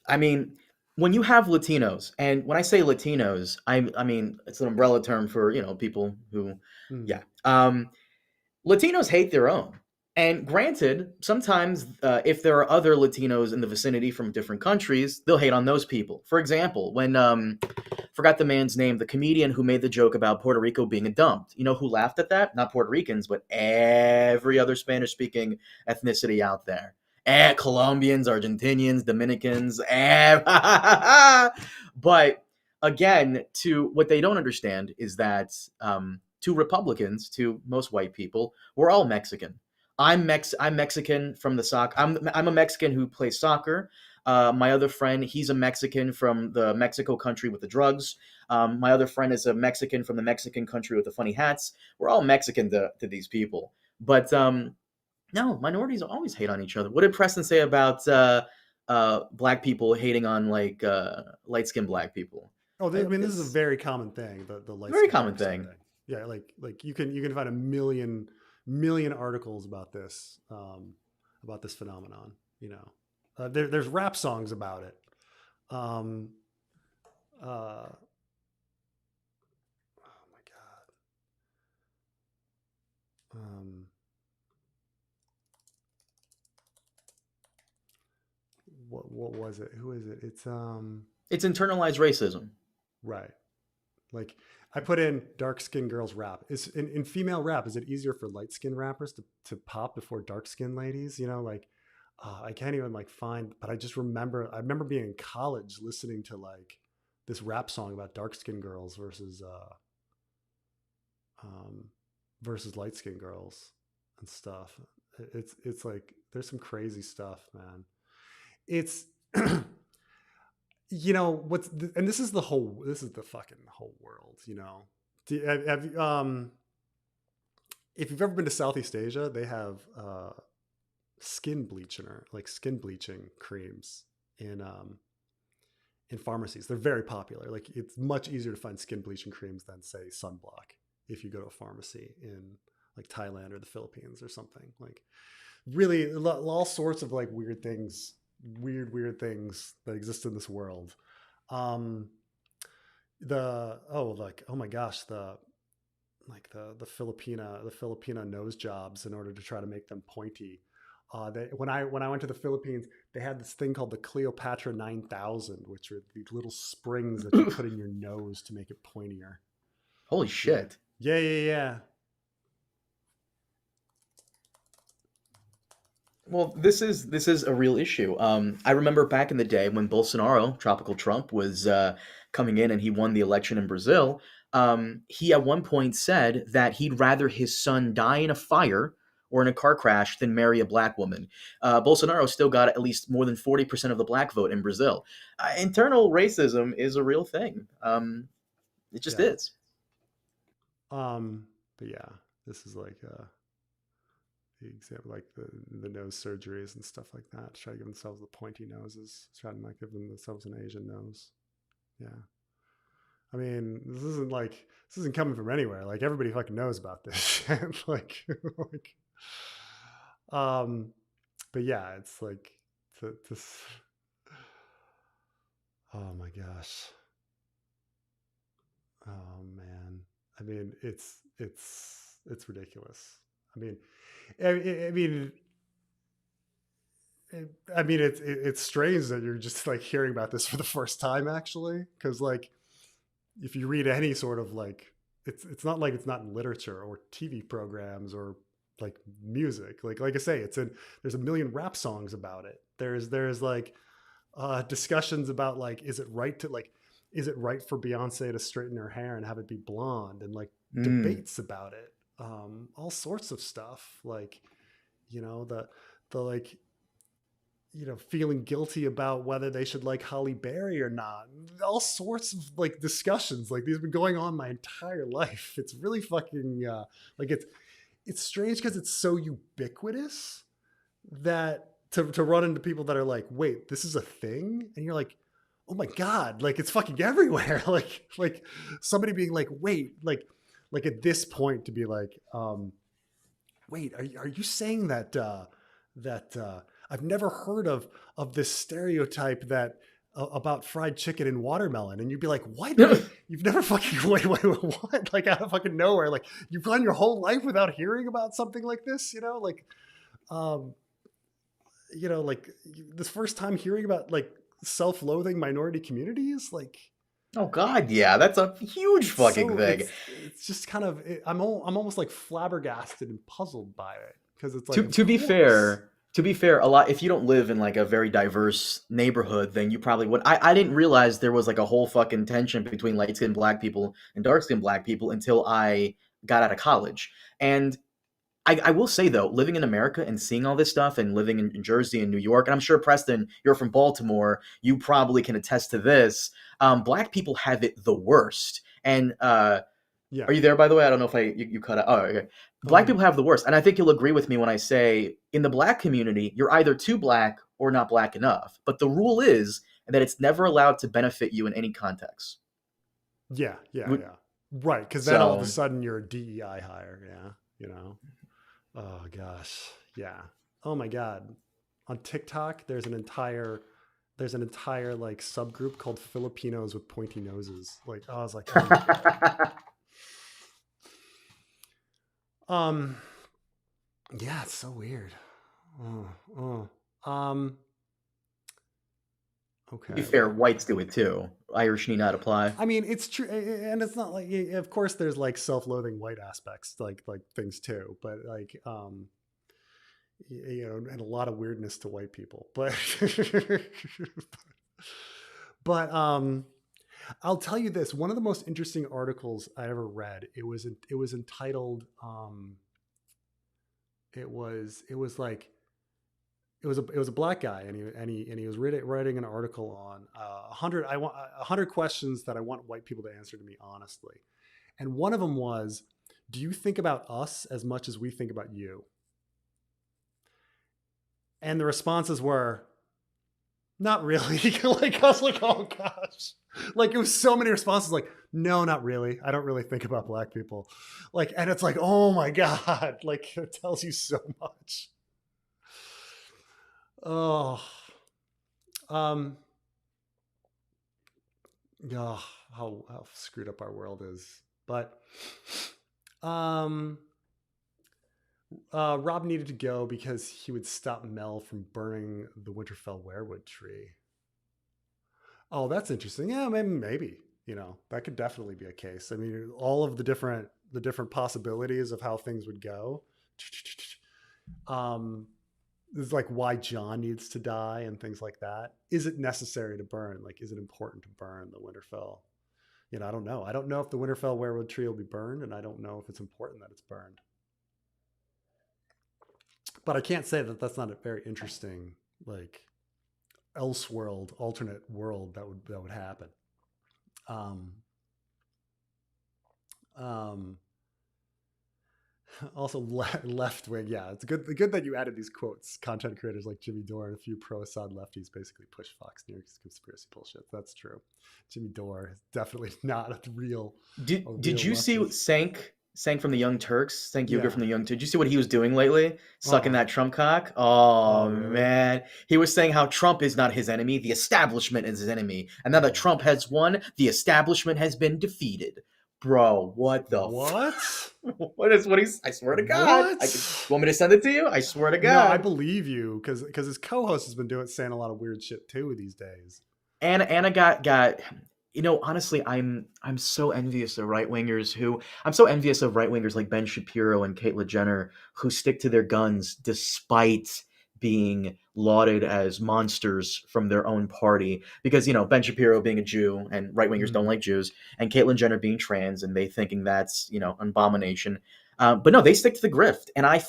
I mean, when you have Latinos, and when I say Latinos, I mean it's an umbrella term for, people who Mm, yeah. Latinos hate their own. And granted, sometimes if there are other Latinos in the vicinity from different countries, they'll hate on those people. For example, when forgot the man's name, the comedian who made the joke about Puerto Rico being a dump. You know who laughed at that? Not Puerto Ricans, but every other Spanish-speaking ethnicity out there. Colombians, Argentinians, Dominicans, but again, to what they don't understand is that to Republicans, to most white people, we're all Mexican. I'm Mexican from the soccer. I'm a Mexican who plays soccer. My other friend, he's a Mexican from the Mexico country with the drugs. My other friend is a Mexican from the Mexican country with the funny hats. We're all Mexican to these people. But no, minorities always hate on each other. What did Preston say about black people hating on like light skinned black people? oh, I mean, this is a It's very common thing. The a light very skin, common dark skin thing. thing. Yeah, like you can find a million articles about this phenomenon. You know, there's rap songs about it. Um, uh, oh my god. What was it? Who is it? It's It's internalized racism. right. Like I put in dark skinned girls rap. Is in female rap, is it easier for light skinned rappers to pop before dark skinned ladies? You know, like I can't even like find, but I remember being in college listening to like this rap song about dark skinned girls um, versus light skinned girls and stuff. It's like there's some crazy stuff, man. It's and this is the fucking whole world, you know. If you've ever been to Southeast Asia, they have skin bleaching creams in pharmacies. They're very popular. Like it's much easier to find skin bleaching creams than say sunblock if you go to a pharmacy in like Thailand or the Philippines or something. Like really all sorts of like weird things that exist in this world. Um, oh my gosh, the Filipina nose jobs in order to try to make them pointy. When I went to the Philippines, they had this thing called the Cleopatra 9000, which are these little springs that you put in your nose to make it pointier. Holy Yeah, shit. yeah. Well, this is a real issue. I remember back in the day when Bolsonaro, Tropical Trump, was coming in and he won the election in Brazil. He at one point said that he'd rather his son die in a fire or in a car crash than marry a black woman. Bolsonaro still got at least more than 40% of the black vote in Brazil. Internal racism is a real thing. It just Yeah. is. But yeah, this is like the example, like the nose surgeries and stuff like that. Try to give themselves the pointy noses. Try to not give themselves an Asian nose. Yeah. I mean, this isn't coming from anywhere. Like everybody fucking knows about this shit. Like, um, but yeah, it's like this. Oh my gosh. Oh man. I mean, it's ridiculous. I mean, I mean, it's strange that you're just like hearing about this for the first time, actually, because like if you read any sort of like, it's not like it's not in literature or TV programs or like music. Like I say, there's a million rap songs about it. There's like discussions about like is it right for Beyonce to straighten her hair and have it be blonde, and like Mm. debates about it, all sorts of stuff, like the like feeling guilty about whether they should like Holly Berry or not. All sorts of like discussions like these have been going on my entire life. It's really fucking like it's strange because it's so ubiquitous that to run into people that are like, wait, this is a thing, and you're like, oh my god, like it's fucking everywhere. Like somebody being like, wait, like at this point to be like, wait, are you saying that I've never heard of this stereotype that about fried chicken and watermelon, and you'd be like, what? You've never fucking wait, what? Like out of fucking nowhere, like you've gone your whole life without hearing about something like this, um, like this first time hearing about like self-loathing minority communities, like Oh God, yeah, that's a huge fucking so thing. it's just kind of I'm almost like flabbergasted and puzzled by it because it's like, To of to be course, fair, a lot if you don't live in like a very diverse neighborhood, then you probably would. I didn't realize there was like a whole fucking tension between light skinned black people and dark skinned black people until I got out of college. And I will say though, living in America and seeing all this stuff and living in Jersey and New York, and I'm sure Preston, you're from Baltimore, you probably can attest to this. Black people have it the worst. And yeah. are you there, by the way? I don't know if you cut out. Oh, okay. Oh Black no. people have the worst. And I think you'll agree with me when I say in the black community, you're either too black or not black enough. But the rule is that it's never allowed to benefit you in any context. Yeah, yeah, Would- yeah. Right, because then all of a So, sudden you're a DEI hire. Yeah, Oh gosh, yeah. Oh my god. On TikTok, there's an entire like subgroup called Filipinos with pointy noses. Like, I was like, oh my god. Um, yeah, it's so weird. Oh, oh. to be Okay. fair, whites do it too. Irish need not apply. I mean, it's true, and it's not like, of course, there's like self-loathing white aspects, like things too, but like, and a lot of weirdness to white people, but, but, I'll tell you this: one of the most interesting articles I ever read. It was entitled, it was like it was a black guy, and he was writing an article on 100 questions that I want white people to answer to me honestly, and one of them was, do you think about us as much as we think about you? And the responses were, not really. Like, I was like, oh gosh, like it was so many responses like, no, not really, I don't really think about black people, like, and it's like, oh my god, like it tells you so much. Oh, um, yeah, how screwed up our world is. But um, Rob needed to go because he would stop Mel from burning the Winterfell werewood tree. Oh, that's interesting. Yeah, maybe. That could definitely be a case. I mean, all of the different possibilities of how things would go. Um, this is like why John needs to die and things like that. Is it necessary to burn? Like, is it important to burn the Winterfell? I don't know. I don't know if the Winterfell werewood tree will be burned, and I don't know if it's important that it's burned. But I can't say that that's not a very interesting, like, elseworld, alternate world that would happen. Um, um, Also, left wing. Yeah, it's good that you added these quotes. Content creators like Jimmy Dore and a few pro-Assad lefties basically push Fox News conspiracy bullshit. That's true. Jimmy Dore is definitely not a real Did you see leftist. Sank from the Young Turks? Sank Yuga Yeah. from the Young Turks. Did you see what he was doing lately? Sucking Uh-uh. that Trump cock? Oh, Oh really? man. He was saying how Trump is not his enemy, the establishment is his enemy. And now that Oh my Trump god. has won, the establishment has been defeated. Bro, what the What? what he's I swear to God. What? You want me to send it to you? I swear to No, I God. believe you because his co-host has been saying a lot of weird shit too these days. Anna got honestly, I'm so envious of I'm so envious of right wingers like Ben Shapiro and Caitlyn Jenner who stick to their guns despite being lauded as monsters from their own party. Because Ben Shapiro being a Jew and right wingers don't Mm. like Jews, and Caitlyn Jenner being trans and they thinking that's an abomination. But no, they stick to the grift, and I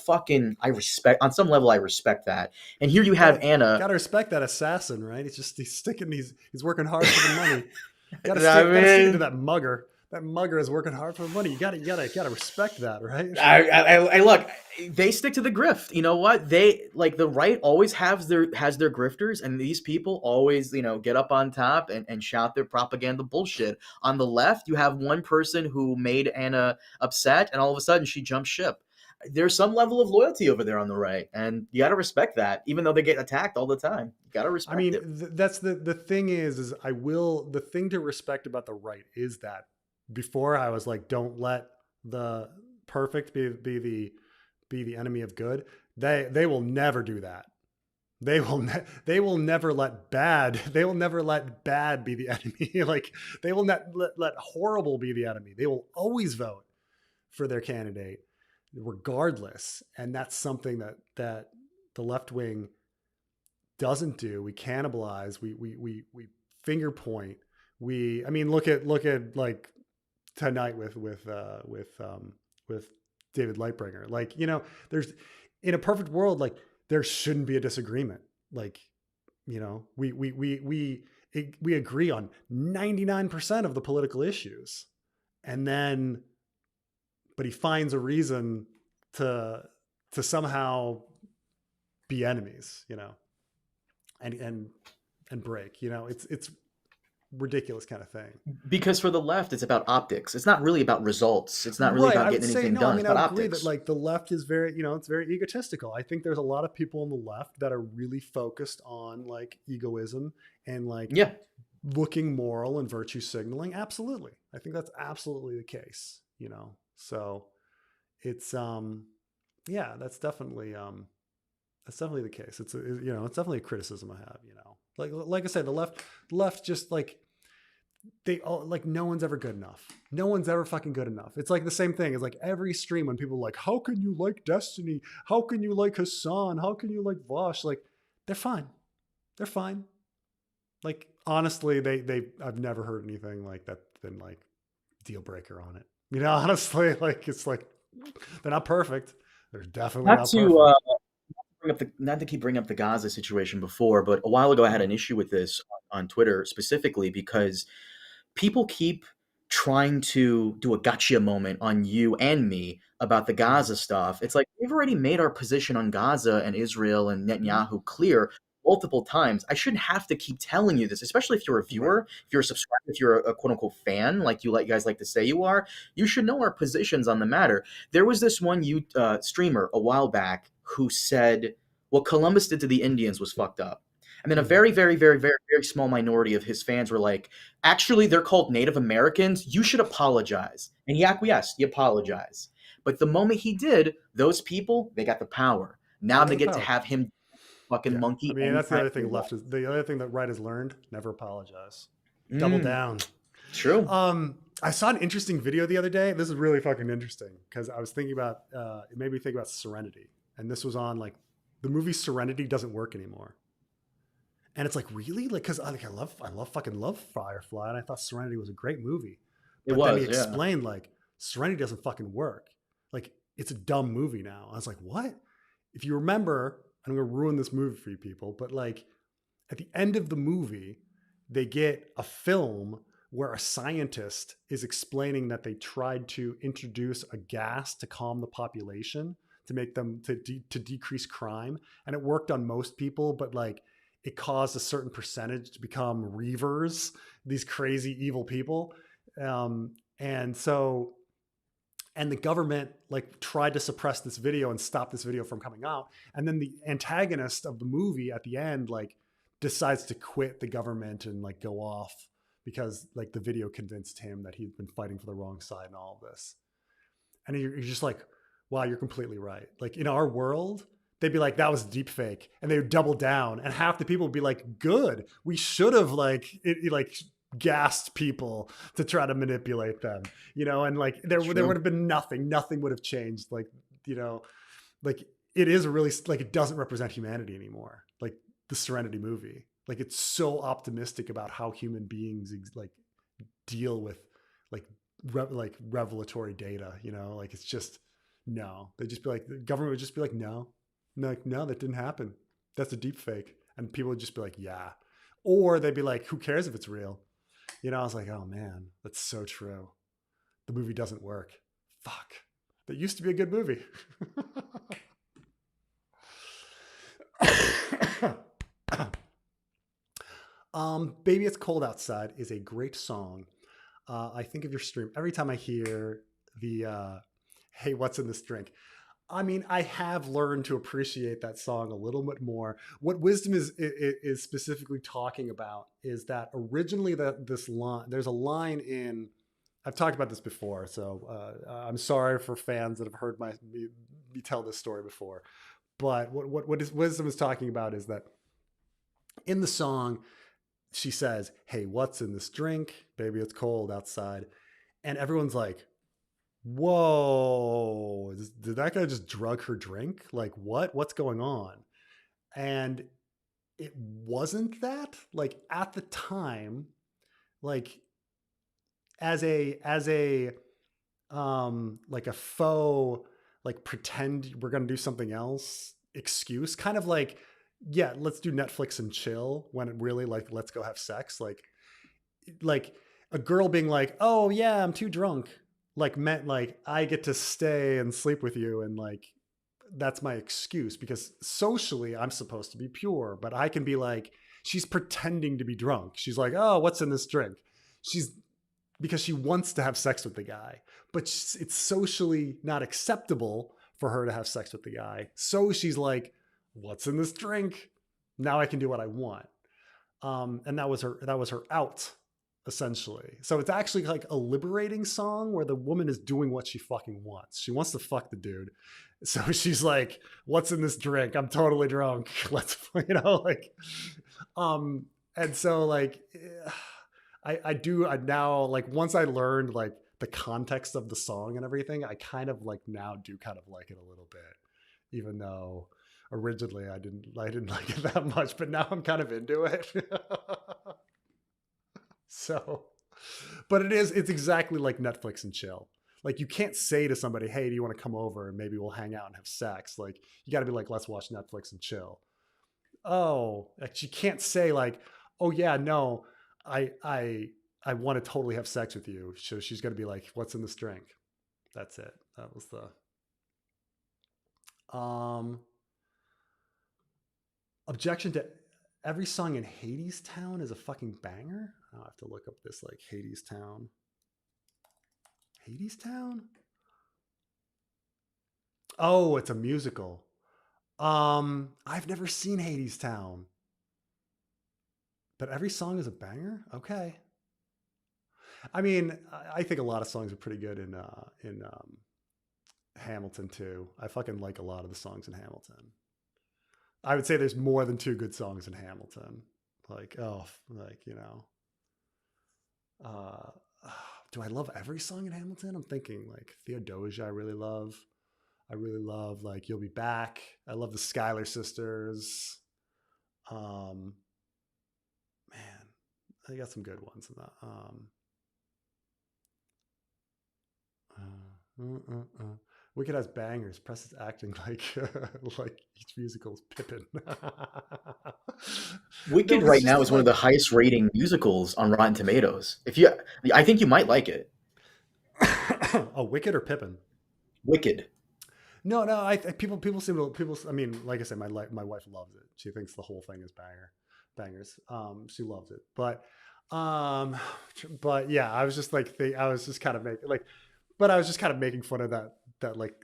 respect on some level. I respect that. And here you have Gotta Anna. gotta respect that assassin, right? He's sticking. He's working hard for the money. Gotta I stick it to mean, that mugger. that mugger is working hard for the money. You gotta respect that, right? I look. They stick to the grift. You know what? They like the right always has their grifters, and these people always get up on top and shout their propaganda bullshit. On the left, you have one person who made Anna upset, and all of a sudden she jumps ship. There's some level of loyalty over there on the right, and you got to respect that, even though they get attacked all the time. You got to I respect mean, it. that's the thing is the thing to respect about the right is that before I was like, don't let the perfect be the enemy of good. They will never do that. They will never let bad be the enemy. Like they will not let horrible be the enemy. They will always vote for their candidate regardless. And that's something that the left wing doesn't do. We cannibalize, we finger point. I mean, look at like tonight with David Lightbringer. Like, there's in a perfect world, like there shouldn't be a disagreement. Like, we agree on 99% of the political issues. And then but he finds a reason to somehow be enemies, and break, it's ridiculous kind of thing. Because for the left, it's about optics. It's not really about results. It's not really Right. about I would getting say anything no. I done. mean, It's I about would agree that optics. like the left is very, it's very egotistical. I think there's a lot of people on the left that are really focused on like egoism and like Yeah. looking moral and virtue signaling. Absolutely. I think that's absolutely the case, So it's yeah, that's definitely the case. It's definitely a criticism I have, Like I said, the left just like they all like no one's ever good enough. No one's ever fucking good enough. It's like the same thing. It's like every stream when people are like, how can you like Destiny? How can you like Hassan? How can you like Vosh? Like, they're fine. They're fine. Like, honestly, I've never heard anything like that's been like deal breaker on it. Honestly, like it's like they're not perfect. They're definitely Not not to perfect. not to keep bringing up the Gaza situation before, but a while ago I had an issue with this on Twitter specifically because people keep trying to do a gotcha moment on you and me about the Mhm. Gaza stuff. It's like we've already made our position on Gaza and Israel and Mhm. Netanyahu clear multiple times. I shouldn't have to keep telling you this, especially if you're a Right. viewer, if you're a subscriber, if you're a quote unquote fan, like you guys like to say you are. You should know our positions on the matter. There was this one streamer a while back who said what Columbus did to the Indians was fucked up. And then a Mhm. very, very, very, very, very small minority of his fans were like, actually, they're called Native Americans. You should apologize. And he acquiesced. He apologized. But the moment he did, those people, they got the power. They Now got they the get to power. have him fucking Yeah. I monkey mean, that's the anytime other they thing want. left is the other thing that right has learned, never apologize. Double Mm, down. true. I saw an interesting video the other day. This is really fucking interesting because I was thinking about it made me think about Serenity. And this was on like the movie Serenity doesn't work anymore. And it's like, really? Like, cause fucking love Firefly. And I thought Serenity was a great movie. It But then he was, yeah. explained like Serenity doesn't fucking work. Like it's a dumb movie now. I was like, what? If you remember, I'm gonna ruin this movie for you people, but like at the end of the movie, they get a film where a scientist is explaining that they tried to introduce a gas to calm the population to make them to decrease crime, and it worked on most people, but like it caused a certain percentage to become reavers, these crazy evil people. And so and the government like tried to suppress this video and stop this video from coming out, and then the antagonist of the movie at the end like decides to quit the government and like go off because like the video convinced him that he'd been fighting for the wrong side and all of this. And you're just like, wow, you're completely right. Like in our world, they'd be like, that was deep fake, and they would double down, and half the people would be like, good, we should have like gassed people to try to manipulate them, and like there would True. have been nothing would have changed. Like, you know, like it is really like it doesn't represent humanity anymore. Like the Serenity movie, like it's so optimistic about how human beings like deal with like like revelatory data, like it's just no. They just be like the government would just be like no, like no, that didn't happen. That's a deep fake, and people would just be like yeah, or they'd be like who cares if it's real. I was like oh man, that's so true. the movie doesn't work. Fuck. That used to be a good movie. Baby It's Cold Outside is a great song. I think of your stream every time I hear the hey, what's in this drink? I mean, I have learned to appreciate that song a little bit more. What Wisdom is specifically talking about is that originally this line, there's a line in, I've talked about this before, so I'm sorry for fans that have heard me tell this story before. But Wisdom is talking about is that in the song, she says, "Hey, what's in this drink? Baby, it's cold outside." And everyone's like, "Whoa, did that guy just drug her drink? Like, what? What's going on?" And it wasn't that. Like, at the time, like, as a like a faux, like, pretend we're gonna do something else excuse, kind of like, yeah, let's do Netflix and chill, when it really, like, let's go have sex. Like a girl being like, "Oh yeah, I'm too drunk," like, meant like, I get to stay and sleep with you, and like, that's my excuse, because socially I'm supposed to be pure, but I can be like, she's pretending to be drunk. She's like, "Oh, what's in this drink?" She's, because she wants to have sex with the guy, but it's socially not acceptable for her to have sex with the guy. So she's like, "What's in this drink? Now I can do what I want." And that was her out, essentially. So it's actually like a liberating song where the woman is doing what she fucking wants. She wants to fuck the dude. So she's like, "What's in this drink? I'm totally drunk. Let's," like, and so like, I now, like, once I learned like the context of the song and everything, I kind of like now do kind of like it a little bit, even though originally I didn't like it that much, but now I'm kind of into it. So, but it's exactly like Netflix and chill. Like, you can't say to somebody, "Hey, do you want to come over and maybe we'll hang out and have sex?" Like, you got to be like, "Let's watch Netflix and chill." Oh, like, you can't say like, "Oh yeah, no, I want to totally have sex with you." So she's going to be like, "What's in this drink?" That's it. That was the objection to every song in Hades Town is a fucking banger. I'll have to look up this, like, Hades Town. Hades Town? Oh, it's a musical. I've never seen Hades Town, but every song is a banger. Okay. I mean, I think a lot of songs are pretty good in Hamilton too. I fucking like a lot of the songs in Hamilton. I would say there's more than two good songs in Hamilton. Like, oh, like, uh, do I love every song in Hamilton? I'm thinking like Theodosia. I really love like "You'll Be Back." I love the Schuyler Sisters. Um, man, I got some good ones in that. Wicked has bangers. Press is acting like like each musical is Pippin. No, Wicked it's right now just is one of the like, highest rating musicals on Rotten Tomatoes. I think you might like it. oh, Wicked or Pippin? Wicked. No, no. People seem to people. I mean, like I said, my wife loves it. She thinks the whole thing is bangers. She loves it, um, but yeah, I was just like, I was just kind of making like, but I was just kind of making fun of that like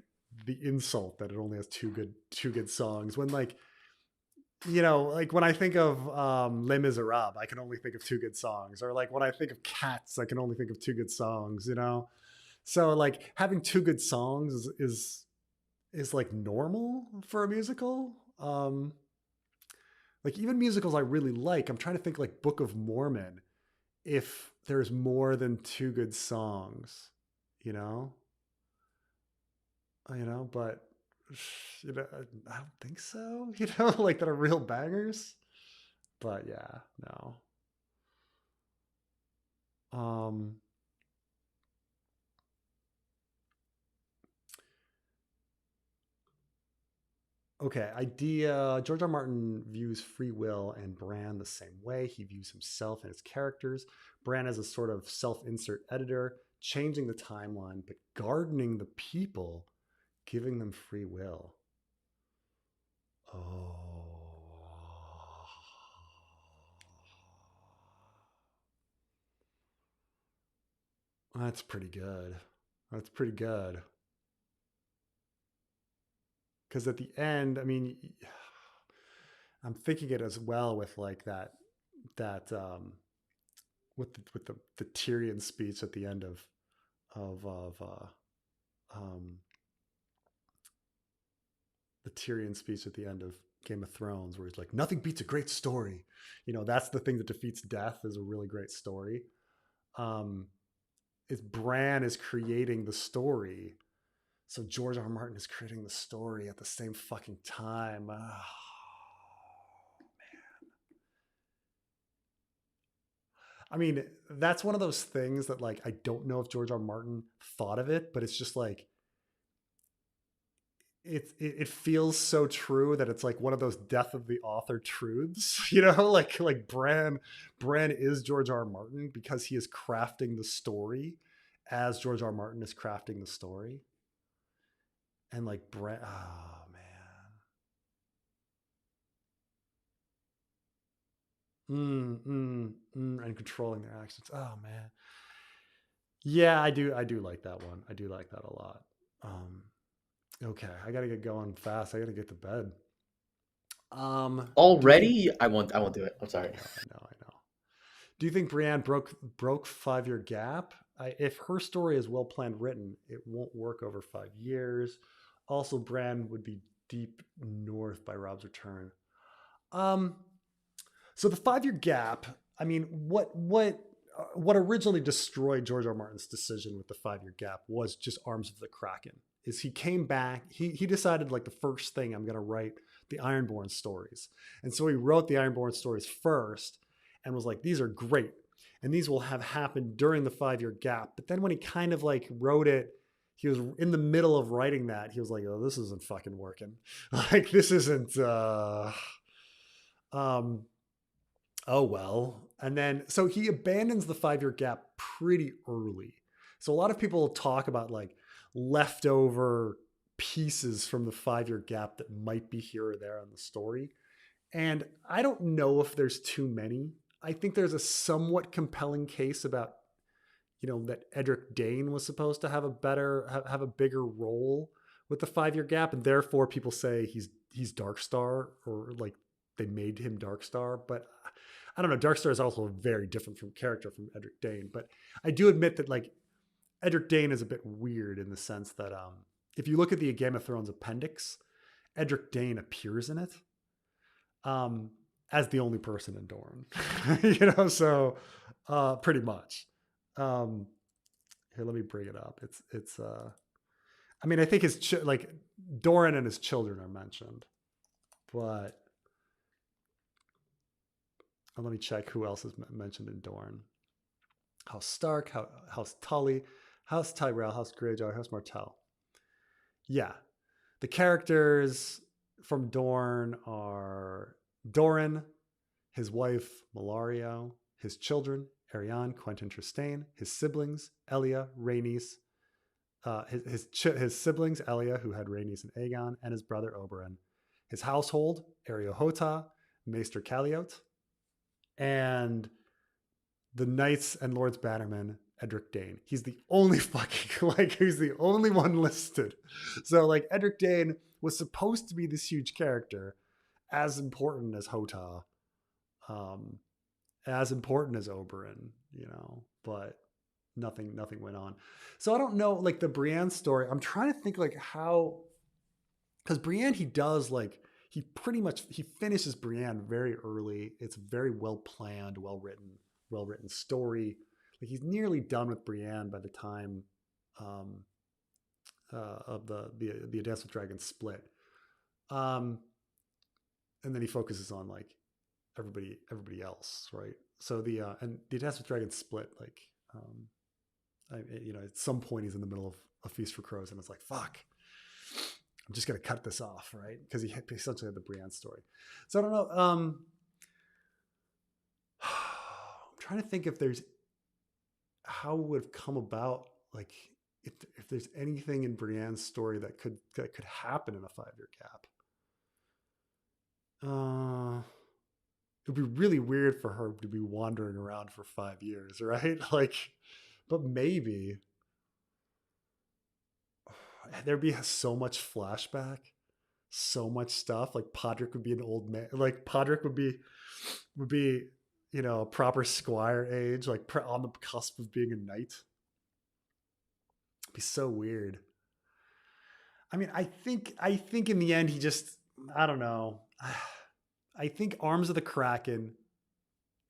the insult that it only has two good songs, when, like, like, when I think of Les Miserables, I can only think of two good songs, or like when I think of Cats, I can only think of two good songs. So like, having two good songs is like normal for a musical. Like, even musicals I really like, I'm trying to think, like Book of Mormon, if there's more than two good songs, you know, but I don't think so, like, that are real bangers. But yeah, no. Um, okay, idea. George R. Martin views free will and Bran the same way. He views himself and his characters. Bran as a sort of self-insert editor, changing the timeline, but gardening the people, giving them free will. Oh. That's pretty good. That's pretty good. Because at the end, I mean, I'm thinking it as well with like that with the Tyrion speech at the end of um, the Tyrion speech at the end of Game of Thrones, where he's like, "Nothing beats a great story." You know, that's the thing that defeats death is a really great story. Um, is Bran is creating the story, so George R. R. Martin is creating the story at the same fucking time. Oh, I mean, that's one of those things that like I don't know if George R. R. Martin thought of it, but it's just like it feels so true that it's like one of those death of the author truths, you know, like Bran is George R. R. Martin because he is crafting the story as George R. R. Martin is crafting the story. And like Bran, oh man. And controlling their actions. Oh man. Yeah, I do like that one. I do like that a lot. Um okay, I got to get going fast. I got to get to bed. Do you think Already? I won't do it. I'm I sorry. know, I know. Do you think Brienne broke 5 year gap? If her story is well planned, written, it won't work over 5 years. Also, Bran would be deep north by Rob's return. Um, so the 5 year gap. I mean, what originally destroyed George R. R. Martin's decision with the 5 year gap was just Arms of the Kraken. Is he came back? He decided like the first thing I'm going to write the Ironborn stories, and so he wrote the Ironborn stories first, and was like, these are great, and these will have happened during the 5 year gap. But then when he kind of like wrote it, he was in the middle of writing that. He was like, oh, this isn't fucking working. Like this isn't. Um, oh well. And then so he abandons the 5 year gap pretty early. So a lot of people talk about like leftover pieces from the 5 year gap that might be here or there in the story. And I don't know if there's too many. I think there's a somewhat compelling case about, you know, that Edric Dane was supposed to have have a bigger role with the 5 year gap, and therefore people say he's Darkstar, or like they made him Darkstar. But I don't know. Darkstar is also a very different from character from Edric Dane. But I do admit that like Edric Dane is a bit weird in the sense that if you look at the Game of Thrones appendix, Edric Dane appears in it um, as the only person in Dorne. You know, so pretty much. Um, Here, let me bring it up. It's. I mean, I think like Doran and his children are mentioned, but let me check who else is mentioned in Dorne. House Stark, House Tully, House Tyrell, House Greyjoy, House Martell. Yeah, the characters from Dorne are Doran, his wife Malario, his children Arianne, Quentyn, Trystane, his siblings Elia, Rhaenys, his siblings Elia, who had Rhaenys and Aegon, and his brother Oberyn. His household Ariohota, Maester Calliote, and the Knights and Lords Bannerman Edric Dane. He's the only fucking like he's the only one listed. So like Edric Dane was supposed to be this huge character, as important as Hota, um, as important as Oberyn, you know, but nothing went on. So I don't know, like the Brienne story. I'm trying to think like how, because Brienne he does like he pretty much he finishes Brienne very early. It's very well planned, well written story. Like he's nearly done with Brienne by the time um, of the Dance with Dragons split. Um, and then he focuses on like everybody else, right? So and the Dance with Dragons split like you know, at some point he's in the middle of A Feast for Crows, and it's like fuck, I'm just gonna cut this off, right? Because he essentially had the Brienne story. So I don't know. I'm trying to think if there's how it would have come about. Like if there's anything in Brienne's story that could happen in a 5-year gap. It'd be really weird for her to be wandering around for 5 years, right? Like, but maybe there'd be so much flashback, so much stuff. Like Podrick would be an old man. Like Podrick would be, a proper squire age, like on the cusp of being a knight. It'd be so weird. I mean, I think in the end he just, I don't know. I think Arms of the Kraken,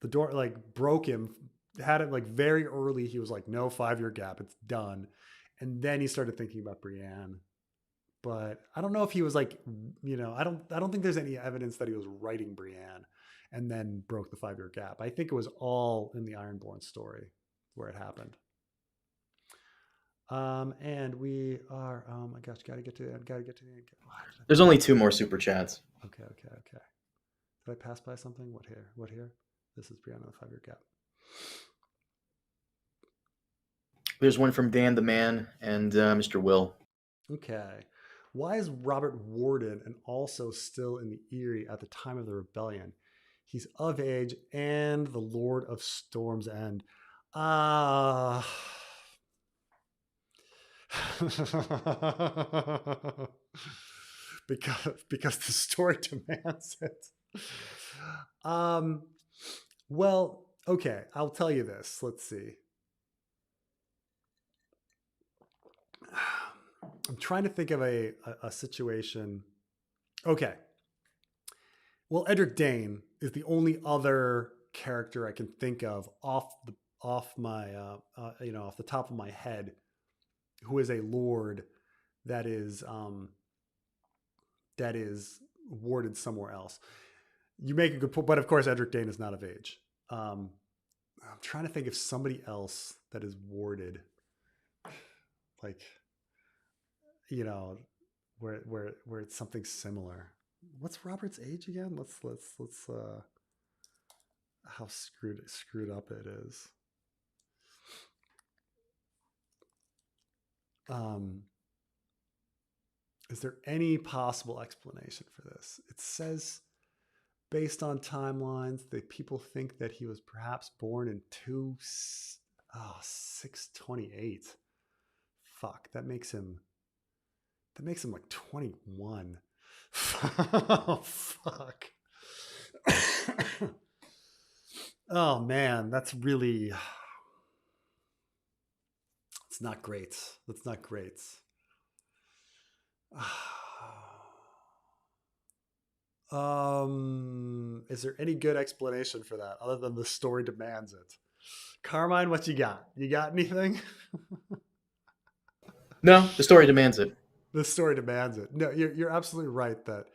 the door like broke him, had it like very early. He was like, no 5-year gap, it's done. And then he started thinking about Brienne. But I don't know if he was like, I don't think there's any evidence that he was writing Brienne and then broke the 5-year gap. I think it was all in the Ironborn story where it happened. And we are, oh my gosh, gotta get to the end. There's only 2 more super chats. Okay. Did I pass by something? What here? This is Brianna the 5-year gap. There's one from Dan the Man and Mr. Will. Okay. Why is Robert Warden and also still in the Eyrie at the time of the rebellion? He's of age and the Lord of Storm's End. Because the story demands it. Well, okay, I'll tell you this. Let's see. I'm trying to think of a situation. Okay. Well, Edric Dane is the only other character I can think of off the top of my head, who is a lord that is warded somewhere else. You make a good point, but of course, Edric Dane is not of age. I'm trying to think of somebody else that is warded, like, where it's something similar. What's Robert's age again? Let's how screwed up it is. Is there any possible explanation for this? It says, based on timelines, that people think that he was perhaps born in 628. Fuck, that makes him like 21. Oh, fuck. Oh man, that's really, it's not great. That's not great. Is there any good explanation for that other than the story demands it? Carmine, what you got? You got anything? No, the story demands it. The story demands it. No, you're absolutely right that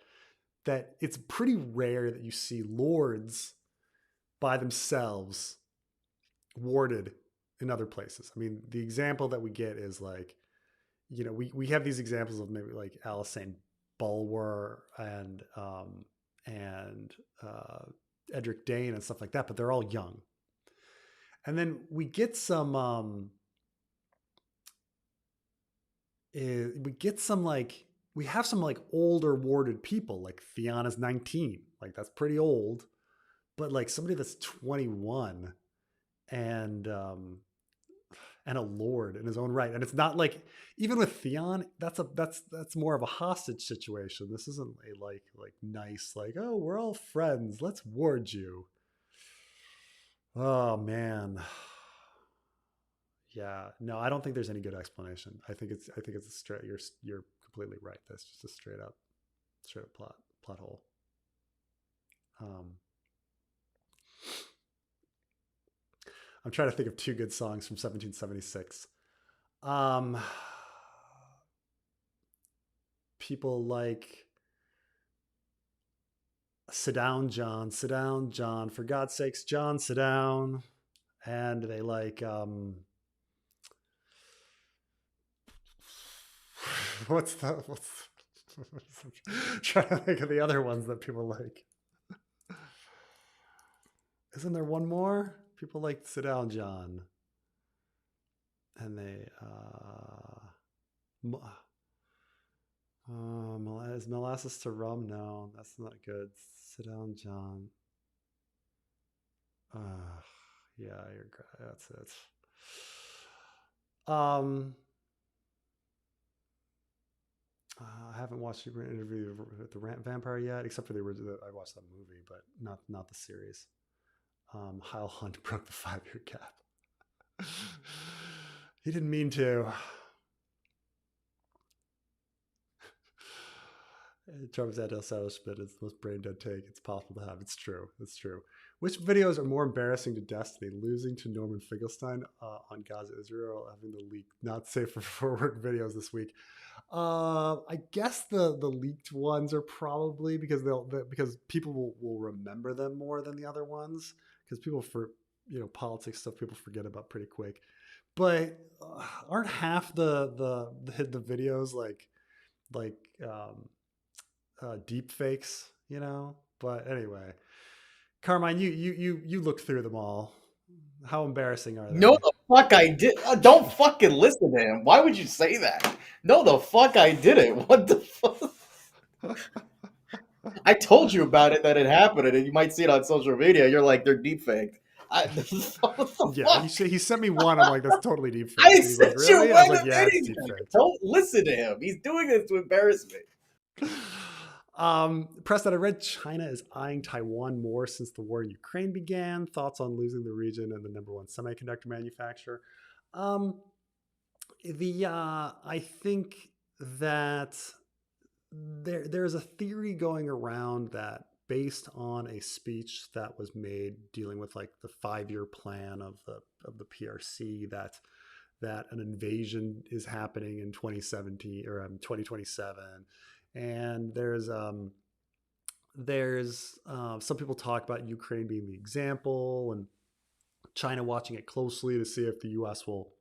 it's pretty rare that you see lords by themselves warded in other places. I mean, the example that we get is like, we have these examples of maybe like Alysanne Bulwer and Edric Dane and stuff like that, but they're all young. And then we get some we have some like older warded people, like Theon's 19, like that's pretty old, but like somebody that's 21 and a lord in his own right. And it's not like, even with Theon, that's more of a hostage situation. This isn't a like nice, like, oh, we're all friends, let's ward you. Oh man. Yeah, no, I don't think there's any good explanation. I think it's a straight, you're completely right. That's just a straight up plot hole. I'm trying to think of 2 good songs from 1776. People like Sit Down, John, for God's sakes, John, sit down. And they like, what's I'm trying to think of the other ones that people like. Isn't there one more? People like Sit Down, John. and they is molasses to rum? No, that's not good. Sit down, John. Yeah, that's it. I haven't watched the interview with the Rant Vampire yet, except for the original. I watched that movie, but not the series. Heil Hunt broke the 5-year gap. He didn't mean to. Travis Adelsauer spit is the most brain dead take it's possible to have. It's true. It's true. Which videos are more embarrassing to Destiny? Losing to Norman Finkelstein on Gaza Israel, having the leaked not safe for work videos this week. I guess the leaked ones are probably because because people will remember them more than the other ones, because people politics stuff people forget about pretty quick. But aren't half the videos like deep fakes, But anyway, Carmine, you looked through them all. How embarrassing are No, they? the fuck I did. Don't fucking listen to him. Why would you say that? No, the fuck I didn't. What the fuck? I told you about it that it happened, and you might see it on social media. You're like, they're deep faked. What the Yeah, fuck? he sent me one. I'm like, that's totally deep I faked. And he's like, sent you really? I was one like, of yeah, it's deep anything. faked. Don't listen to him. He's doing this to embarrass me. Preston, I read China is eyeing Taiwan more since the war in Ukraine began. Thoughts on losing the region and the number one semiconductor manufacturer? Um, I think that there's a theory going around that, based on a speech that was made dealing with like the 5-year plan of the PRC, that an invasion is happening in 2017 or 2027, and there's some people talk about Ukraine being the example and China watching it closely to see if the U.S. will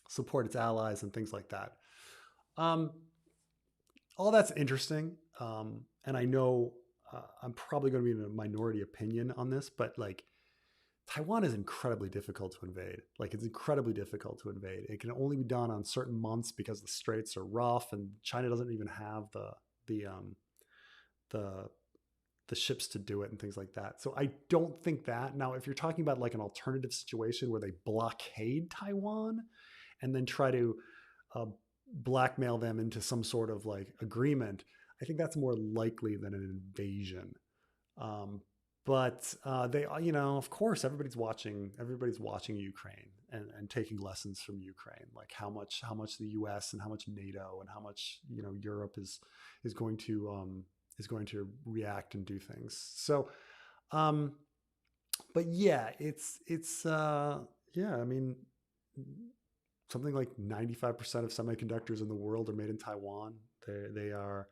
support its allies and things like that. Um, all that's interesting, and I know I'm probably going to be in a minority opinion on this, but like Taiwan is incredibly difficult to invade. Like it's incredibly difficult to invade. It can only be done on certain months because the straits are rough, and China doesn't even have the the ships to do it and things like that. So I don't think that. Now, if you're talking about like an alternative situation where they blockade Taiwan and then try to uh, blackmail them into some sort of like agreement, I think that's more likely than an invasion. Um, but they, of course, everybody's watching Ukraine and taking lessons from Ukraine, like how much the U.S. and how much NATO and how much Europe is going to react and do things. So, um, but yeah, yeah. I mean, something like 95% of semiconductors in the world are made in Taiwan. They are.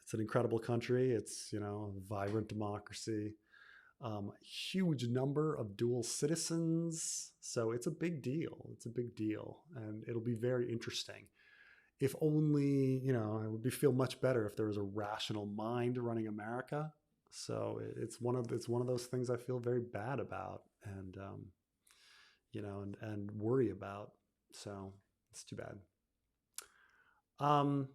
It's an incredible country. It's a vibrant democracy. Huge number of dual citizens. So it's a big deal. It's a big deal, and it'll be very interesting. If only, it would feel much better if there was a rational mind running America. So it's one of those things I feel very bad about, and and worry about. So it's too bad. Um,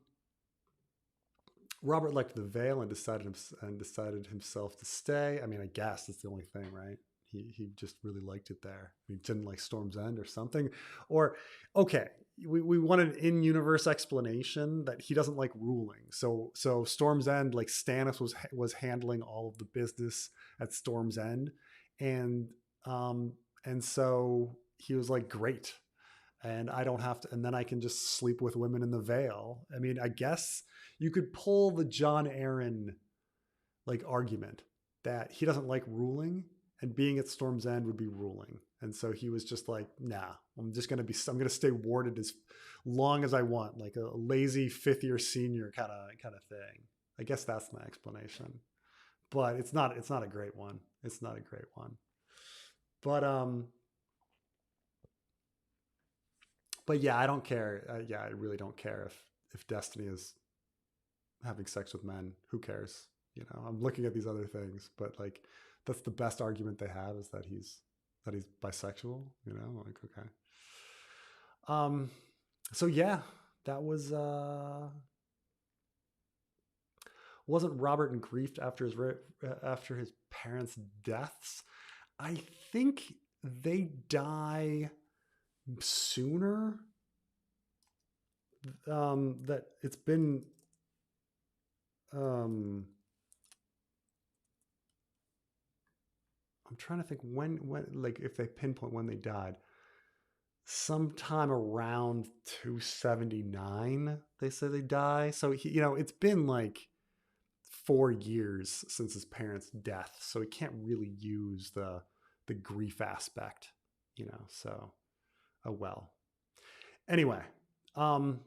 Robert liked the Vale and decided himself to stay. I mean, I guess that's the only thing, right? He just really liked it there. He didn't like Storm's End or something. Or okay, we want an in-universe explanation that he doesn't like ruling. So Storm's End, like Stannis was handling all of the business at Storm's End, and and so he was like, great, and I don't have to, and then I can just sleep with women in the Vale. I mean, I guess you could pull the John Aaron like argument that he doesn't like ruling, and being at Storm's End would be ruling. And so he was just like, nah, I'm going to stay warded as long as I want, like a lazy 5th-year senior kind of thing. I guess that's my explanation, but it's not a great one. It's not a great one. But yeah, I don't care. Yeah, I really don't care if Destiny is having sex with men. Who cares? I'm looking at these other things, but like that's the best argument they have, is that he's bisexual. Like, okay. So yeah, that was wasn't Robert in grief after his parents' deaths. I think they die sooner. That it's been um, I'm trying to think when like if they pinpoint when they died. Sometime around 279, they say they die. So it's been like 4 years since his parents' death, so he can't really use the grief aspect, So, oh well. Anyway, um,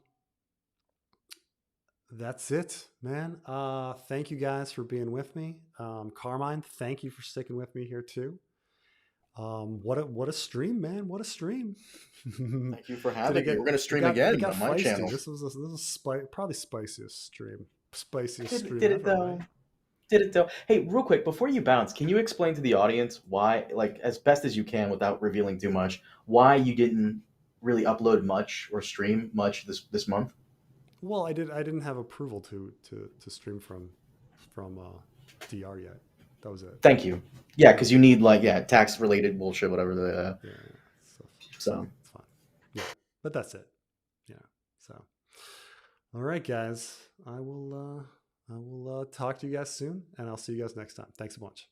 that's it, man. Thank you guys for being with me. Carmine, thank you for sticking with me here too. What a stream, man! What a stream! Thank you for Did it having me. get We're gonna it stream got it again got on my feisty? channel. This was probably spiciest stream Did it ever, right? though. Did it though. Hey, real quick, before you bounce, can you explain to the audience why, like, as best as you can without revealing too much, why you didn't really upload much or stream much this month? Well, I didn't have approval to stream from DR yet. That was it. Thank you. Yeah, because you need like tax related bullshit, whatever the Yeah, yeah. So so. it's fine. Yeah, but that's it. Yeah. So, all right, guys. I will talk to you guys soon, and I'll see you guys next time. Thanks a bunch.